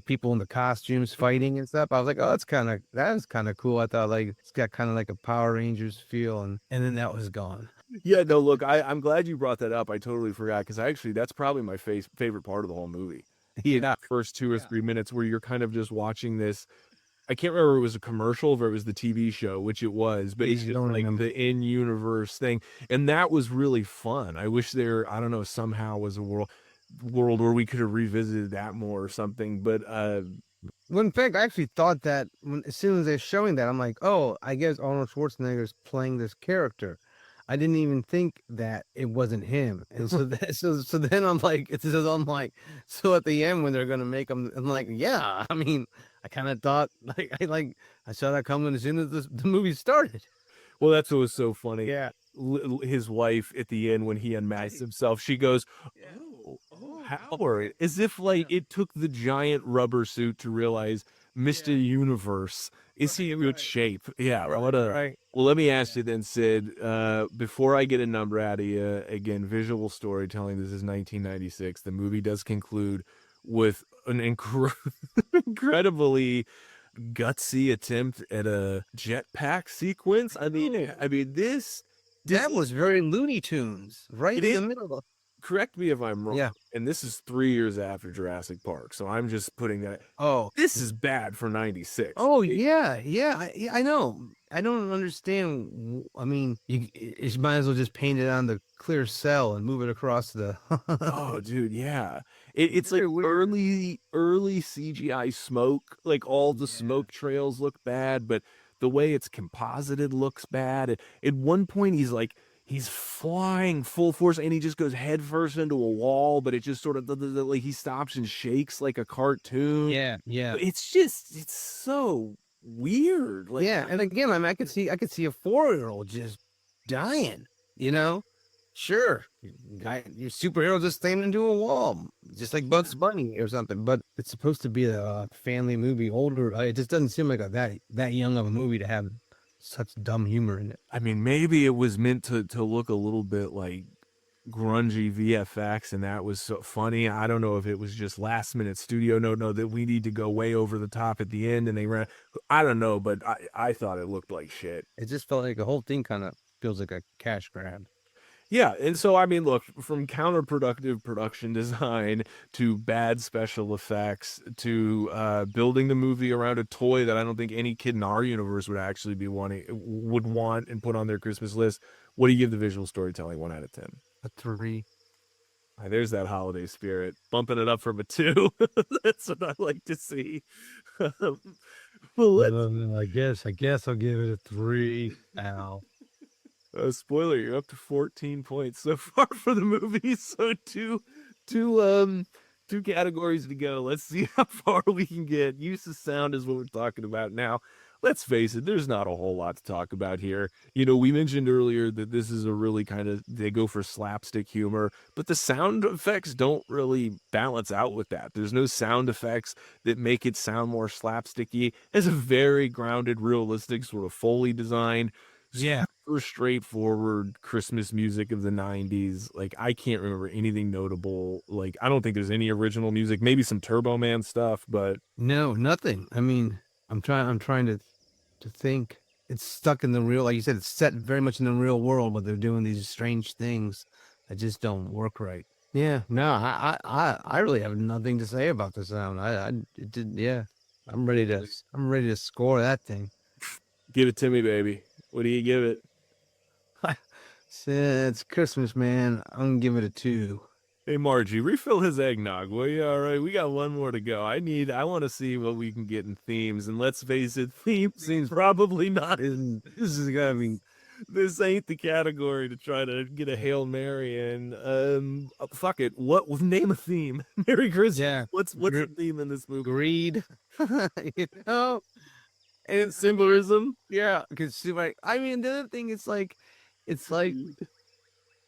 people in the costumes fighting and stuff. I was like, oh, that is kind of cool. I thought, like, it's got kind of like a Power Rangers feel, and then that was gone. Yeah, no, look, I'm glad you brought that up. I totally forgot, because that's probably my favorite part of the whole movie. Yeah. First 2 or 3 minutes where you're kind of just watching this. I can't remember if it was a commercial or it was the TV show, which it was, but it's I just don't like remember. the in-universe thing. And that was really fun. I wish I don't know, somehow was a world where we could have revisited that more or something. But Well, in fact, I actually thought that as soon as they're showing that, I'm like, oh, I guess Arnold Schwarzenegger's playing this character. I didn't even think that it wasn't him, and so so then I'm like, so at the end when they're gonna make him, I'm like, yeah, I mean, I kind of thought I saw that coming as soon as the movie started. well, that's what was so funny. Yeah. His wife at the end, when he unmasks himself, she goes, how worried? As if like it took the giant rubber suit to realize Mr. Universe is he in good shape? Yeah, what a Right. Well, let me ask you then, Sid, before I get a number out of you, again, visual storytelling, this is 1996. The movie does conclude with an incredibly gutsy attempt at a jetpack sequence. I mean, this That was very Looney Tunes, right It in is. the middle of. Correct me if I'm wrong. Yeah. And this is 3 years after Jurassic Park, so I'm just putting that. Oh, This is bad for 96. Oh yeah, I know. I don't understand. I mean, you might as well just paint it on the clear cell and move it across the. Oh, dude, yeah. It's like Very weird. early CGI smoke. Like all the smoke trails look bad, but the way it's composited looks bad. At one point, he's flying full force, and he just goes headfirst into a wall, but it just sort of like he stops and shakes like a cartoon. Yeah. It's so weird. Like, Yeah, and again, I mean, I could see a 4-year-old just dying. Sure, your superhero just slammed into a wall, just like Bugs Bunny or something. But it's supposed to be a family movie, older. It just doesn't seem like that young of a movie to have such dumb humor in it. I mean, maybe it was meant to look a little bit like grungy VFX, and that was so funny. I don't know if it was just last minute studio no that we need to go way over the top at the end, and they ran. I don't know, but I thought it looked like shit. It just felt like the whole thing kind of feels like a cash grab. Yeah, and so I mean, look, from counterproductive production design to bad special effects to building the movie around a toy that I don't think any kid in our universe would want and put on their Christmas list. What do you give the visual storytelling 1 out of 10? A 3. There's that holiday spirit, bumping it up from a 2. That's what I like to see. Well, I guess I'll give it a 3. Al. spoiler, you're up to 14 points so far for the movie. So two categories to go. Let's see how far we can get. Use of sound is what we're talking about now. Let's face it, there's not a whole lot to talk about here. We mentioned earlier that this is a really they go for slapstick humor, but the sound effects don't really balance out with that. There's no sound effects that make it sound more slapsticky. It's a very grounded, realistic sort of Foley design. Yeah. super straightforward Christmas music of the 90s. Like, I can't remember anything notable. Like, I don't think there's any original music, maybe some Turbo Man stuff, but No, nothing. I mean, I'm trying to think. It's stuck in the real, like you said, it's set very much in the real world, but they're doing these strange things that just don't work right. Yeah, no, I really have nothing to say about the sound. It did, yeah. I'm ready to score that thing. give it to me, baby. What do you give it? It's Christmas, man. I'm gonna give it a 2. Hey, Margie, refill his eggnog, will you? All right, we got one more to go. I want to see what we can get in themes, and let's face it, theme seems probably not. This is gonna be This ain't the category to try to get a Hail Mary in. Fuck it. Name a theme? Merry Christmas. Yeah. What's the theme in this movie? greed. You know? And symbolism. Yeah, because I mean, the other thing is it's like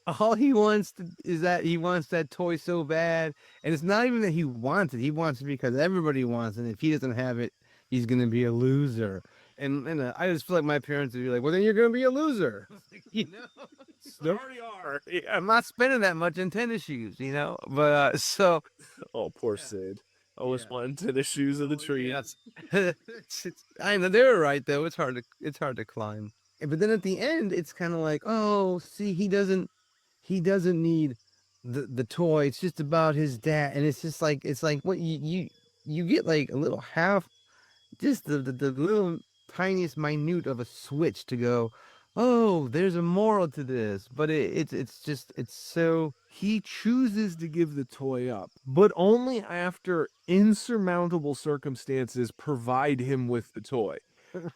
all he wants is that he wants that toy so bad, and it's not even that he wants it. He wants it because everybody wants it. And if he doesn't have it, he's gonna be a loser. And I just feel like my parents would be like, "Well, then you're gonna be a loser." You know, They already are. Yeah. I'm not spending that much in tennis shoes, you know. But so Oh, poor Sid. Always wanted tennis shoes of the tree. yes, I know they're right though. It's hard to climb. But then at the end, it's kind of like, oh, see, he doesn't need the toy. It's just about his dad, and it's like what you get like a little half, just the little tiniest minute of a switch to go, oh, there's a moral to this, but it's so He chooses to give the toy up, but only after insurmountable circumstances provide him with the toy.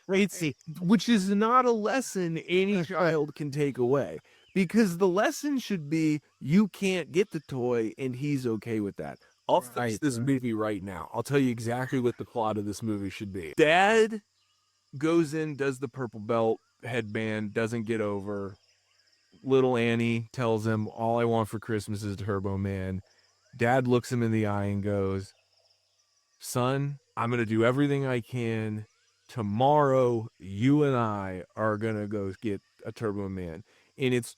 racy. Which is not a lesson any child can take away. Because the lesson should be you can't get the toy and he's okay with that. I'll fix Right. this movie right now. I'll tell you exactly what the plot of this movie should be. Dad goes in, does the purple belt headband, doesn't get over. Little Annie tells him, all I want for Christmas is Turbo Man. Dad looks him in the eye and goes, son, I'm going to do everything I can. Tomorrow, you and I are going to go get a Turbo Man. And it's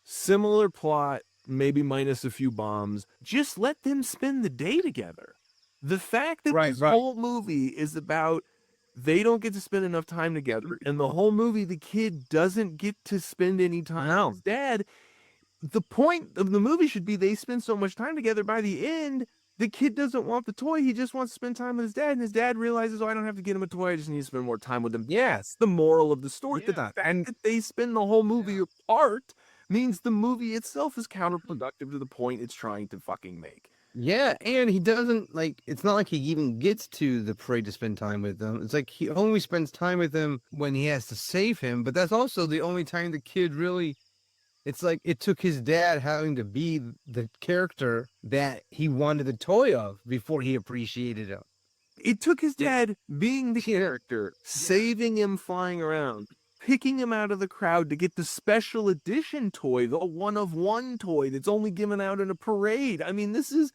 similar plot, maybe minus a few bombs. Just let them spend the day together. The fact that Right, this right. whole movie is about they don't get to spend enough time together. And the whole movie, the kid doesn't get to spend any time with his dad. The point of the movie should be they spend so much time together. By the end, the kid doesn't want the toy. He just wants to spend time with his dad. And his dad realizes, oh, I don't have to get him a toy. I just need to spend more time with him. Yes, the moral of the story. Yeah. The fact that they spend the whole movie apart means the movie itself is counterproductive to the point it's trying to fucking make. Yeah, and he doesn't like. It's not like he even gets to the parade to spend time with them. It's like he only spends time with them when he has to save him. But that's also the only time the kid really. It's like it took his dad having to be the character that he wanted the toy of before he appreciated him. It took his dad being the character, saving him flying around, picking him out of the crowd to get the special edition toy, the one-of-one toy that's only given out in a parade. I mean, this is...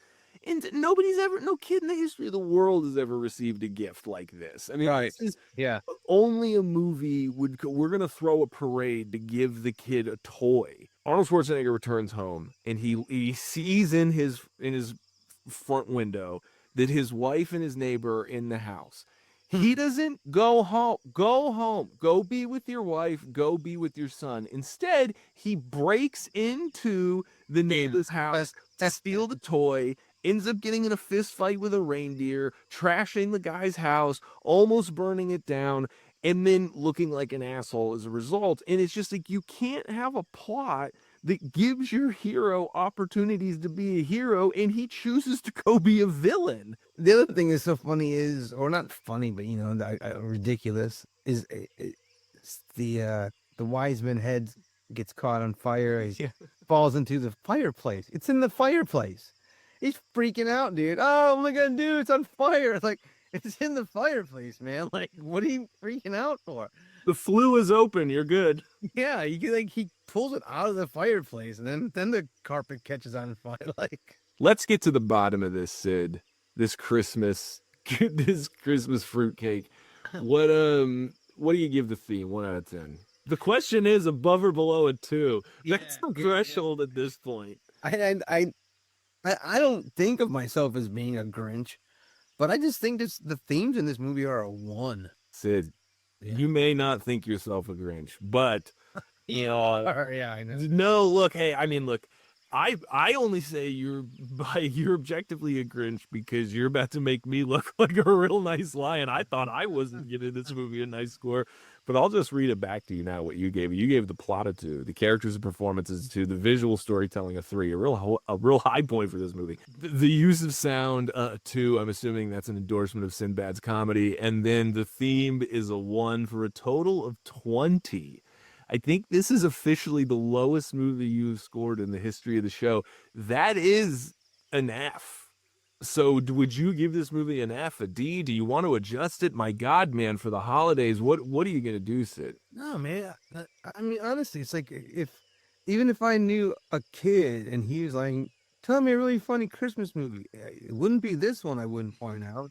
And no kid in the history of the world has ever received a gift like this. I mean, Right. this is Yeah. only a movie we're going to throw a parade to give the kid a toy. Arnold Schwarzenegger returns home and he sees in his front window that his wife and his neighbor are in the house. He doesn't go home, go be with your wife, go be with your son. Instead, he breaks into the neighbor's house to steal the toy, ends up getting in a fist fight with a reindeer, trashing the guy's house, almost burning it down, and then looking like an asshole as a result. And it's just like, you can't have a plot that gives your hero opportunities to be a hero, and he chooses to go be a villain. The other thing that's so funny is, or not funny, but you know, ridiculous is the wise man head gets caught on fire. He falls into the fireplace. It's in the fireplace. He's freaking out, dude. Oh, what am I gonna do? It's on fire. It's like it's in the fireplace, man. Like, what are you freaking out for? The flue is open. You're good. Yeah, he pulls it out of the fireplace, and then the carpet catches on fire. Like, Let's get to the bottom of this, Sid. This Christmas fruitcake. What do you give the theme? 1 out of 10. The question is above or below a 2. That's the Yeah, threshold at this point. I don't think of myself as being a Grinch, but I just think the themes in this movie are a 1. Sid, Yeah. you may not think yourself a Grinch, but you know, Yeah, I know. no, look, hey, I mean, look, I only say you're objectively a Grinch because you're about to make me look like a real nice lion. I thought I wasn't giving this movie a nice score, but I'll just read it back to you now. What you gave it, you gave the plot a 2, the characters and performances a 2, the visual storytelling a 3, a real high point for this movie. The use of sound 2. I'm assuming that's an endorsement of Sinbad's comedy, and then the theme is a 1 for a total of 20. I think this is officially the lowest movie you've scored in the history of the show. That is an F. So would you give this movie an F, a D? Do you want to adjust it? My God, man, for the holidays, what are you going to do, Sid? No, man. I mean, honestly, it's like even if I knew a kid and he was like, tell me a really funny Christmas movie, it wouldn't be this one. I wouldn't point out.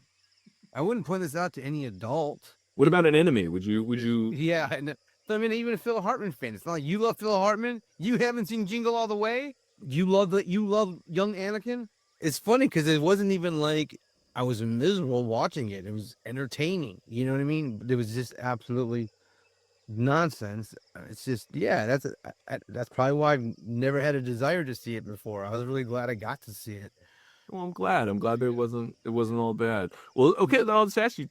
I wouldn't point this out to any adult. What about an enemy? Would you? Yeah, and I mean, even a Phil Hartman fan. It's not like you love Phil Hartman. You haven't seen Jingle All the Way. You love young Anakin. It's funny because it wasn't even like I was miserable watching it. It was entertaining. You know what I mean? It was just absolutely nonsense. It's just that's probably why I've never had a desire to see it before. I was really glad I got to see it. Well, I'm glad that it wasn't all bad. Well, okay, then I'll just ask you: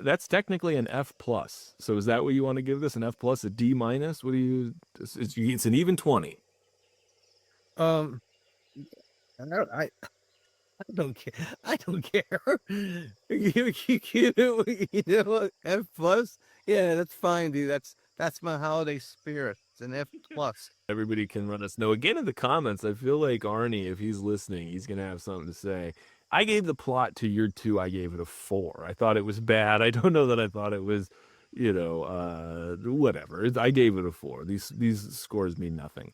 that's technically an F plus? So is that what you want to give this? An F plus, a D minus? What do you? It's an even 20. Um, I don't care. I don't care. You know what? F plus? Yeah, that's fine, dude. That's my holiday spirit. It's an F plus. Everybody can let us know again in the comments. I feel like Arnie, if he's listening, he's gonna have something to say. I gave the plot to your 2. I gave it a 4. I thought it was bad. I don't know that I thought it was, whatever. I gave it a 4. These scores mean nothing.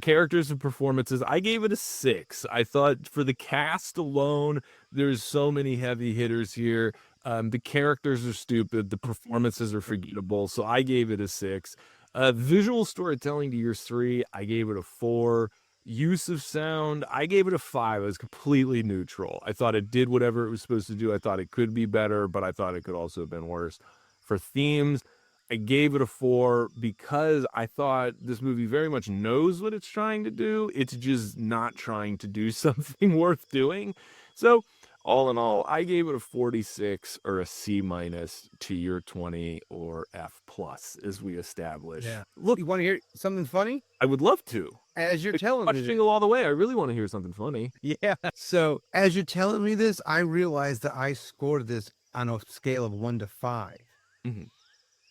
Characters and performances, I gave it a 6. I thought for the cast alone, there's so many heavy hitters here. The characters are stupid. The performances are forgettable. So I gave it a 6. Visual storytelling to your 3, I gave it a 4. Use of sound, I gave it a 5. It was completely neutral. I thought it did whatever it was supposed to do. I thought it could be better, but I thought it could also have been worse. For themes, I gave it a 4 because I thought this movie very much knows what it's trying to do. It's just not trying to do something worth doing. So all in all, I gave it a 46 or a C minus to your 20 or F plus, as we established. Yeah. Look, You want to hear something funny? I would love to. As you're telling Watch me this. Jingle All the Way. I really want to hear something funny. Yeah. So as you're telling me this, I realized that I scored this on a scale of 1 to 5, Mhm.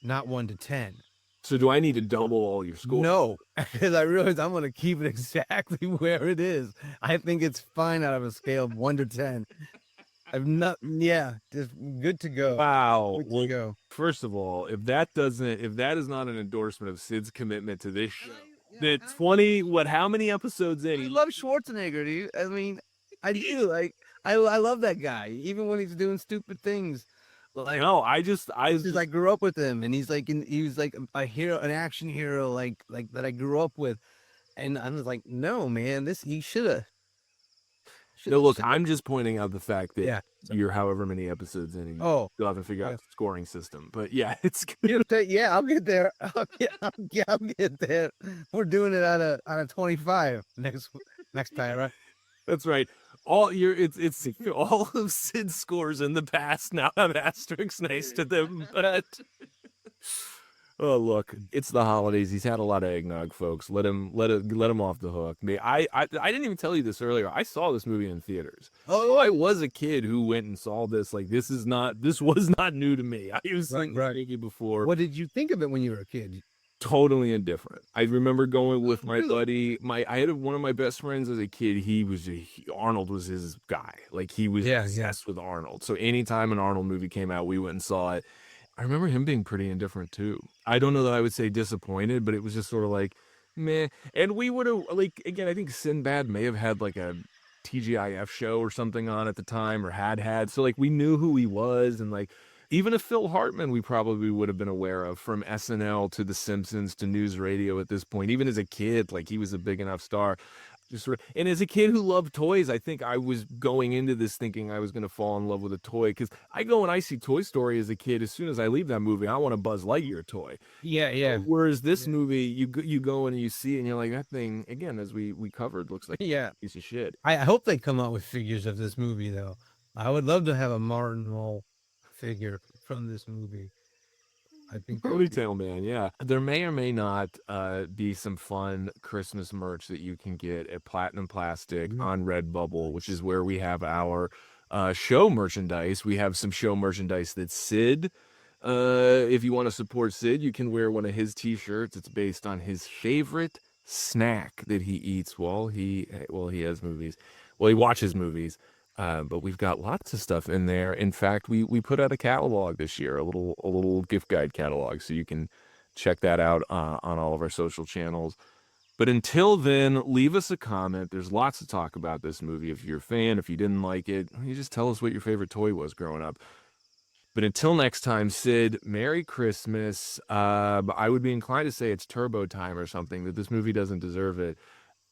not 1 to 10. So do I need to double all your scores? No, because I realized I'm going to keep it exactly where it is. I think it's fine out of a scale of 1 to 10. Just good to go. Wow. Good to Well, go. first of all, if that is not an endorsement of Sid's commitment to this show, the 20, how many episodes in? I love Schwarzenegger, dude. I mean, I do. Like, I love that guy, even when he's doing stupid things. Like, No, I grew up with him, and he was like a hero, an action hero, like that I grew up with, and I was like, no, man, he should have. No, look, I'm just pointing out the fact that Yeah. you're however many episodes in, and you Oh, still haven't figured out the scoring system. But yeah, it's yeah, I'll get there. I'll get there. We're doing it on a 25 next time, right? that's right. It's all of Sid's scores in the past now have asterisks next to them, but oh look, it's the holidays. He's had a lot of eggnog, folks. Let him off the hook. I didn't even tell you this earlier. I saw this movie in theaters. Oh, I was a kid who went and saw this. Like this was not new to me. I was seeing this movie before. What did you think of it when you were a kid? Totally indifferent. I remember going with my buddy. I had one of my best friends as a kid. Arnold was his guy. Like he was obsessed with Arnold. So anytime an Arnold movie came out, we went and saw it. I remember him being pretty indifferent too. I don't know that I would say disappointed, but it was just sort of like, meh. And we would have, like, again, I think Sinbad may have had like a TGIF show or something on at the time, or had. So like we knew who he was, and like Even a Phil Hartman we probably would have been aware of, from SNL to The Simpsons to news radio at this point. Even as a kid, like, he was a big enough star. And as a kid who loved toys, I think I was going into this thinking I was going to fall in love with a toy, because I go and I see Toy Story as a kid. As soon as I leave that movie, I want a Buzz Lightyear toy. Yeah. Whereas this movie, you go in and you see it and you're like, that thing, again, as we covered, looks like Yeah. a piece of shit. I hope they come out with figures of this movie, though. I would love to have a Martin Mull figure from this movie. I think Ponytail Man, yeah. There may or may not be some fun Christmas merch that you can get at Platinum Plastic on Redbubble, which is where we have our show merchandise. We have some show merchandise that's Sid. If you want to support Sid, you can wear one of his t-shirts. It's based on his favorite snack that he eats while he has movies. Well, he watches movies. But we've got lots of stuff in there. In fact, we put out a catalog this year, a little gift guide catalog, so you can check that out on all of our social channels. But until then, leave us a comment. There's lots to talk about this movie. If you're a fan, if you didn't like it, you just tell us what your favorite toy was growing up. But until next time, Sid, Merry Christmas. I would be inclined to say it's Turbo Time or something, that this movie doesn't deserve it.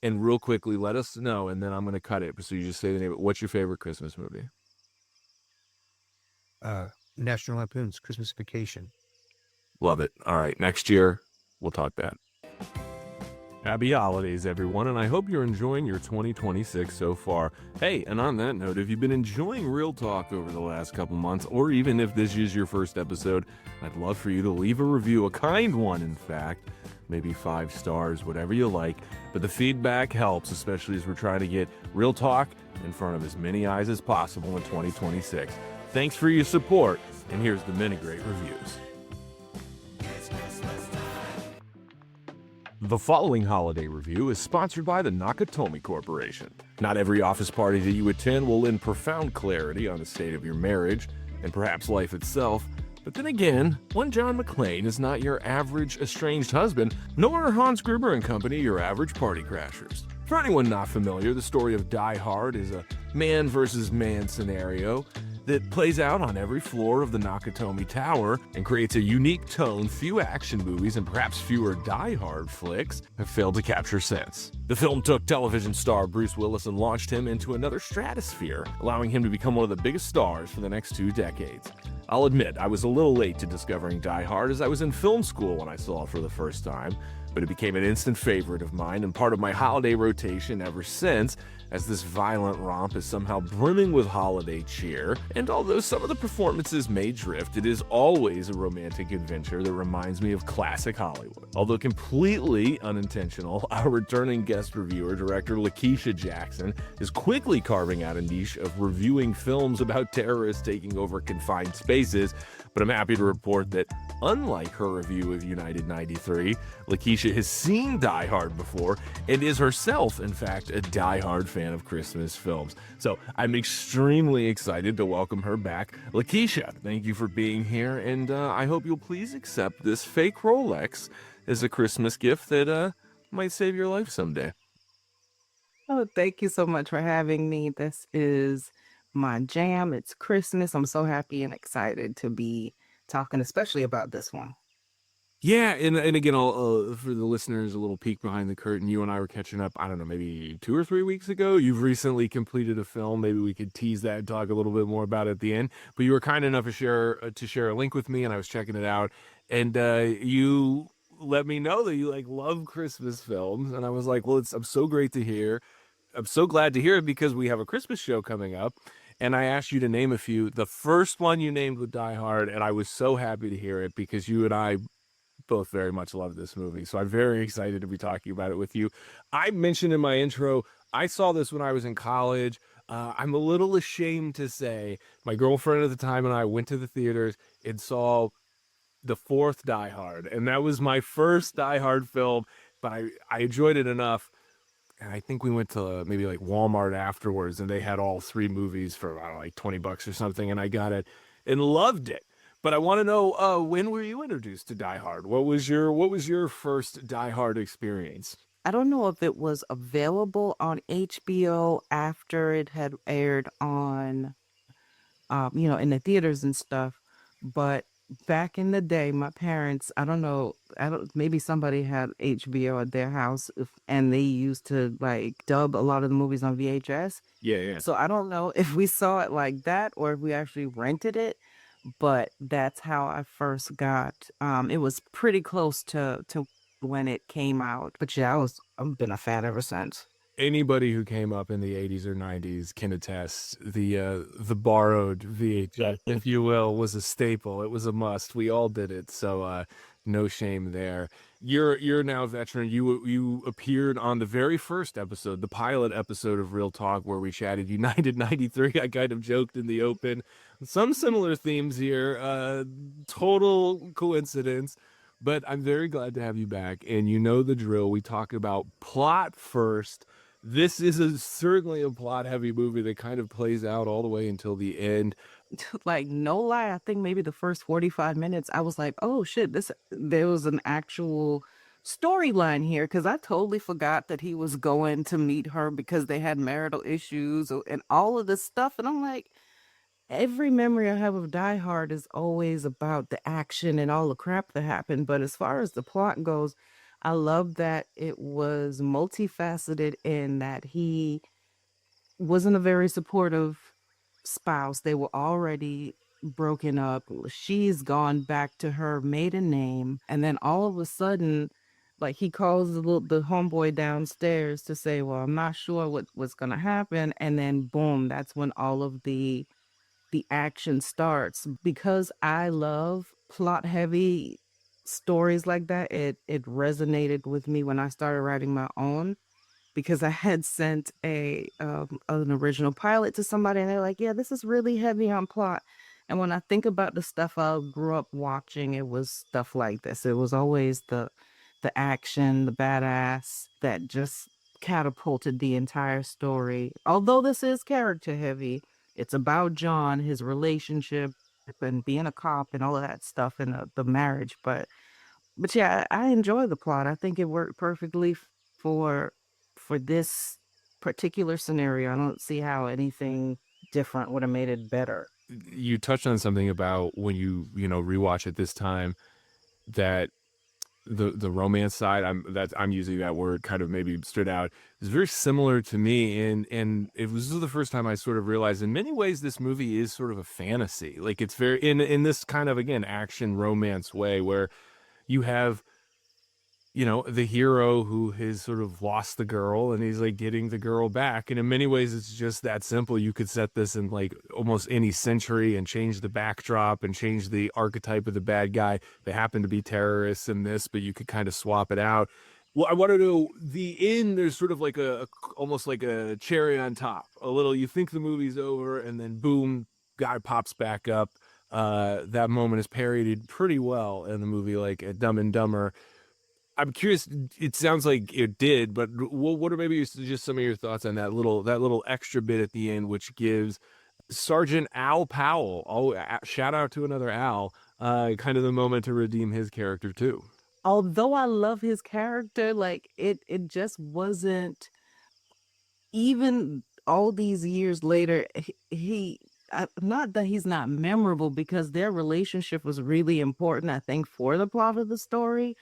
And real quickly, let us know, and then I'm going to cut it. So you just say the name. What's your favorite Christmas movie? National Lampoon's Christmas Vacation. Love it. All right, next year, we'll talk that. Happy holidays, everyone, and I hope you're enjoying your 2026 so far. Hey, and on that note, if you've been enjoying Real Talk over the last couple months, or even if this is your first episode, I'd love for you to leave a review, a kind one, in fact. Maybe 5 stars, whatever you like. But the feedback helps, especially as we're trying to get Real Talk in front of as many eyes as possible in 2026. Thanks for your support, and here's the many great reviews. The following holiday review is sponsored by the Nakatomi Corporation. Not every office party that you attend will lend profound clarity on the state of your marriage, and perhaps life itself. But then again, one John McClane is not your average estranged husband, nor are Hans Gruber and company your average party crashers. For anyone not familiar, the story of Die Hard is a man versus man scenario that plays out on every floor of the Nakatomi Tower and creates a unique tone few action movies and perhaps fewer Die Hard flicks have failed to capture since. The film took television star Bruce Willis and launched him into another stratosphere, allowing him to become one of the biggest stars for the next 2 decades. I'll admit, I was a little late to discovering Die Hard, as I was in film school when I saw it for the first time, but it became an instant favorite of mine and part of my holiday rotation ever since, as this violent romp is somehow brimming with holiday cheer. And although some of the performances may drift, it is always a romantic adventure that reminds me of classic Hollywood. Although completely unintentional, our returning guest reviewer, director Lakeisha Jackson, is quickly carving out a niche of reviewing films about terrorists taking over confined spaces. But I'm happy to report that, unlike her review of United 93, Lakeisha has seen Die Hard before and is herself, in fact, a Die Hard fan of Christmas films. So I'm extremely excited to welcome her back. Lakeisha, thank you for being here, and I hope you'll please accept this fake Rolex as a Christmas gift that might save your life someday. Oh, thank you so much for having me. This is my jam. It's Christmas. I'm so happy and excited to be talking, especially about this one. Yeah, and again, I'll, for the listeners, a little peek behind the curtain. You and I were catching up, I don't know, maybe 2 or 3 weeks ago. You've recently completed a film. Maybe we could tease that and talk a little bit more about it at the end. But you were kind enough to share a link with me, and I was checking it out. And you let me know that you love Christmas films, and I was like, well, I'm so great to hear. I'm so glad to hear it because we have a Christmas show coming up. And I asked you to name a few. The first one you named was Die Hard, and I was so happy to hear it because you and I both very much love this movie. So I'm very excited to be talking about it with you. I mentioned in my intro, I saw this when I was in college. I'm a little ashamed to say my girlfriend at the time and I went to the theaters and saw the 4th Die Hard. And that was my first Die Hard film, but I enjoyed it enough. And I think we went to maybe Walmart afterwards, and they had all 3 movies for, I don't know, $20 or something. And I got it and loved it. But I want to know, when were you introduced to Die Hard? What was your first Die Hard experience? I don't know if it was available on HBO after it had aired on, in the theaters and stuff. But back in the day, my parents, I don't know, maybe somebody had HBO at their house and they used to like dub a lot of the movies on VHS. Yeah. So I don't know if we saw it like that or if we actually rented it, but that's how I first got it was pretty close to when it came out. But yeah, I've been a fan ever since. Anybody who came up in the 80s or 90s can attest. The borrowed VHS, if you will, was a staple. It was a must. We all did it. So no shame there. You're now a veteran. You appeared on the very first episode, the pilot episode of Real Talk, where we chatted United 93. I kind of joked in the open. Some similar themes here. Total coincidence. But I'm very glad to have you back. And you know the drill. We talk about plot first. This is certainly a plot-heavy movie that kind of plays out all the way until the end. Like, no lie, I think maybe the first 45 minutes, I was like, oh shit, there was an actual storyline here because I totally forgot that he was going to meet her because they had marital issues and all of this stuff. And I'm like, every memory I have of Die Hard is always about the action and all the crap that happened. But as far as the plot goes, I love that it was multifaceted in that he wasn't a very supportive spouse. They were already broken up. She's gone back to her maiden name. And then all of a sudden, like he calls the homeboy downstairs to say, well, I'm not sure what's going to happen. And then boom, that's when all of the action starts. Because I love plot heavy stories like that, it resonated with me when I started writing my own because I had sent an original pilot to somebody and they're like, yeah, this is really heavy on plot. And when I think about the stuff I grew up watching, it was stuff like this. It was always the action, the badass that just catapulted the entire story. Although this is character heavy, it's about John, his relationship, and being a cop and all of that stuff and the marriage. But yeah, I enjoy the plot. I think it worked perfectly for this particular scenario. I don't see how anything different would have made it better. You touched on something about when you rewatch it this time, that the romance side, I'm using that word, kind of maybe stood out. It's very similar to me, and it was the first time I sort of realized in many ways this movie is sort of a fantasy. Like it's very in this kind of, again, action romance way where you have the hero who has sort of lost the girl and he's like getting the girl back. And in many ways, it's just that simple. You could set this in like almost any century and change the backdrop and change the archetype of the bad guy. They happen to be terrorists in this, but you could kind of swap it out. Well, I want to know the end. There's sort of like almost like a cherry on top. A little, you think the movie's over and then boom, guy pops back up. That moment is parodied pretty well in the movie, like Dumb and Dumber. I'm curious. It sounds like it did, but what are maybe just some of your thoughts on that little extra bit at the end, which gives Sergeant Al Powell, shout out to another Al, kind of the moment to redeem his character too. Although I love his character, like it just wasn't even all these years later. Not that he's not memorable because their relationship was really important, I think, for the plot of the story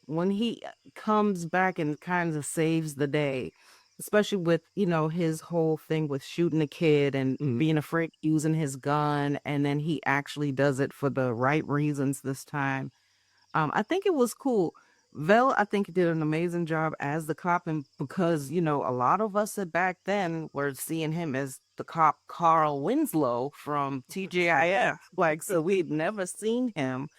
when he comes back and kind of saves the day, especially with, his whole thing with shooting a kid and being afraid using his gun. And then he actually does it for the right reasons this time. I think it was cool. Vel, I think, did an amazing job as the cop. And because, a lot of us back then were seeing him as the cop Carl Winslow from TGIF. Like, so we'd never seen him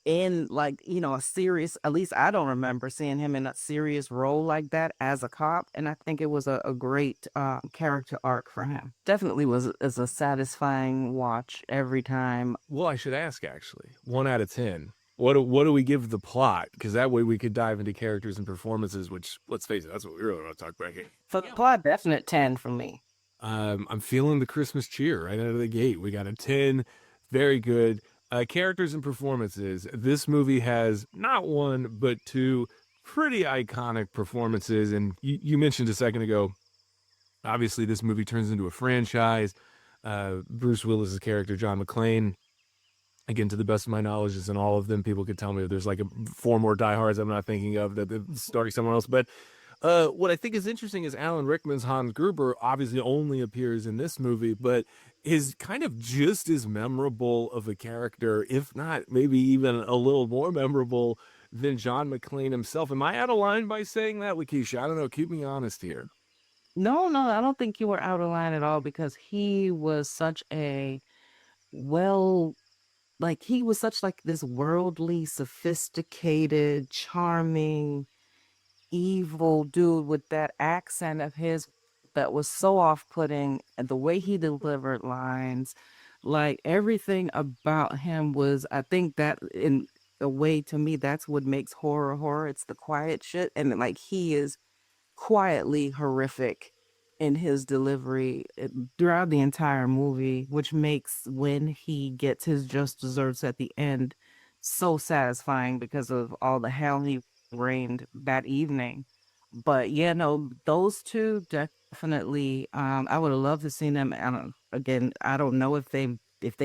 in like a serious, at least I don't remember seeing him in a serious role like that as a cop, and I think it was a great character arc for him. Definitely is a satisfying watch every time. Well, I should ask, actually, 1 out of 10. What do we give the plot? Because that way we could dive into characters and performances, which, let's face it, that's what we really want to talk about here. For the plot, definite 10 for me. I'm feeling the Christmas cheer right out of the gate. We got a 10. Very good. Characters and performances. This movie has not one, but two pretty iconic performances. And you mentioned a second ago, obviously this movie turns into a franchise. Bruce Willis's character, John McClane, again, to the best of my knowledge, is in all of them. People could tell me if there's like 4 more diehards I'm not thinking of that the starring someone else. But what I think is interesting is Alan Rickman's Hans Gruber obviously only appears in this movie, but is kind of just as memorable of a character, if not maybe even a little more memorable than John McClane himself. Am I out of line by saying that, Lakeisha? I don't know. Keep me honest here. No, no, I don't think you were out of line at all because he was such a well, like he was such like this worldly, sophisticated, charming, evil dude with that accent of his that was so off-putting, and the way he delivered lines, like everything about him was, I think that in a way to me, that's what makes horror horror. It's the quiet shit. And like he is quietly horrific in his delivery throughout the entire movie, which makes when he gets his just desserts at the end so satisfying because of all the hell he rained that evening. But yeah, no, those two definitely. I would have loved to seen them. Again, I don't know if they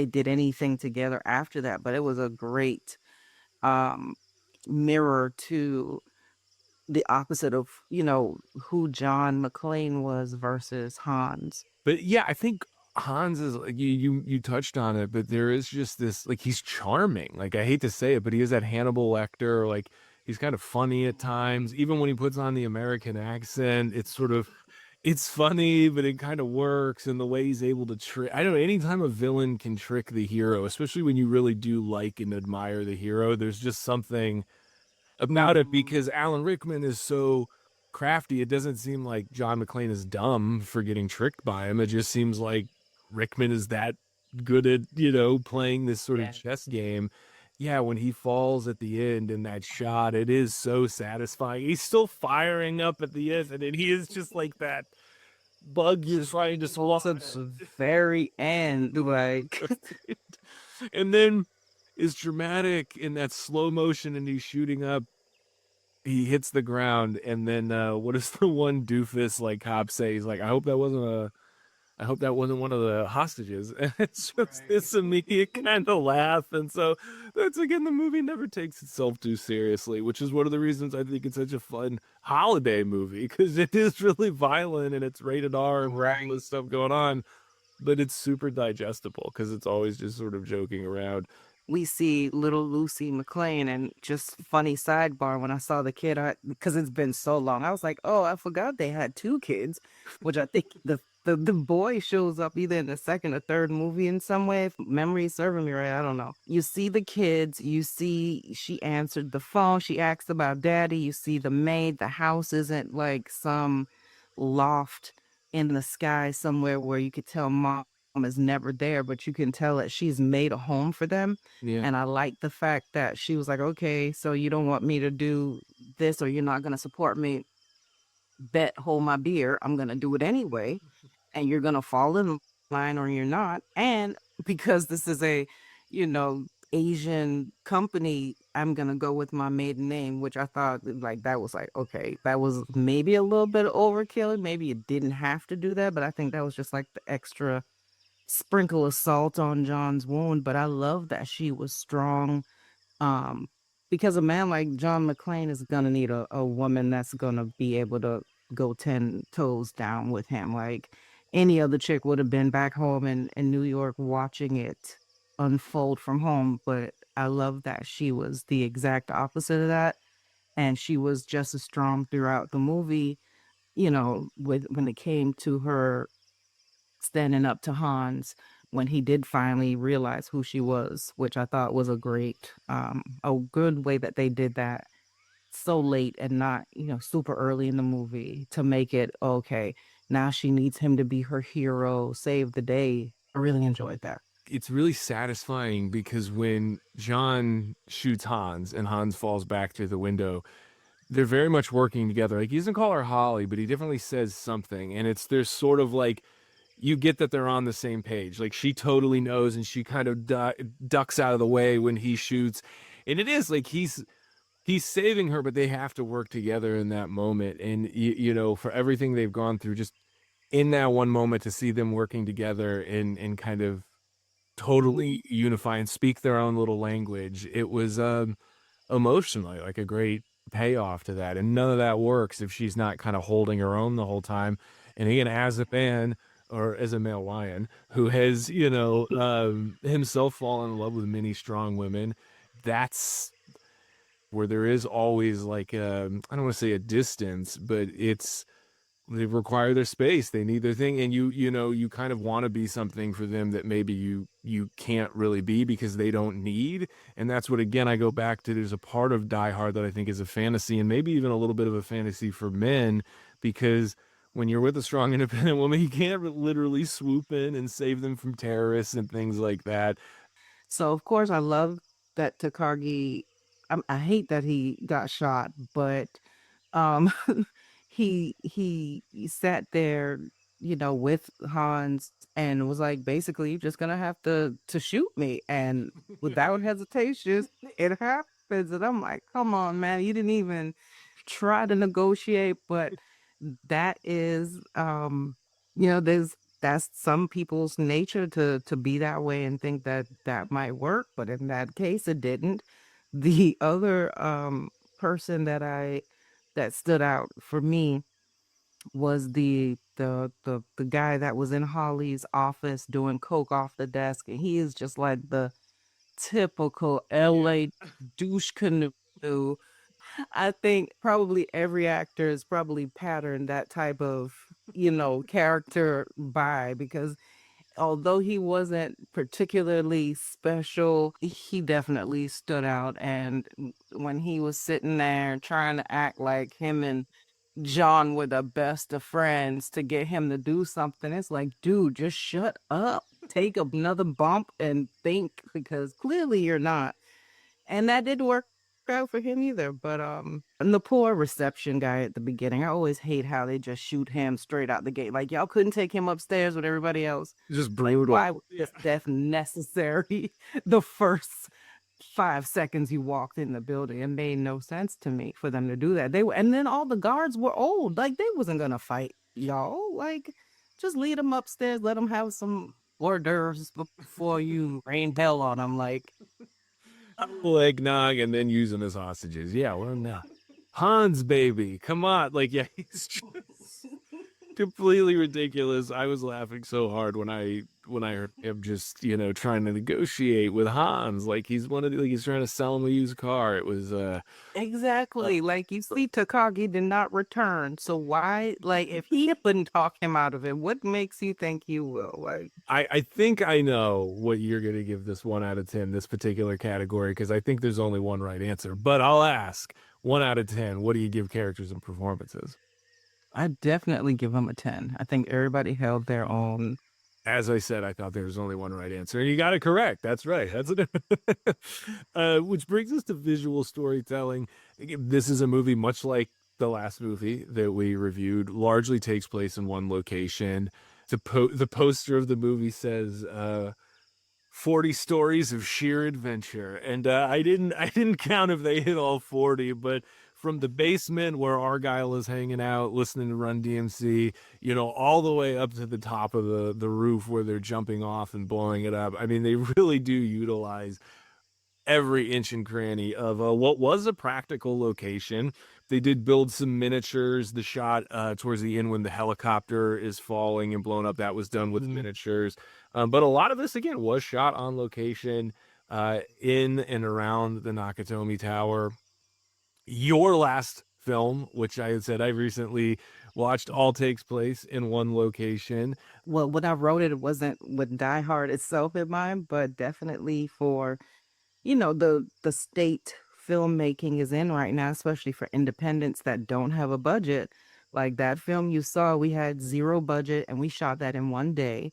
did anything together after that, but it was a great um mirror to the opposite of, who John McClane was versus Hans. But yeah, I think Hans is like you touched on it, but there is just this like he's charming. Like I hate to say it, but he is that Hannibal Lecter. Like he's kind of funny at times, even when he puts on the American accent. It's funny, but it kind of works. And the way he's able to trick, I don't know, anytime a villain can trick the hero, especially when you really do like and admire the hero, there's just something about it because Alan Rickman is so crafty. It doesn't seem like John McClane is dumb for getting tricked by him. It just seems like Rickman is that good at, playing this sort of chess game. Yeah, when he falls at the end in that shot, it is so satisfying. He's still firing up at the end, and he is just like that bug you're trying to swallow. At the very end, like And then is dramatic in that slow motion, and he's shooting up. He hits the ground, and then what does the one doofus like cop say? He's like, I hope that wasn't one of the hostages. And it's just this immediate kind of laugh. And so that's again, the movie never takes itself too seriously, which is one of the reasons I think it's such a fun holiday movie, because it is really violent and it's rated R and all this stuff going on, but it's super digestible because it's always just sort of joking around. we see little Lucy McClane. And just funny sidebar, when I saw the kid, because it's been so long, I was like, oh, I forgot they had two kids, which I think the boy shows up either in the second or third movie in some way. If memory serving me right, I don't know. You see the kids, you see she answered the phone, she asked about daddy, you see the maid, the house isn't like some loft in the sky somewhere where you could tell mom is never there, but you can tell that she's made a home for them. Yeah. And I like the fact that she was like, okay, so you don't want me to do this, or you're not going to support me. Bet, hold my beer. I'm going to do it anyway. And you're going to fall in line or you're not. And because this is a, Asian company, I'm going to go with my maiden name, which I thought like that was like, okay, that was maybe a little bit overkill. Maybe it didn't have to do that, but I think that was just like the extra sprinkle of salt on John's wound. But I love that she was strong, um, because a man like John McClane is gonna need a woman that's gonna be able to go 10 toes down with him. Like any other chick would have been back home in New York watching it unfold from home. But I love that she was the exact opposite of that. And she was just as strong throughout the movie, when it came to her standing up to Hans when he did finally realize who she was, which I thought was a good way that they did that so late and not, super early in the movie to make it okay. Now she needs him to be her hero, save the day. I really enjoyed that. It's really satisfying because when John shoots Hans and Hans falls back through the window, they're very much working together. Like he doesn't call her Holly, but he definitely says something. And there's sort of like, you get that they're on the same page. Like she totally knows, and she kind of ducks out of the way when he shoots. And it is like he's saving her, but they have to work together in that moment. And for everything they've gone through, just in that one moment to see them working together and kind of totally unify and speak their own little language. It was emotionally like a great payoff to that, and none of that works if she's not kind of holding her own the whole time. And again, as a man or as a male lion who has, himself fallen in love with many strong women, that's where there is always like I don't want to say a distance, but they require their space. They need their thing. And you kind of want to be something for them that maybe you can't really be because they don't need. And that's what, again, I go back to. There's a part of Die Hard that I think is a fantasy, and maybe even a little bit of a fantasy for men, because when you're with a strong, independent woman, you can't literally swoop in and save them from terrorists and things like that. So of course I love that Takagi. I hate that he got shot, but um, he sat there, with Hans and was like, basically, you're just gonna have to shoot me, and without hesitation, it happens, and I'm like, come on, man, you didn't even try to negotiate, but that is, that's some people's nature to be that way and think that that might work, but in that case, it didn't. The other person that stood out for me was the guy that was in Holly's office doing coke off the desk, and he is just like the typical LA douche canoe. I think probably every actor is probably patterned that type of, character by, because although he wasn't particularly special, he definitely stood out. And when he was sitting there trying to act like him and John were the best of friends to get him to do something, it's like, dude, just shut up. Take another bump and think, because clearly you're not. And that didn't work out for him either. But and the poor reception guy at the beginning, I always hate how they just shoot him straight out the gate. Like, y'all couldn't take him upstairs with everybody else. Just Like, brutal. why was this death necessary? The first 5 seconds you walked in the building, it made no sense to me for them to do that. And then all the guards were old. Like, they wasn't gonna fight y'all. Like, just lead them upstairs, let them have some hors d'oeuvres before you rain hell on them. Like, Eggnog and then use them as hostages. Yeah, well, no. Hans, baby, come on. Like, yeah, he's just completely ridiculous. I was laughing so hard when I heard him just, trying to negotiate with Hans. Like, he's he's trying to sell him a used car. It was exactly. Like, you see, Takagi did not return. So why, like, if he couldn't talk him out of it, what makes you think he will? Like, I think I know what you're gonna give this 1 out of 10, this particular category, because I think there's only one right answer. But I'll ask, 1 out of 10, what do you give characters and performances? I definitely give him a 10. I think everybody held their own. As I said, I thought there was only one right answer, and you got it correct. That's right. That's it. Which brings us to visual storytelling. Again, this is a movie much like the last movie that we reviewed, largely takes place in one location. The poster of the movie says 40 stories of sheer adventure, and I didn't count if they hit all 40, but from the basement where Argyle is hanging out listening to Run DMC, all the way up to the top of the roof where they're jumping off and blowing it up. I mean, they really do utilize every inch and cranny of what was a practical location. They did build some miniatures. The shot towards the end when the helicopter is falling and blown up, that was done with miniatures. But a lot of this, again, was shot on location in and around the Nakatomi Tower. Your last film, which I had said I recently watched, all takes place in one location. Well, when I wrote it, it wasn't with Die Hard itself in mind, but definitely for, the state filmmaking is in right now, especially for independents that don't have a budget. Like that film you saw, we had zero budget and we shot that in one day.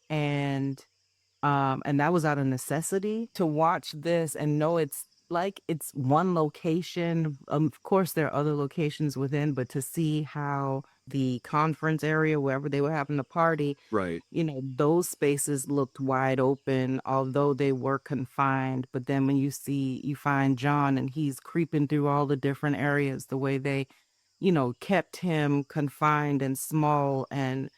And that was out of necessity. To watch this and know it's one location. Of course, there are other locations within, but to see how the conference area, wherever they were having the party, Right. Those spaces looked wide open, although they were confined. But then when you find John and he's creeping through all the different areas, the way they, kept him confined and small, and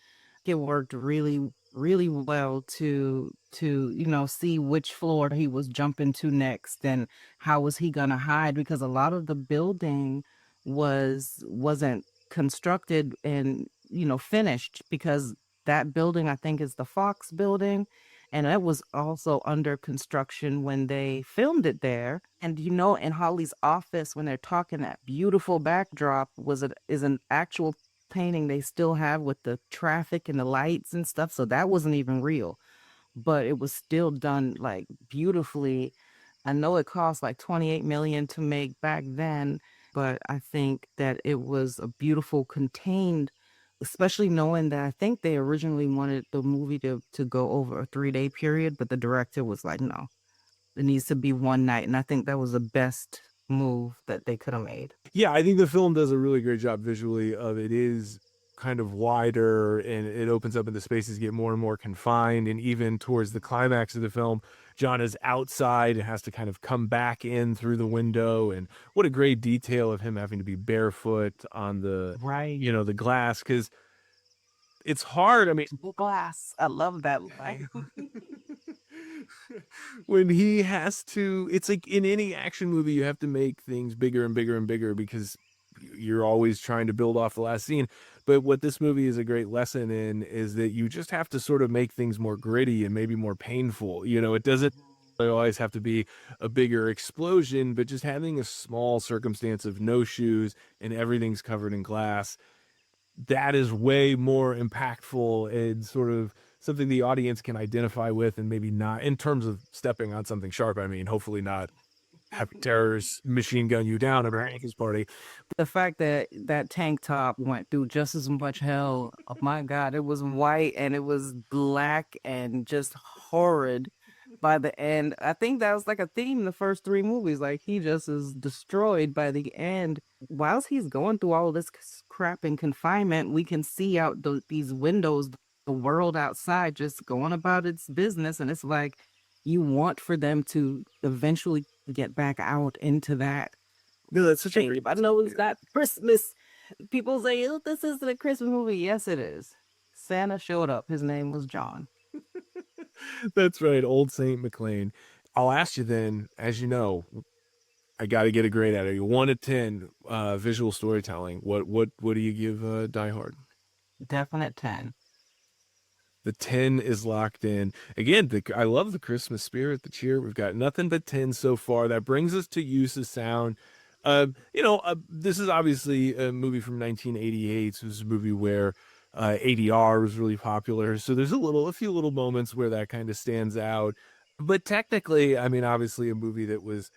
it worked really, really well to to, see which floor he was jumping to next and how was he gonna hide, because a lot of the building wasn't constructed and, finished, because that building I think is the Fox building, and it was also under construction when they filmed it there. And in Holly's office, when they're talking, that beautiful backdrop is an actual painting they still have with the traffic and the lights and stuff. So that wasn't even real, but it was still done like beautifully. I know it cost like 28 million to make back then, but I think that it was a beautiful contained, especially knowing that I think they originally wanted the movie to go over a 3-day period, but the director was like, no, it needs to be one night. And I think that was the best move that they could have made. Yeah, I think the film does a really great job visually of it is kind of wider and it opens up and the spaces get more and more confined. And even towards the climax of the film, John is outside and has to kind of come back in through the window. And what a great detail of him having to be barefoot on the, Right. the glass. Cause it's hard. I mean, Glass. I love that line. when he has to, it's like in any action movie, you have to make things bigger and bigger and bigger because you're always trying to build off the last scene. But what this movie is a great lesson in is that you just have to sort of make things more gritty and maybe more painful. It doesn't always have to be a bigger explosion, but just having a small circumstance of no shoes and everything's covered in glass, that is way more impactful and sort of something the audience can identify with, and maybe not in terms of stepping on something sharp. I mean, hopefully not having terrorists machine gun you down at a Hankins party. The fact that that tank top went through just as much hell. Oh my God, it was white and it was black and just horrid by the end. I think that was like a theme in the first 3 movies. Like he just is destroyed by the end. Whilst he's going through all this crap in confinement, we can see out these windows, the world outside just going about its business. And it's like you want for them to eventually get back out into that. No, that's such a I know it's not Christmas. People say, oh, this isn't a Christmas movie. Yes, it is. Santa showed up. His name was John. That's right, old Saint McLean. I'll ask you then, as you know, I got to get a grade out of you. 1 to 10, visual storytelling. What do you give Die Hard? Definite 10. The 10 is locked in. Again, I love the Christmas spirit, the cheer. We've got nothing but 10 so far. That brings us to use of sound. This is obviously a movie from 1988. So this is a movie where ADR was really popular. So there's a few little moments where that kind of stands out. But technically, I mean, obviously a movie that was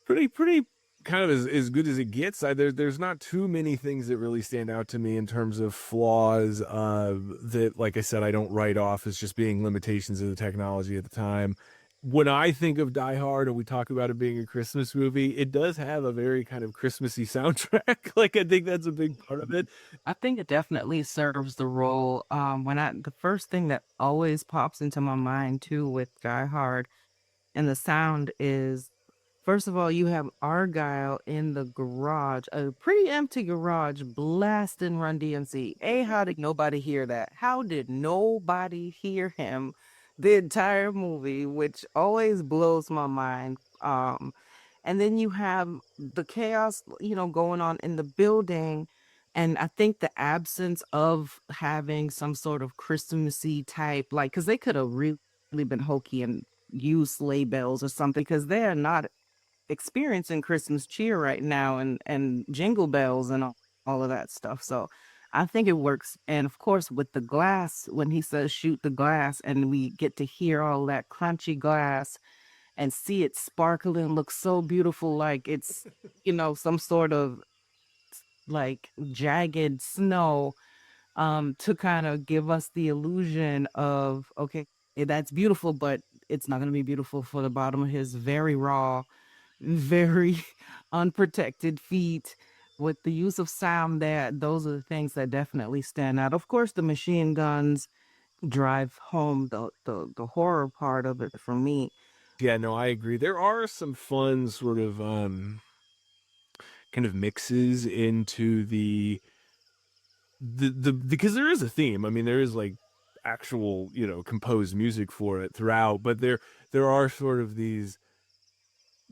pretty kind of as good as it gets. There's not too many things that really stand out to me in terms of flaws that, like I said, I don't write off as just being limitations of the technology at the time. When I think of Die Hard and we talk about it being a Christmas movie, it does have a very kind of Christmassy soundtrack. Like, I think that's a big part of it. I think it definitely serves the role. The first thing that always pops into my mind too with Die Hard and the sound is, first of all, you have Argyle in the garage, a pretty empty garage, blasting Run DMC. How did nobody hear that? How did nobody hear him the entire movie, which always blows my mind. And then you have the chaos, going on in the building. And I think the absence of having some sort of Christmassy type, like, because they could have really been hokey and used sleigh bells or something, because they are not experiencing Christmas cheer right now and jingle bells and all of that stuff. So I think it works. And of course, with the glass, when he says shoot the glass and we get to hear all that crunchy glass and see it sparkling, look so beautiful, like it's, some sort of like jagged snow, to kind of give us the illusion of, okay, that's beautiful, but it's not going to be beautiful for the bottom of his very raw, very unprotected feet. With the use of sound, those are the things that definitely stand out. Of course, the machine guns drive home the horror part of it for me. Yeah, no, I agree. There are some fun sort of kind of mixes into the because there is a theme. I mean, there is like actual, composed music for it throughout, but there are sort of these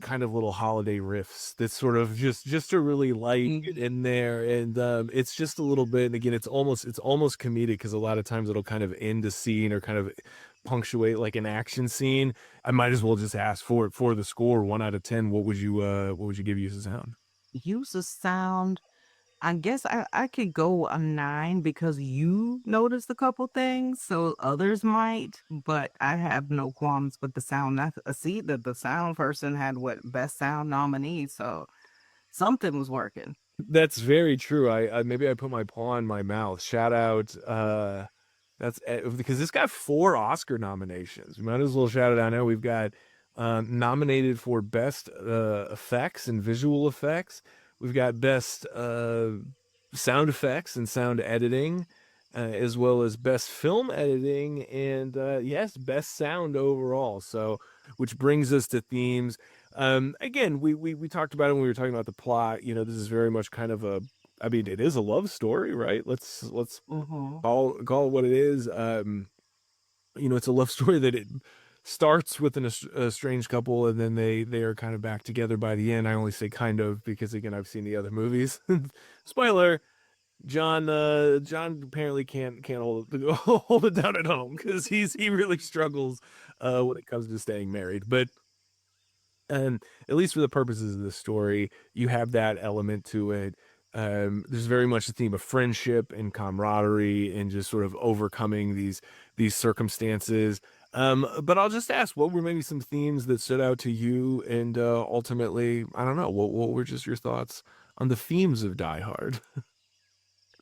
kind of little holiday riffs that's sort of just to really light it Mhm. in there, and it's just a little bit, and again it's almost comedic because a lot of times it'll kind of end a scene or kind of punctuate like an action scene. I might as well just ask for the score. 1 out of 10, what would you give Use of Sound? Use of sound. I guess I could go a 9 because you noticed a couple things, so others might, but I have no qualms with the sound. See that the sound person had what best sound nominee, so something was working. That's very true. I maybe I put my paw in my mouth. Shout out, that's because this got 4 Oscar nominations. We might as well shout it out now. We've got nominated for best effects and visual effects. We've got best sound effects and sound editing, as well as best film editing, and yes, best sound overall. So, which brings us to themes. Again, we talked about it when we were talking about the plot. This is very much kind of a, I mean, it is a love story, right? Let's Hmm. call it what it is. It's a love story that it starts with a estranged couple, and then they are kind of back together by the end. I only say kind of because again I've seen the other movies. Spoiler: John apparently can't hold it down at home because he really struggles when it comes to staying married. But at least for the purposes of the story, you have that element to it. There's very much a theme of friendship and camaraderie and just sort of overcoming these circumstances. But I'll just ask, what were maybe some themes that stood out to you? And ultimately, I don't know, what were just your thoughts on the themes of Die Hard?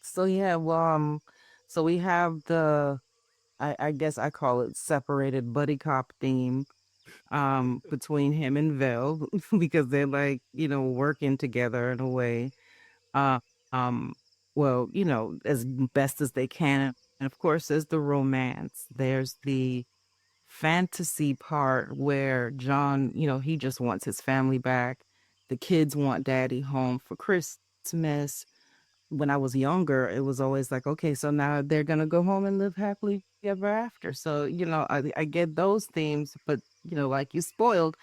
So yeah, well, so we have I guess I call it separated buddy cop theme between him and Vel because they're like, working together in a way. Uh, um, well, as best as they can. And of course, there's the romance. There's the fantasy part where John, he just wants his family back. The kids want daddy home for Christmas. When I was younger, it was always like, okay, so now they're gonna go home and live happily ever after. So, I get those themes, but like you spoiled,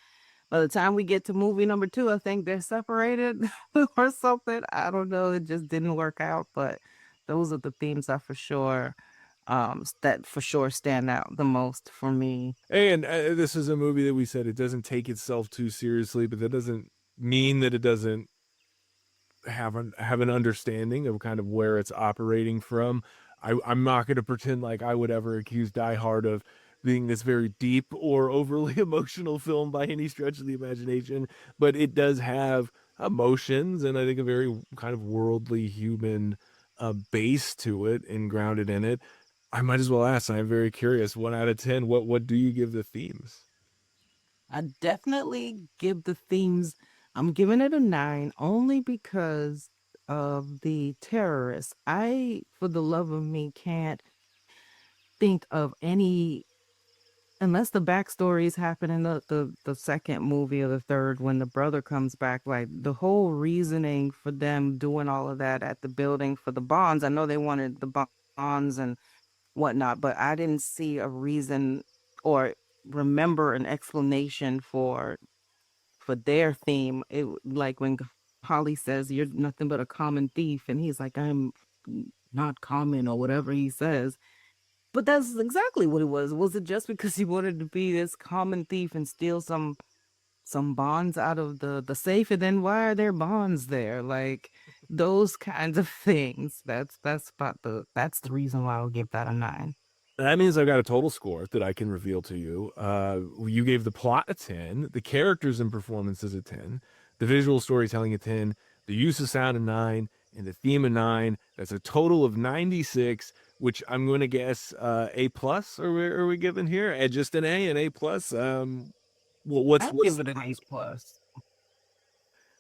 by the time we get to movie number two, I think they're separated or something. I don't know. It just didn't work out, but those are the themes that for sure stand out the most for me. And this is a movie that we said it doesn't take itself too seriously, but that doesn't mean that it doesn't have an understanding of kind of where it's operating from. I'm not going to pretend like I would ever accuse Die Hard of being this very deep or overly emotional film by any stretch of the imagination, but it does have emotions and I think a very kind of worldly human base to it and grounded in it. I might as well ask. I'm very curious. 1 out of 10. What do you give the themes? I definitely give the themes, I'm giving it a 9 only because of the terrorists. I, for the love of me, can't think of any, unless the backstories happen in the second movie or the third when the brother comes back, like the whole reasoning for them doing all of that at the building for the bonds. I know they wanted the bonds and whatnot, but I didn't see a reason or remember an explanation for their theme. Like when Holly says you're nothing but a common thief, and he's like, I'm not common or whatever he says. But that's exactly what it was. Was it just because he wanted to be this common thief and steal some bonds out of the safe? And then why are there bonds there? Like those kinds of things. That's the reason why I'll give that a 9. That means I've got a total score that I can reveal to you. You gave the plot a 10, the characters and performances a 10, the visual storytelling a 10, the use of sound a 9, and the theme a 9. That's a total of 96, which I'm going to guess A plus. Are we given here? Just an A, an A plus. I'd What's give it an A plus.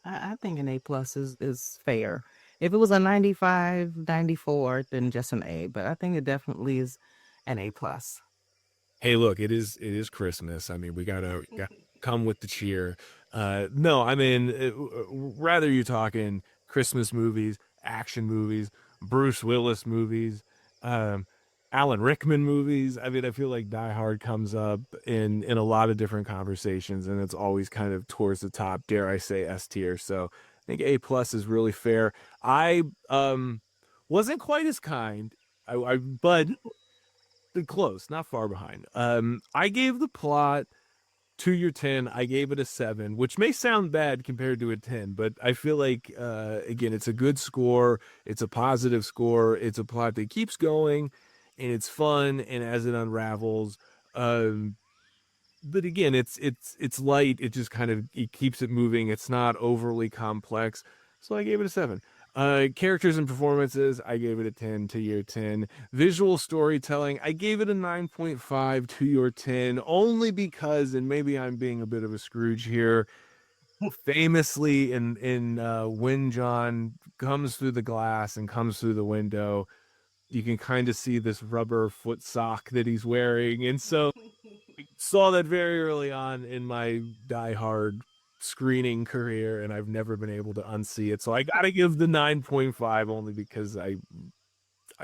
I think an A plus is fair. If it was a 95, 94, then just an A. But I think it definitely is an A plus. Hey, look, it is Christmas. I mean, we got come with the cheer. No, I mean, rather you talking Christmas movies, action movies, Bruce Willis movies. Um, Alan Rickman movies. I mean, I feel like Die Hard comes up in a lot of different conversations, and it's always kind of towards the top. Dare I say S tier? So I think A plus is really fair. I wasn't quite as kind. But close, not far behind. I gave the plot to your 10. I gave it a 7, which may sound bad compared to a 10, but I feel like again, it's a good score. It's a positive score. It's a plot that keeps going, and it's fun. And as it unravels, um, but again, it's light. It just kind of it keeps it moving. It's not overly complex, so I gave it a 7. Characters and performances, I gave it a 10 to your 10. Visual storytelling, I gave it a 9.5 to your 10, only because, and maybe I'm being a bit of a Scrooge here, famously in when John comes through the glass and comes through the window, you can kind of see this rubber foot sock that he's wearing, and so saw that very early on in my Die Hard screening career, and I've never been able to unsee it. So I got to give the 9.5, only because I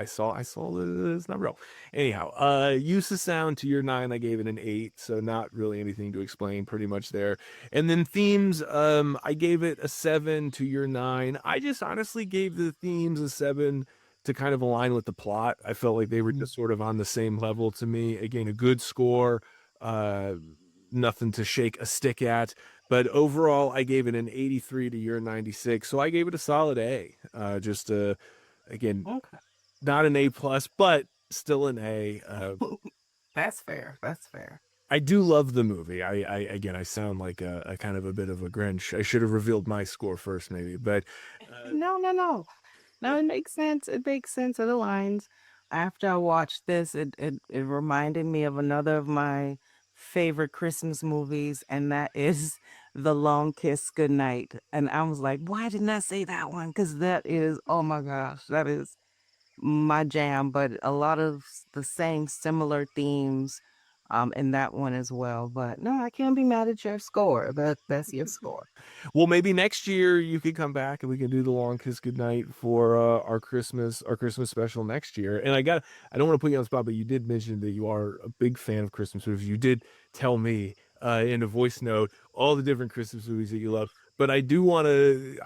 saw that it's not real. Anyhow, use of sound to your 9, I gave it an 8, so not really anything to explain, pretty much there. And then themes, I gave it a 7 to your 9. I just honestly gave the themes a 7 to kind of align with the plot. I felt like they were just sort of on the same level to me. Again, a good score, uh, nothing to shake a stick at. But overall, I gave it an 83 to your 96. So I gave it a solid A. Just again, Okay. not an A plus, but still an A. That's fair. That's fair. I do love the movie. I again, I sound like a kind of a bit of a Grinch. I should have revealed my score first, maybe. But No, no, no. No, it makes sense. It makes sense. It aligns. After I watched this, it reminded me of another of my favorite Christmas movies, and that is The Long Kiss Goodnight. And I was like, why didn't I say that one? Because that is, oh my gosh, that is my jam. But a lot of the same similar themes in that one as well. But no, I can't be mad at your score. That's your score. well, maybe next year you could come back and we can do the long kiss goodnight for our Christmas special next year. And I don't want to put you on the spot, but you did mention that you are a big fan of Christmas movies. You did tell me in a voice note all the different Christmas movies that you love. But I do want to,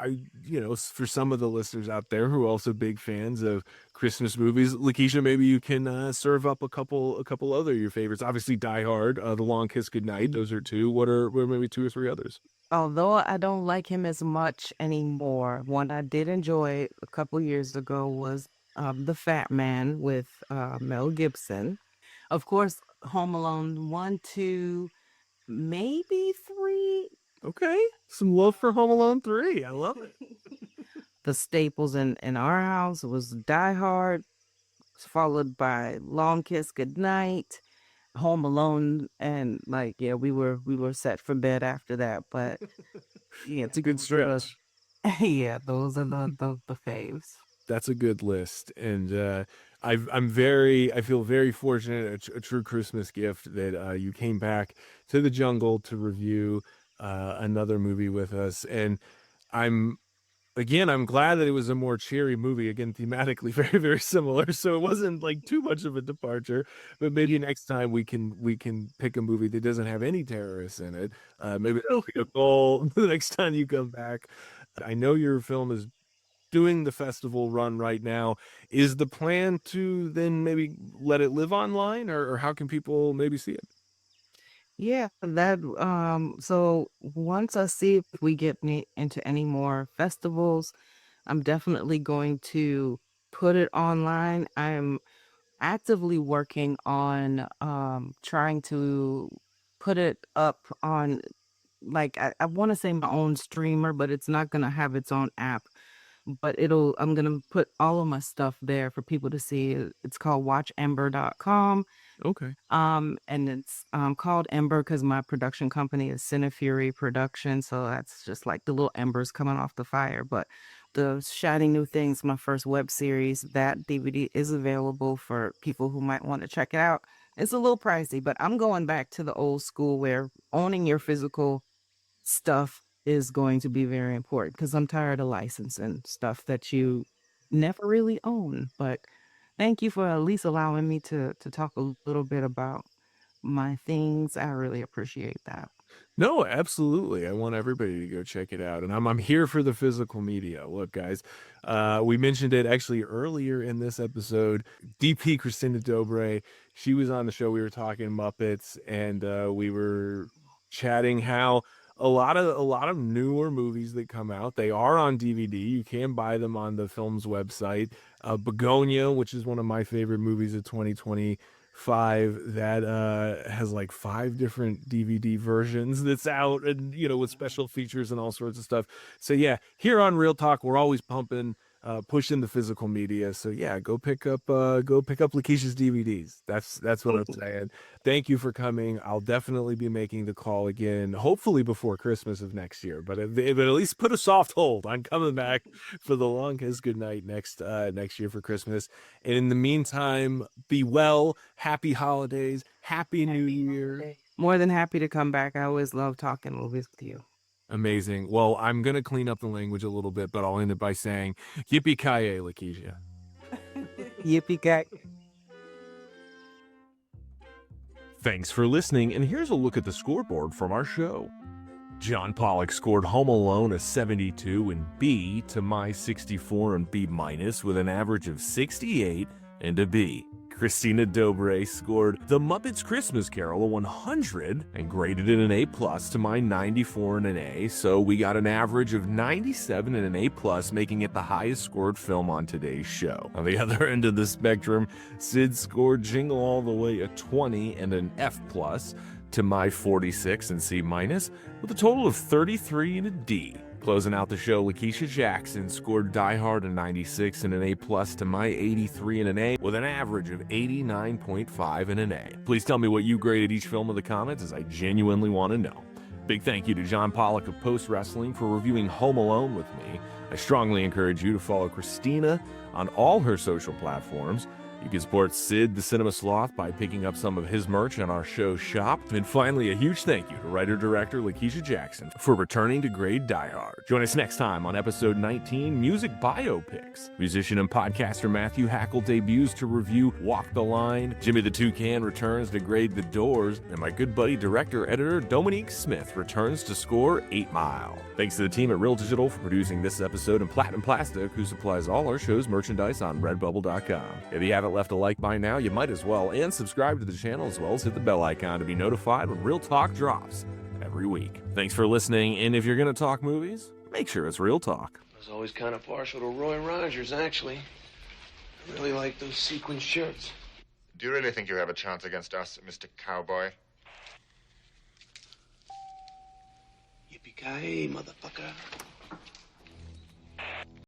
for some of the listeners out there who are also big fans of Christmas movies, Lakeisha, maybe you can serve up a couple other your favorites. Obviously, Die Hard, The Long Kiss Goodnight. Those are two. What are maybe two or three others? Although I don't like him as much anymore, one I did enjoy a couple years ago was The Fat Man with Mel Gibson. Of course, Home Alone 1, 2, maybe 3. Okay, some love for Home Alone 3. I love it. The staples in our house was Die Hard, followed by Long Kiss Goodnight, Home Alone, and like yeah, we were set for bed after that. But yeah, It's a good stretch. yeah, those are the faves. That's a good list, and I feel very fortunate, a true Christmas gift that you came back to the jungle to review another movie with us, and I'm I'm glad that it was a more cheery movie. Again, thematically very, very similar. So it wasn't like too much of a departure. But maybe next time we can pick a movie that doesn't have any terrorists in it. Maybe that'll be a goal the next time you come back. I know your film is doing the festival run right now. Is the plan to then maybe let it live online, or how can people maybe see it? Yeah, that so once I see if we get into any more festivals, I'm definitely going to put it online. I'm actively working on trying to put it up on like I want to say my own streamer, but it's not gonna have its own app. But I'm gonna put all of my stuff there for people to see. It's called watchember.com. Okay. And it's called Ember because my production company is Cinefury Production. So that's just like the little embers coming off the fire. But the Shining New Things, my first web series, that DVD is available for people who might want to check it out. It's a little pricey, but I'm going back to the old school where owning your physical stuff is going to be very important because I'm tired of licensing stuff that you never really own. But thank you for at least allowing me to talk a little bit about my things. I really appreciate that. No, absolutely. I want everybody to go check it out. And I'm here for the physical media. Look, guys, we mentioned it actually earlier in this episode. DP Christina Dobre, she was on the show. We were talking Muppets, and we were chatting how a lot of newer movies that come out, they are on DVD. You can buy them on the film's website. Begonia, which is one of my favorite movies of 2025, that has like 5 different DVD versions that's out, and with special features and all sorts of stuff. So yeah, here on Real Talk, we're always pushing the physical media. So yeah, go pick up Lakeisha's DVDs. That's what I'm saying. Thank you for coming. I'll definitely be making the call again, hopefully before Christmas of next year, but at least put a soft hold on coming back for the long kiss goodnight next year for Christmas. And in the meantime, be well, happy holidays, happy New Year. More than happy to come back. I always love talking movies with you. Amazing. Well, I'm going to clean up the language a little bit, but I'll end it by saying, yippee-ki-yay, Lakeisha. Yippee-ki. Thanks for listening, and here's a look at the scoreboard from our show. John Pollock scored Home Alone a 72 in B to my 64 in B- with an average of 68 and a B. Christina Dobre scored The Muppets Christmas Carol a 100 and graded it an A+ to my 94 and an A, so we got an average of 97 and an A+, making it the highest scored film on today's show. On the other end of the spectrum, Sid scored Jingle All The Way a 20 and an F+ to my 46 and C-, with a total of 33 and a D. Closing out the show, Lakeisha Jackson scored Die Hard a 96 and an A+ to my 83 and an A, with an average of 89.5 and an A. Please tell me what you graded each film in the comments, as I genuinely want to know. Big thank you to John Pollock of Post Wrestling for reviewing Home Alone with me. I strongly encourage you to follow Christina on all her social platforms. You can support Sid the Cinema Sloth by picking up some of his merch on our show shop. And finally, a huge thank you to writer-director Lakeisha Jackson for returning to grade Die Hard. Join us next time on episode 19, Music Biopics. Musician and podcaster Matthew Hackle debuts to review Walk the Line. Jimmy the Toucan returns to grade The Doors. And my good buddy, director-editor Dominique Smith returns to score 8 Mile. Thanks to the team at Real Digital for producing this episode, and Platinum Plastic, who supplies all our show's merchandise on redbubble.com. If you haven't left a like by now, you might as well, and subscribe to the channel, as well as hit the bell icon to be notified when Real Talk drops every week. Thanks for listening, and if you're going to talk movies, make sure it's Real Talk. I was always kind of partial to Roy Rogers, actually. I really like those sequin shirts. Do you really think you have a chance against us, Mr. Cowboy? Yippee-ki-yay, motherfucker.